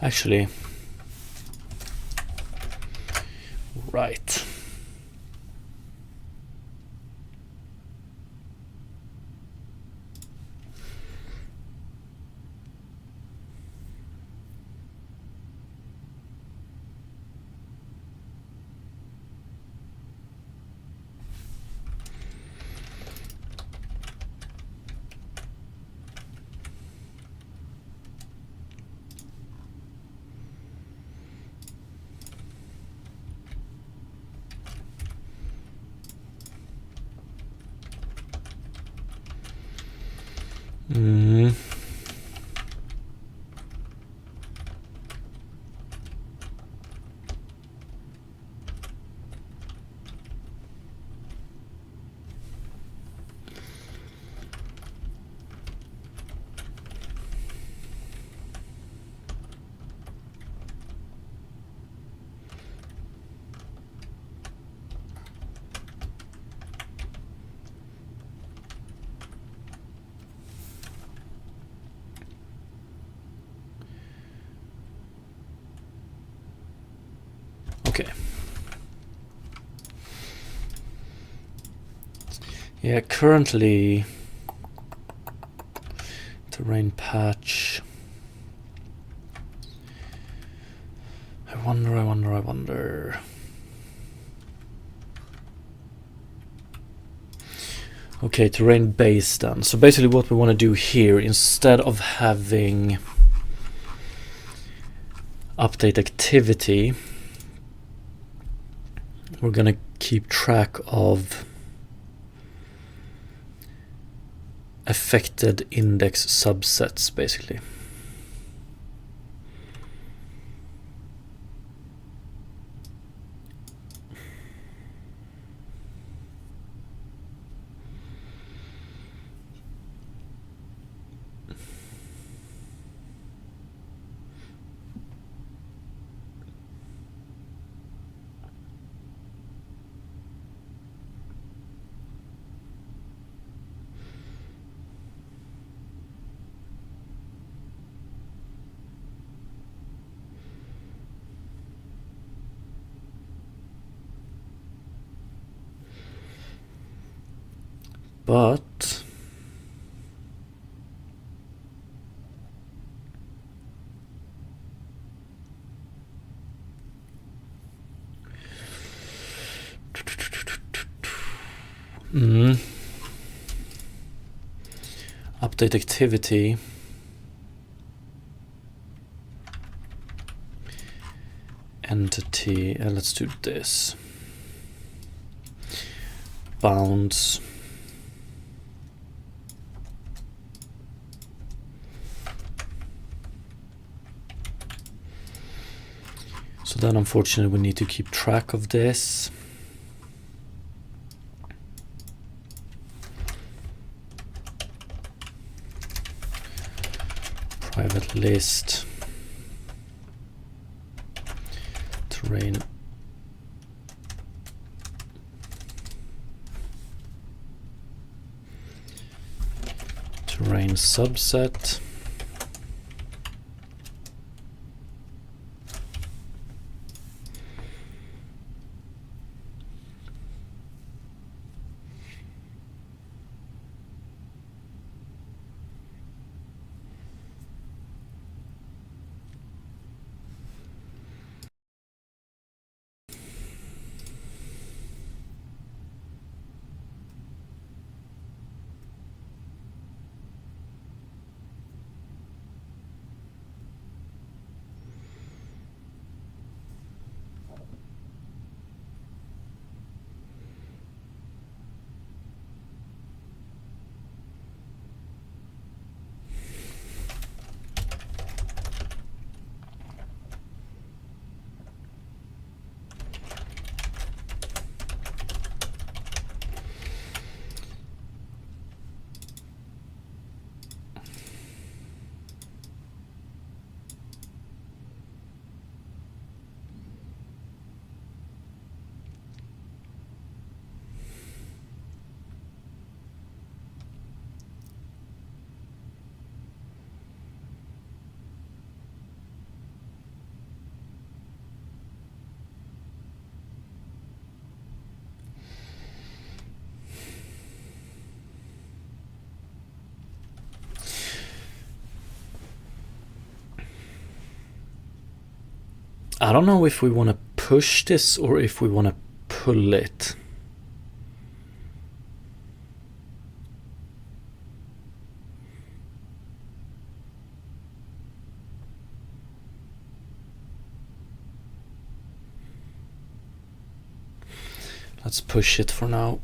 S1: Actually, right. Okay. Yeah, currently terrain patch. I wonder. Okay, terrain base then. So basically what we want to do here, instead of having update activity, we're going to keep track of affected index subsets, basically. But update activity. Entity, let's do this. Bounds. So then unfortunately we need to keep track of this. Private list. Terrain. Terrain subset. I don't know if we want to push this or if we want to pull it. Let's push it for now.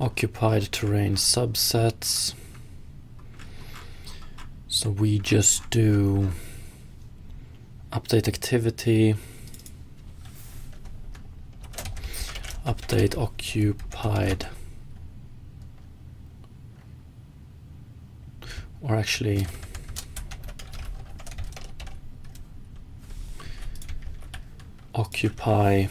S1: Occupied terrain subsets. So we just do update activity, update occupied, or actually occupy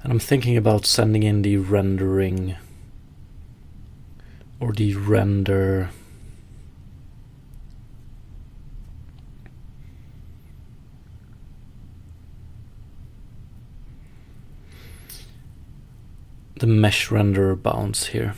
S1: And I'm thinking about sending in the rendering or the render the mesh renderer bounds here.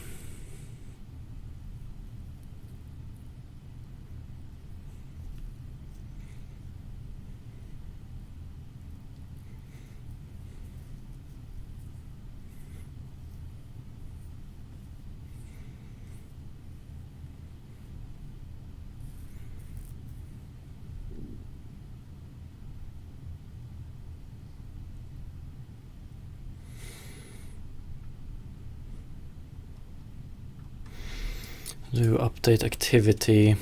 S1: Do update activity.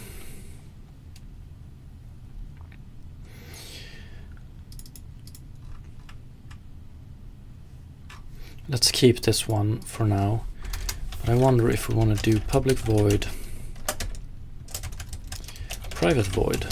S1: Let's keep this one for now. But I wonder if we want to do public void, private void.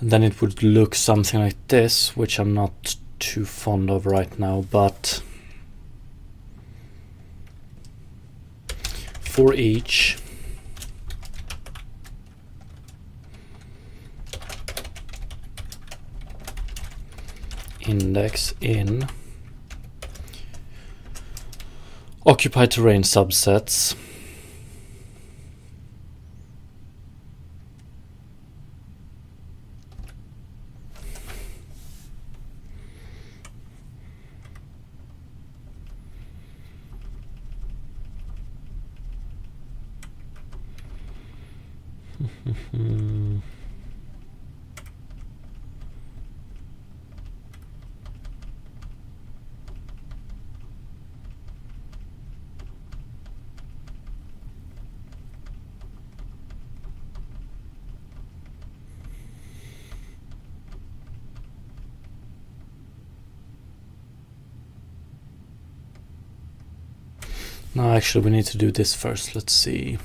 S1: And then it would look something like this, which I'm not too fond of right now, but for each index in occupied terrain subsets, no, actually we need to do this first. Let's see.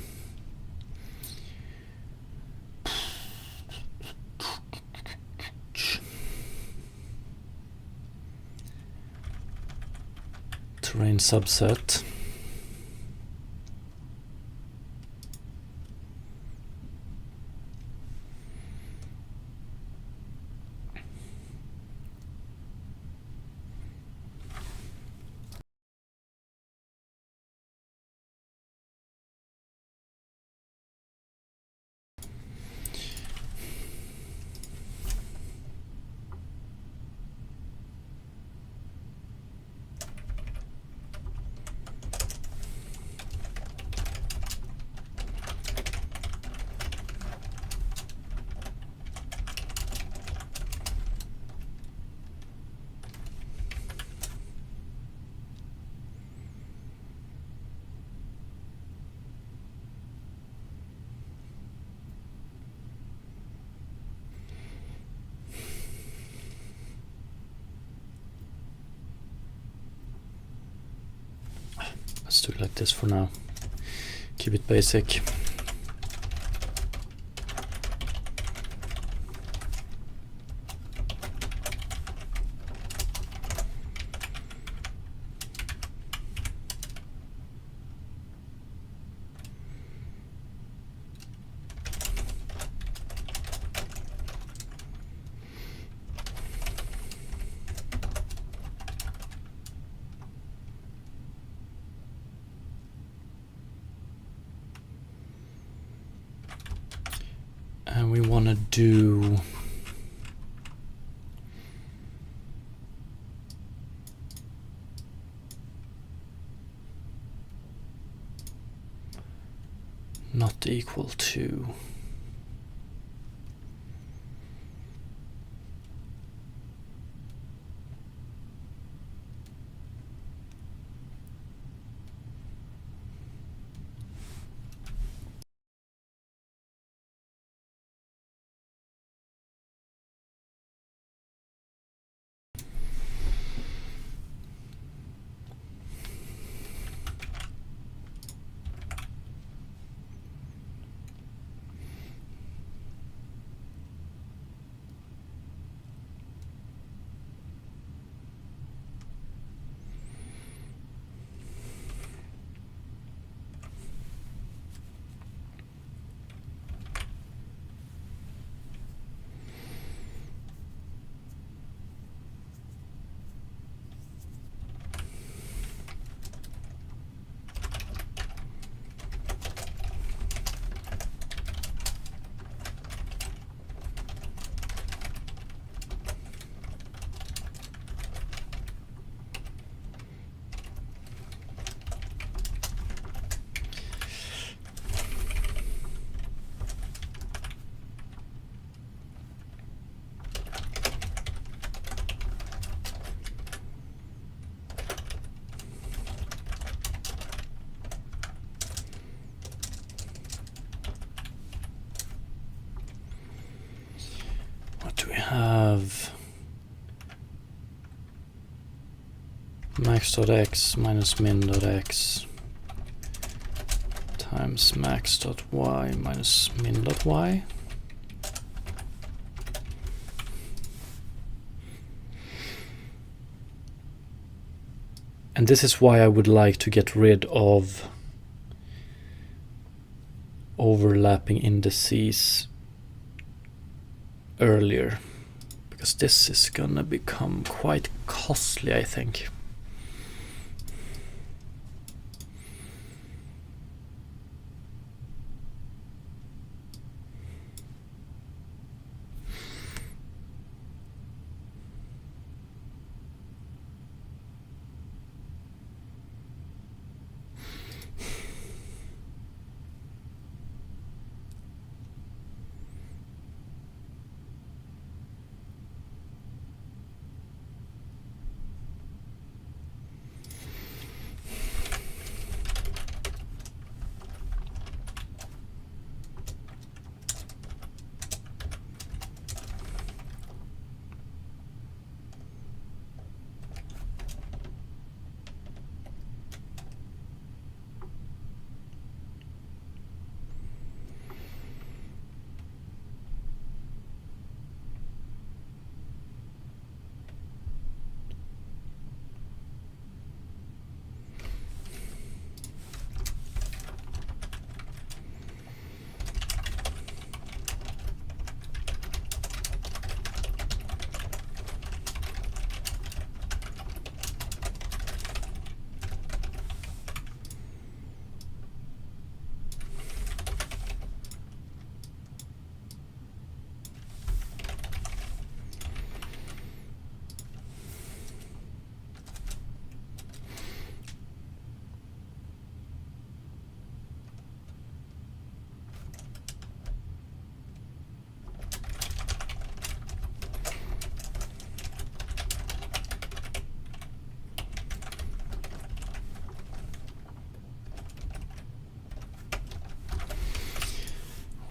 S1: Terrain subset. Let's do it like this for now. Keep it basic. And we want to do not equal to. What do we have? Max.x minus min.x times max.y minus min.y. And this is why I would like to get rid of overlapping indices earlier, because this is gonna become quite costly, I think.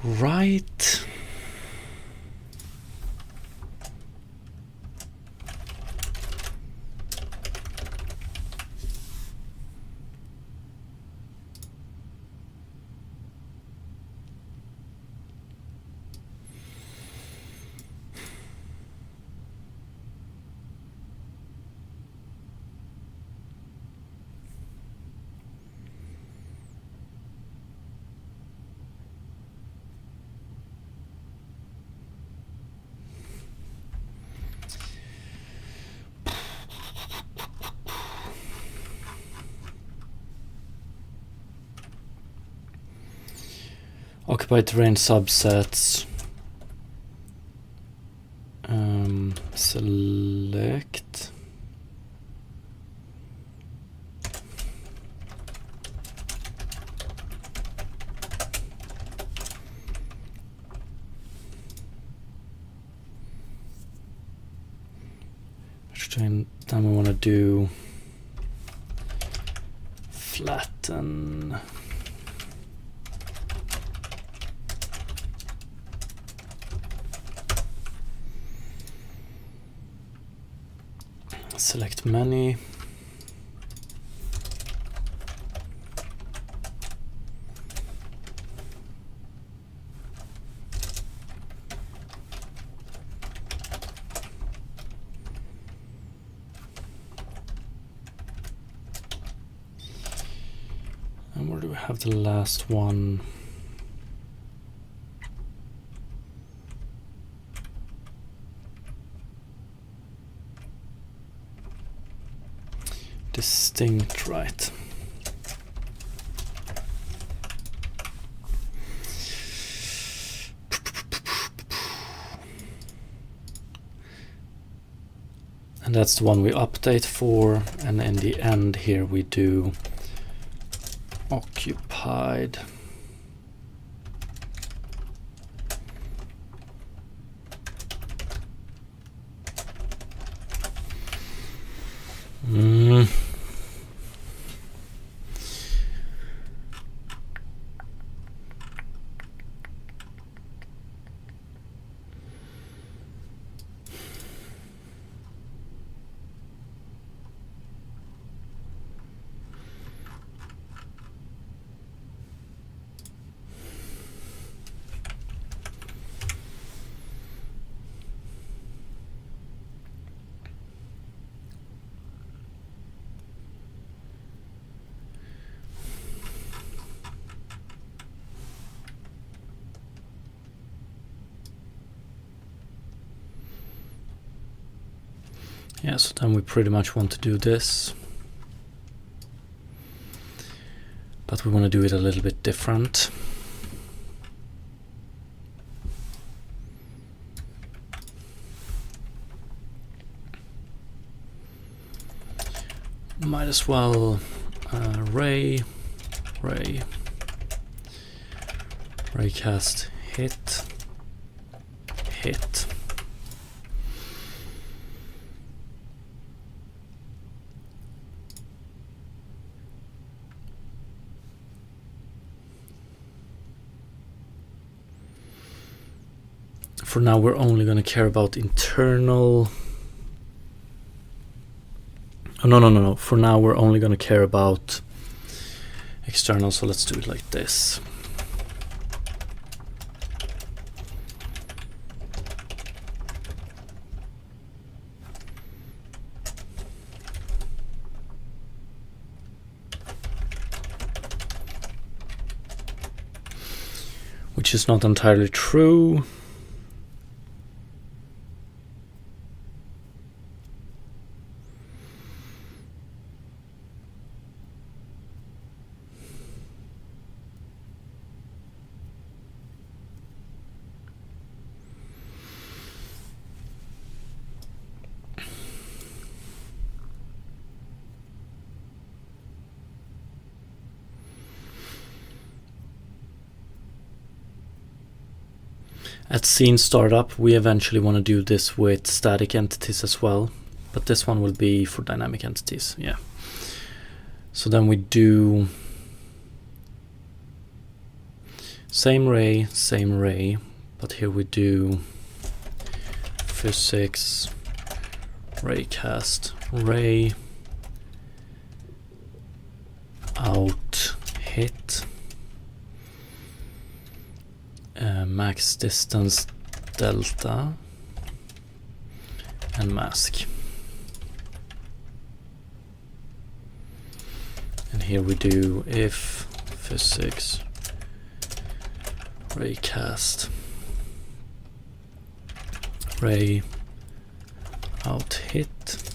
S1: Right. Occupied terrain subsets. select. Then we want to do flatten. Select many. And where do we have the last one? Distinct, right. And that's the one we update for, and in the end here we do occupied. Yeah, so then we pretty much want to do this, but we want to do it a little bit different. Might as well raycast hit. For now, we're only going to care about internal. Oh, no. For now, we're only going to care about external. So let's do it like this. Which is not entirely true. At scene startup, we eventually want to do this with static entities as well, but this one will be for dynamic entities, yeah. So then we do same ray, but here we do physics, raycast, ray, out, hit, max distance delta, and mask. And here we do if physics raycast ray out hit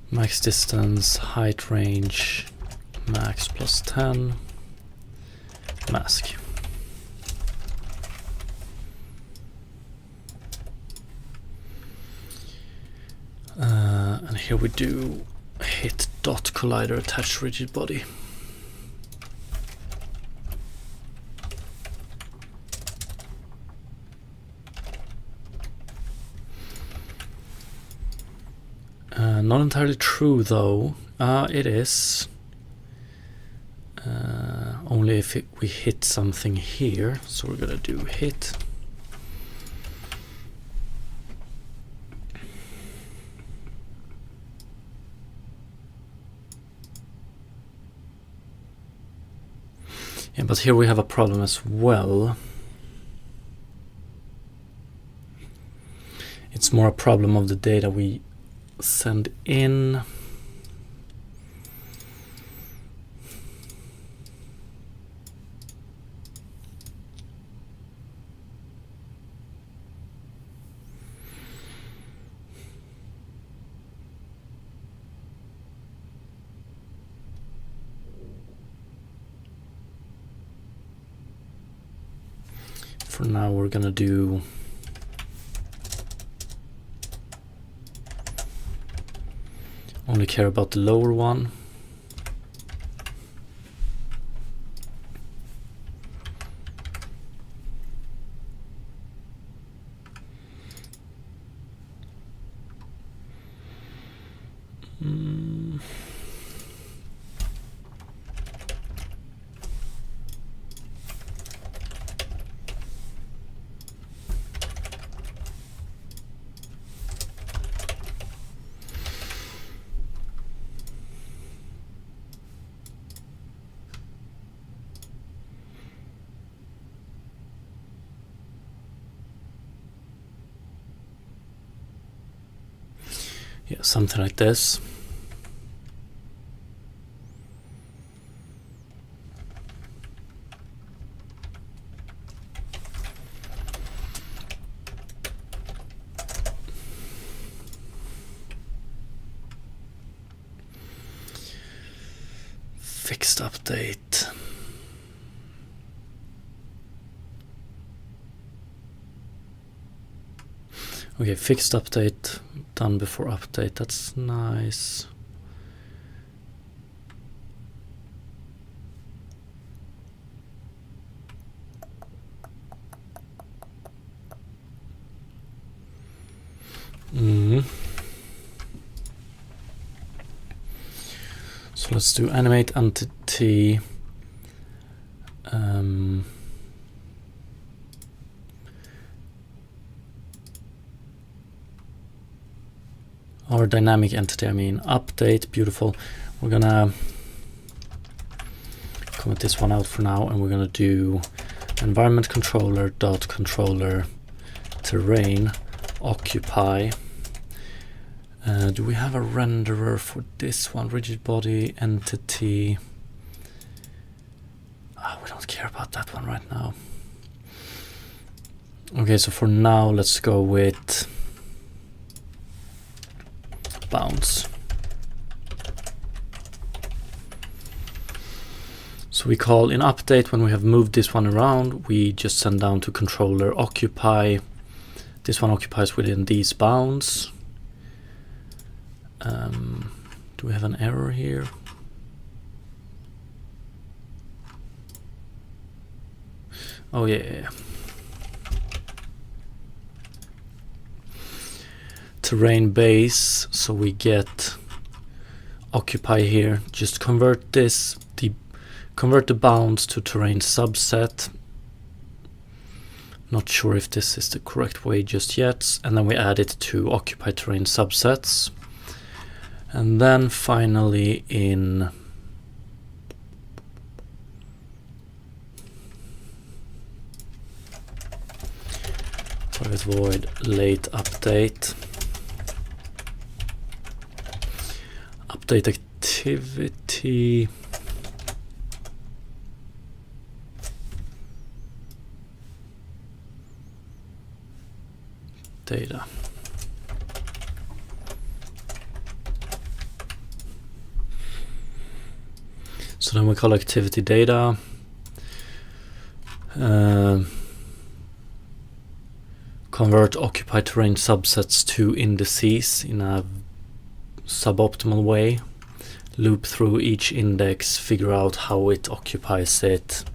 S1: max distance height range max plus 10 mask. And here we do hit dot collider attach rigid body. Not entirely true though. It is. Only if we hit something here. So we're gonna do hit. Yeah, but here we have a problem as well. It's more a problem of the data we send in. For now, we're gonna do only care about the lower one. Yeah, something like this. Fixed update. Okay, fixed update done before update. That's nice. So let's do animate entity. Or dynamic entity, I mean. Update, beautiful. We're gonna comment this one out for now, and we're gonna do environment controller dot controller terrain occupy. Do we have a renderer for this one? Rigid body entity. We don't care about that one right now. Okay, so for now, let's go with bounds. So we call in update when we have moved this one around, we just send down to controller occupy. This one occupies within these bounds. Do we have an error here? Oh yeah. Terrain base, so we get occupy here. Just convert this, convert the bounds to terrain subset. Not sure if this is the correct way just yet. And then we add it to occupy terrain subsets. And then finally in private void late update. Update activity. Data. So then we call activity data. Convert occupied terrain subsets to indices in a suboptimal way. Loop through each index, figure out how it occupies it,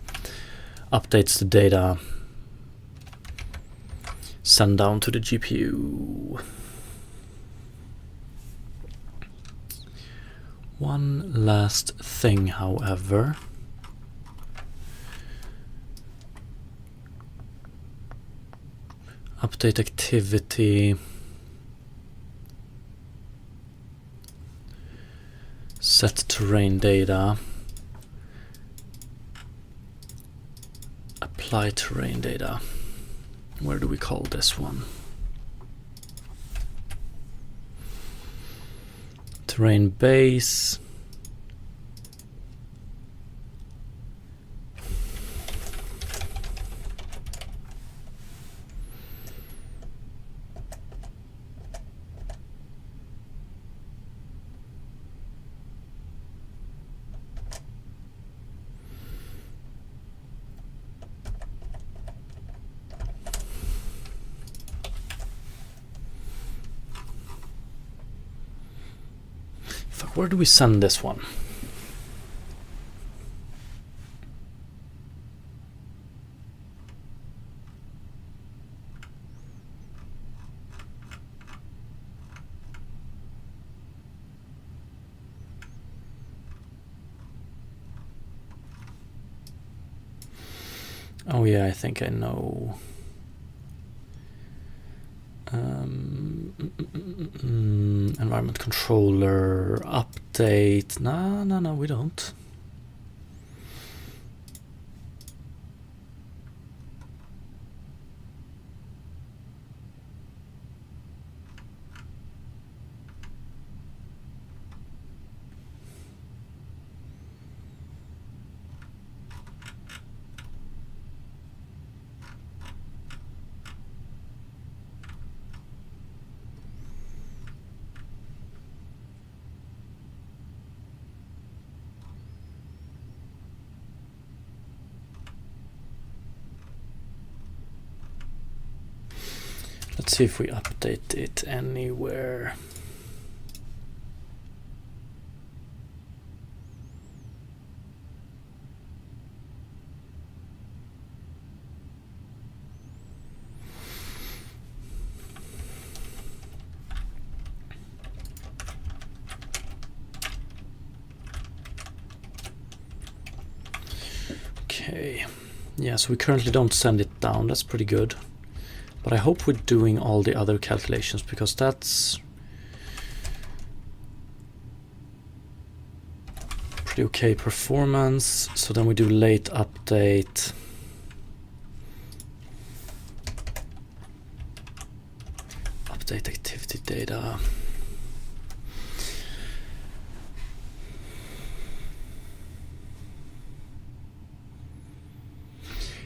S1: updates the data, send down to the GPU. One last thing, however. Update activity. Set terrain data. Apply terrain data. Where do we call this one? Terrain base. Where do we send this one? Oh yeah, I think I know. Environment controller update. No, we don't. Let's see if we update it anywhere. Okay, yeah, so we currently don't send it down. That's pretty good. But I hope we're doing all the other calculations, because that's pretty okay performance. So then we do late update. Update activity data.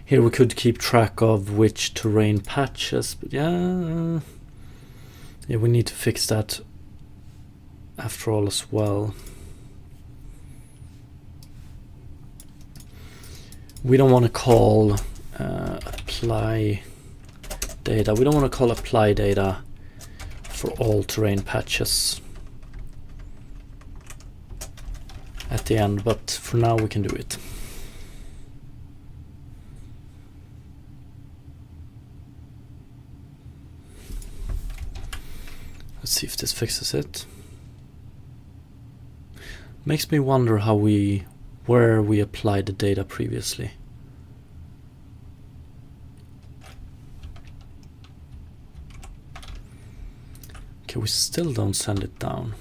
S1: Here we could keep track of which terrain patches, but yeah, we need to fix that after all as well. We don't want to call apply data. We don't want to call apply data for all terrain patches at the end, but for now we can do it. Let's see if this fixes it. Makes me wonder where we applied the data previously. Okay, we still don't send it down.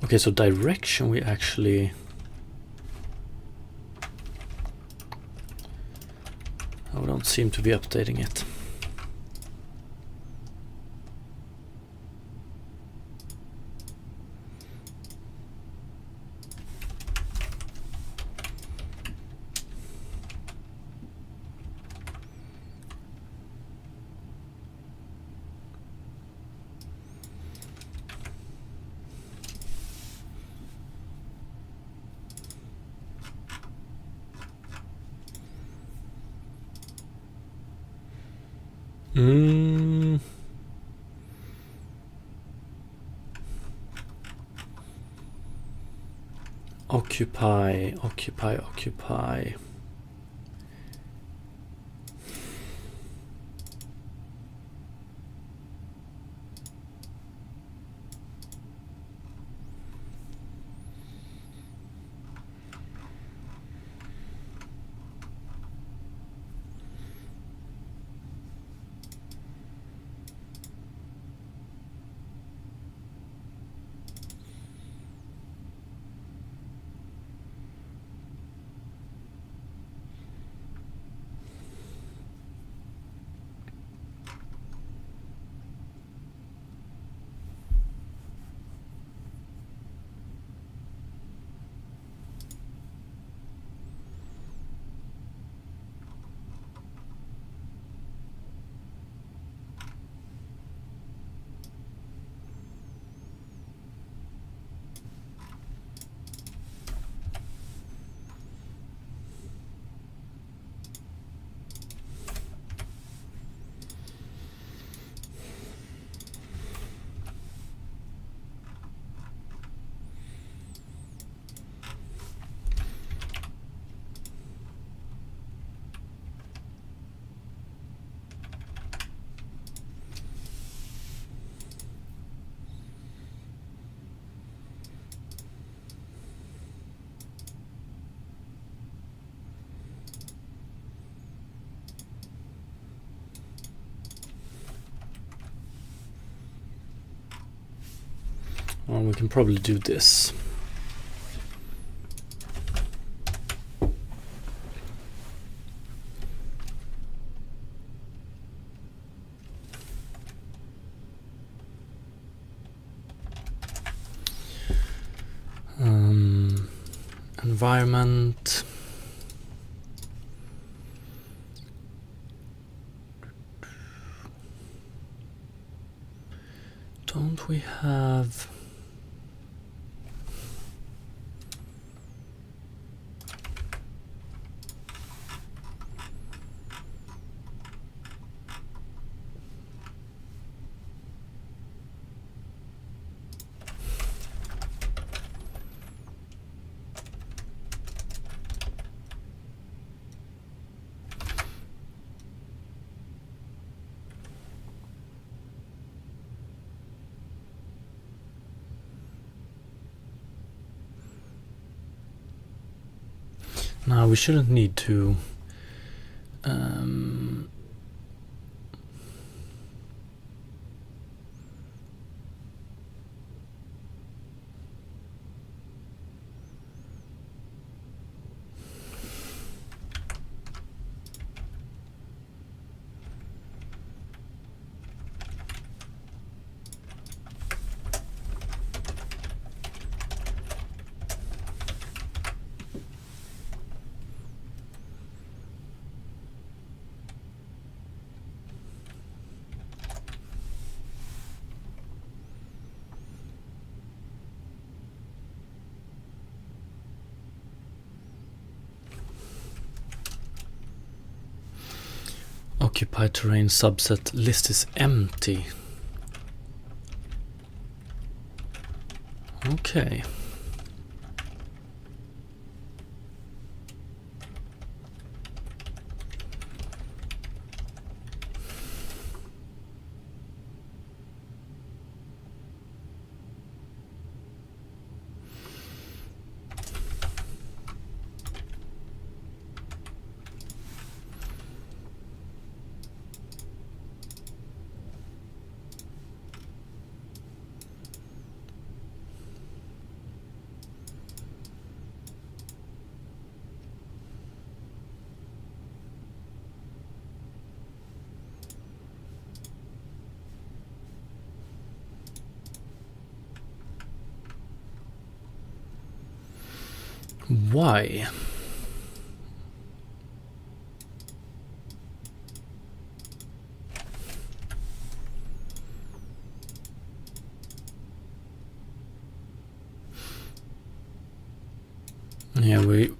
S1: Okay, so direction we actually... I don't seem to be updating it. Occupy, occupy, occupy. Well, we can probably do this. Environment. Don't we have... No, we shouldn't need to. Occupied terrain subset list is empty. Okay. Why? Yeah, we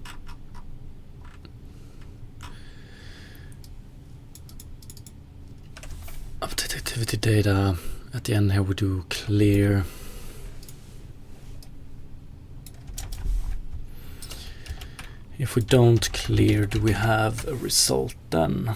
S1: update activity data. At the end here we do clear. If we don't clear, do we have a result then?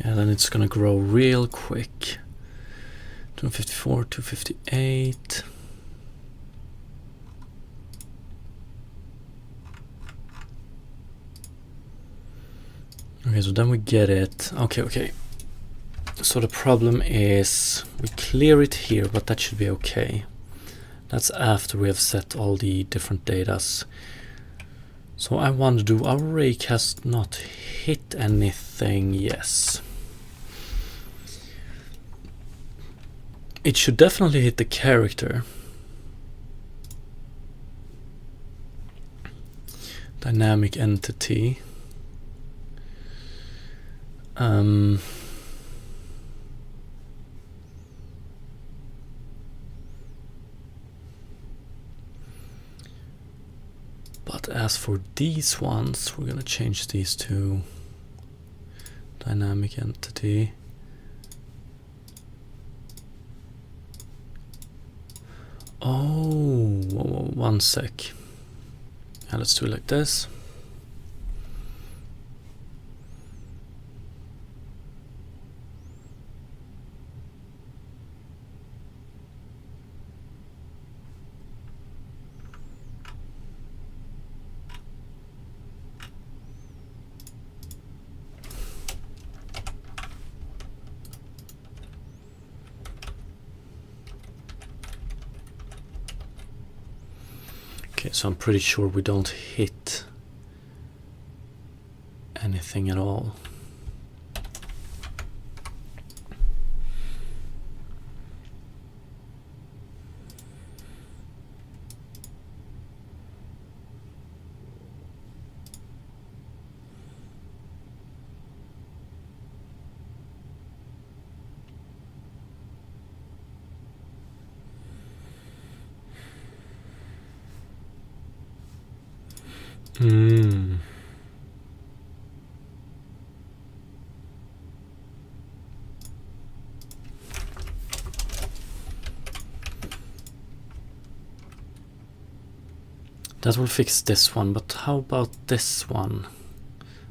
S1: Yeah, then it's gonna grow real quick. 254, 258. Okay, so then we get it. Okay. So the problem is we clear it here, but that should be okay. That's after we have set all the different datas. So I wonder, do our raycast not hit anything? Yes. It should definitely hit the character. Dynamic entity. But as for these ones, we're gonna change these to dynamic entity. Oh, one sec. Yeah, let's do it like this. Okay, so I'm pretty sure we don't hit anything at all. That will fix this one, but how about this one?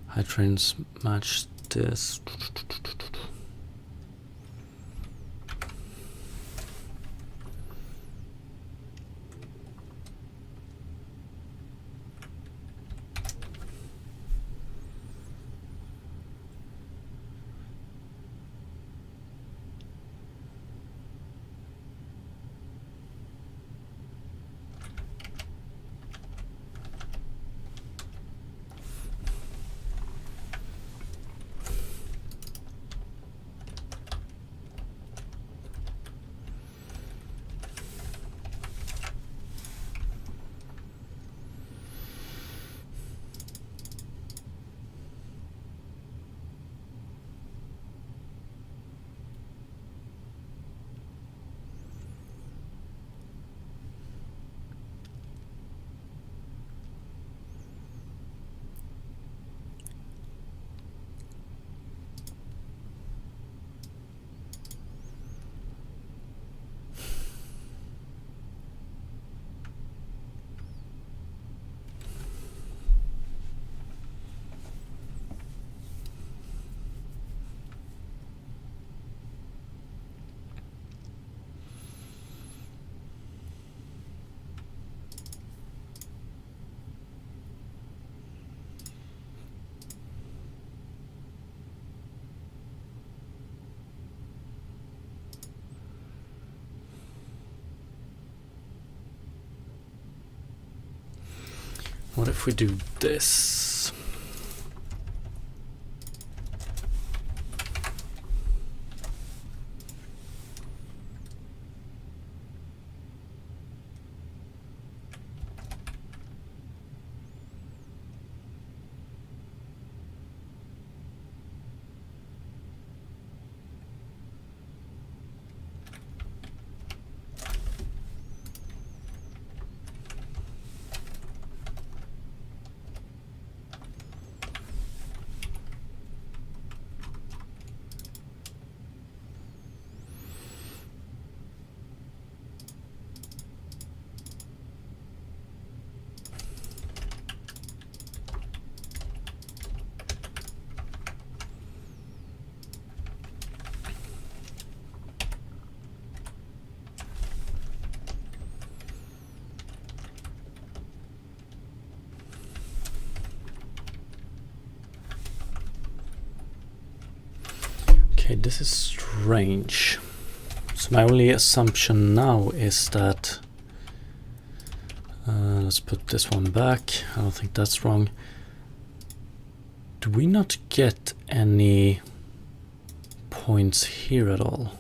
S1: High trains match this. What if we do this? Okay, this is strange. So my only assumption now is that let's put this one back. I don't think that's wrong. Do we not get any points here at all?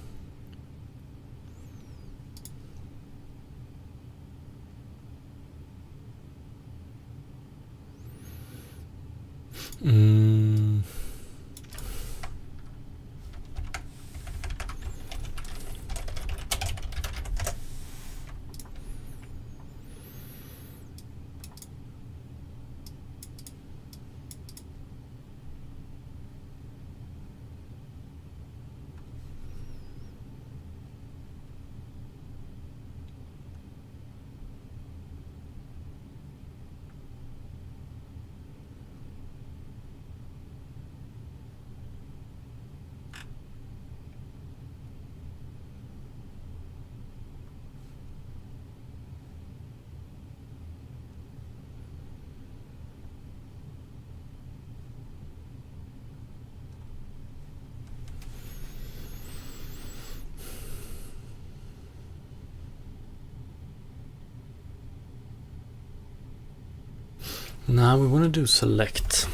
S1: Now we want to do select.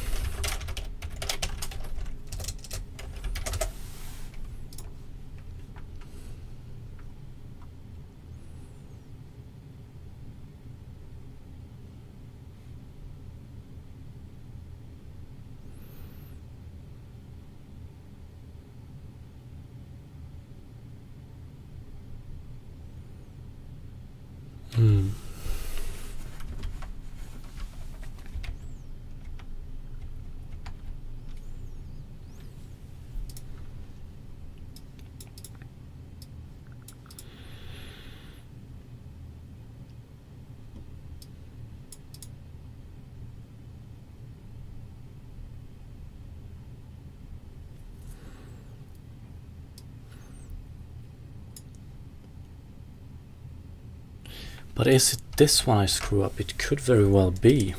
S1: But is it this one I screw up? It could very well be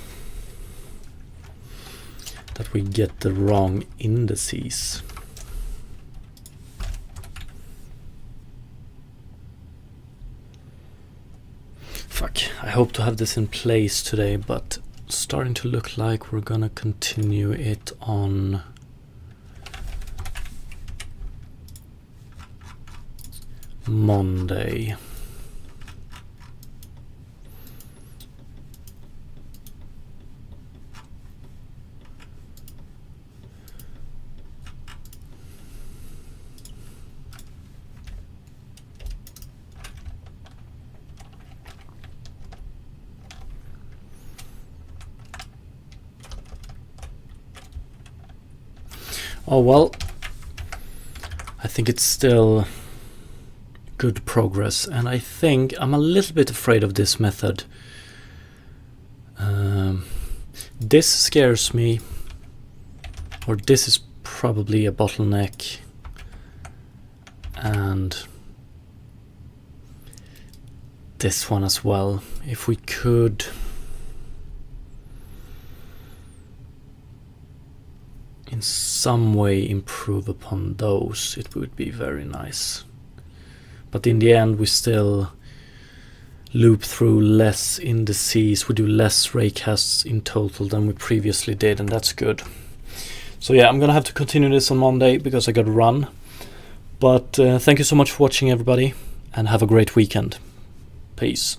S1: that we get the wrong indices. Fuck, I hope to have this in place today, but starting to look like we're gonna continue it on Monday. Oh well, I think it's still good progress, and I think I'm a little bit afraid of this method. This scares me, or this is probably a bottleneck, and this one as well. If we could in some way improve upon those, it would be very nice. But in the end, we still loop through less indices. We do less raycasts in total than we previously did, and that's good. So yeah, I'm gonna have to continue this on Monday because I got to run. But thank you so much for watching, everybody, and have a great weekend. Peace.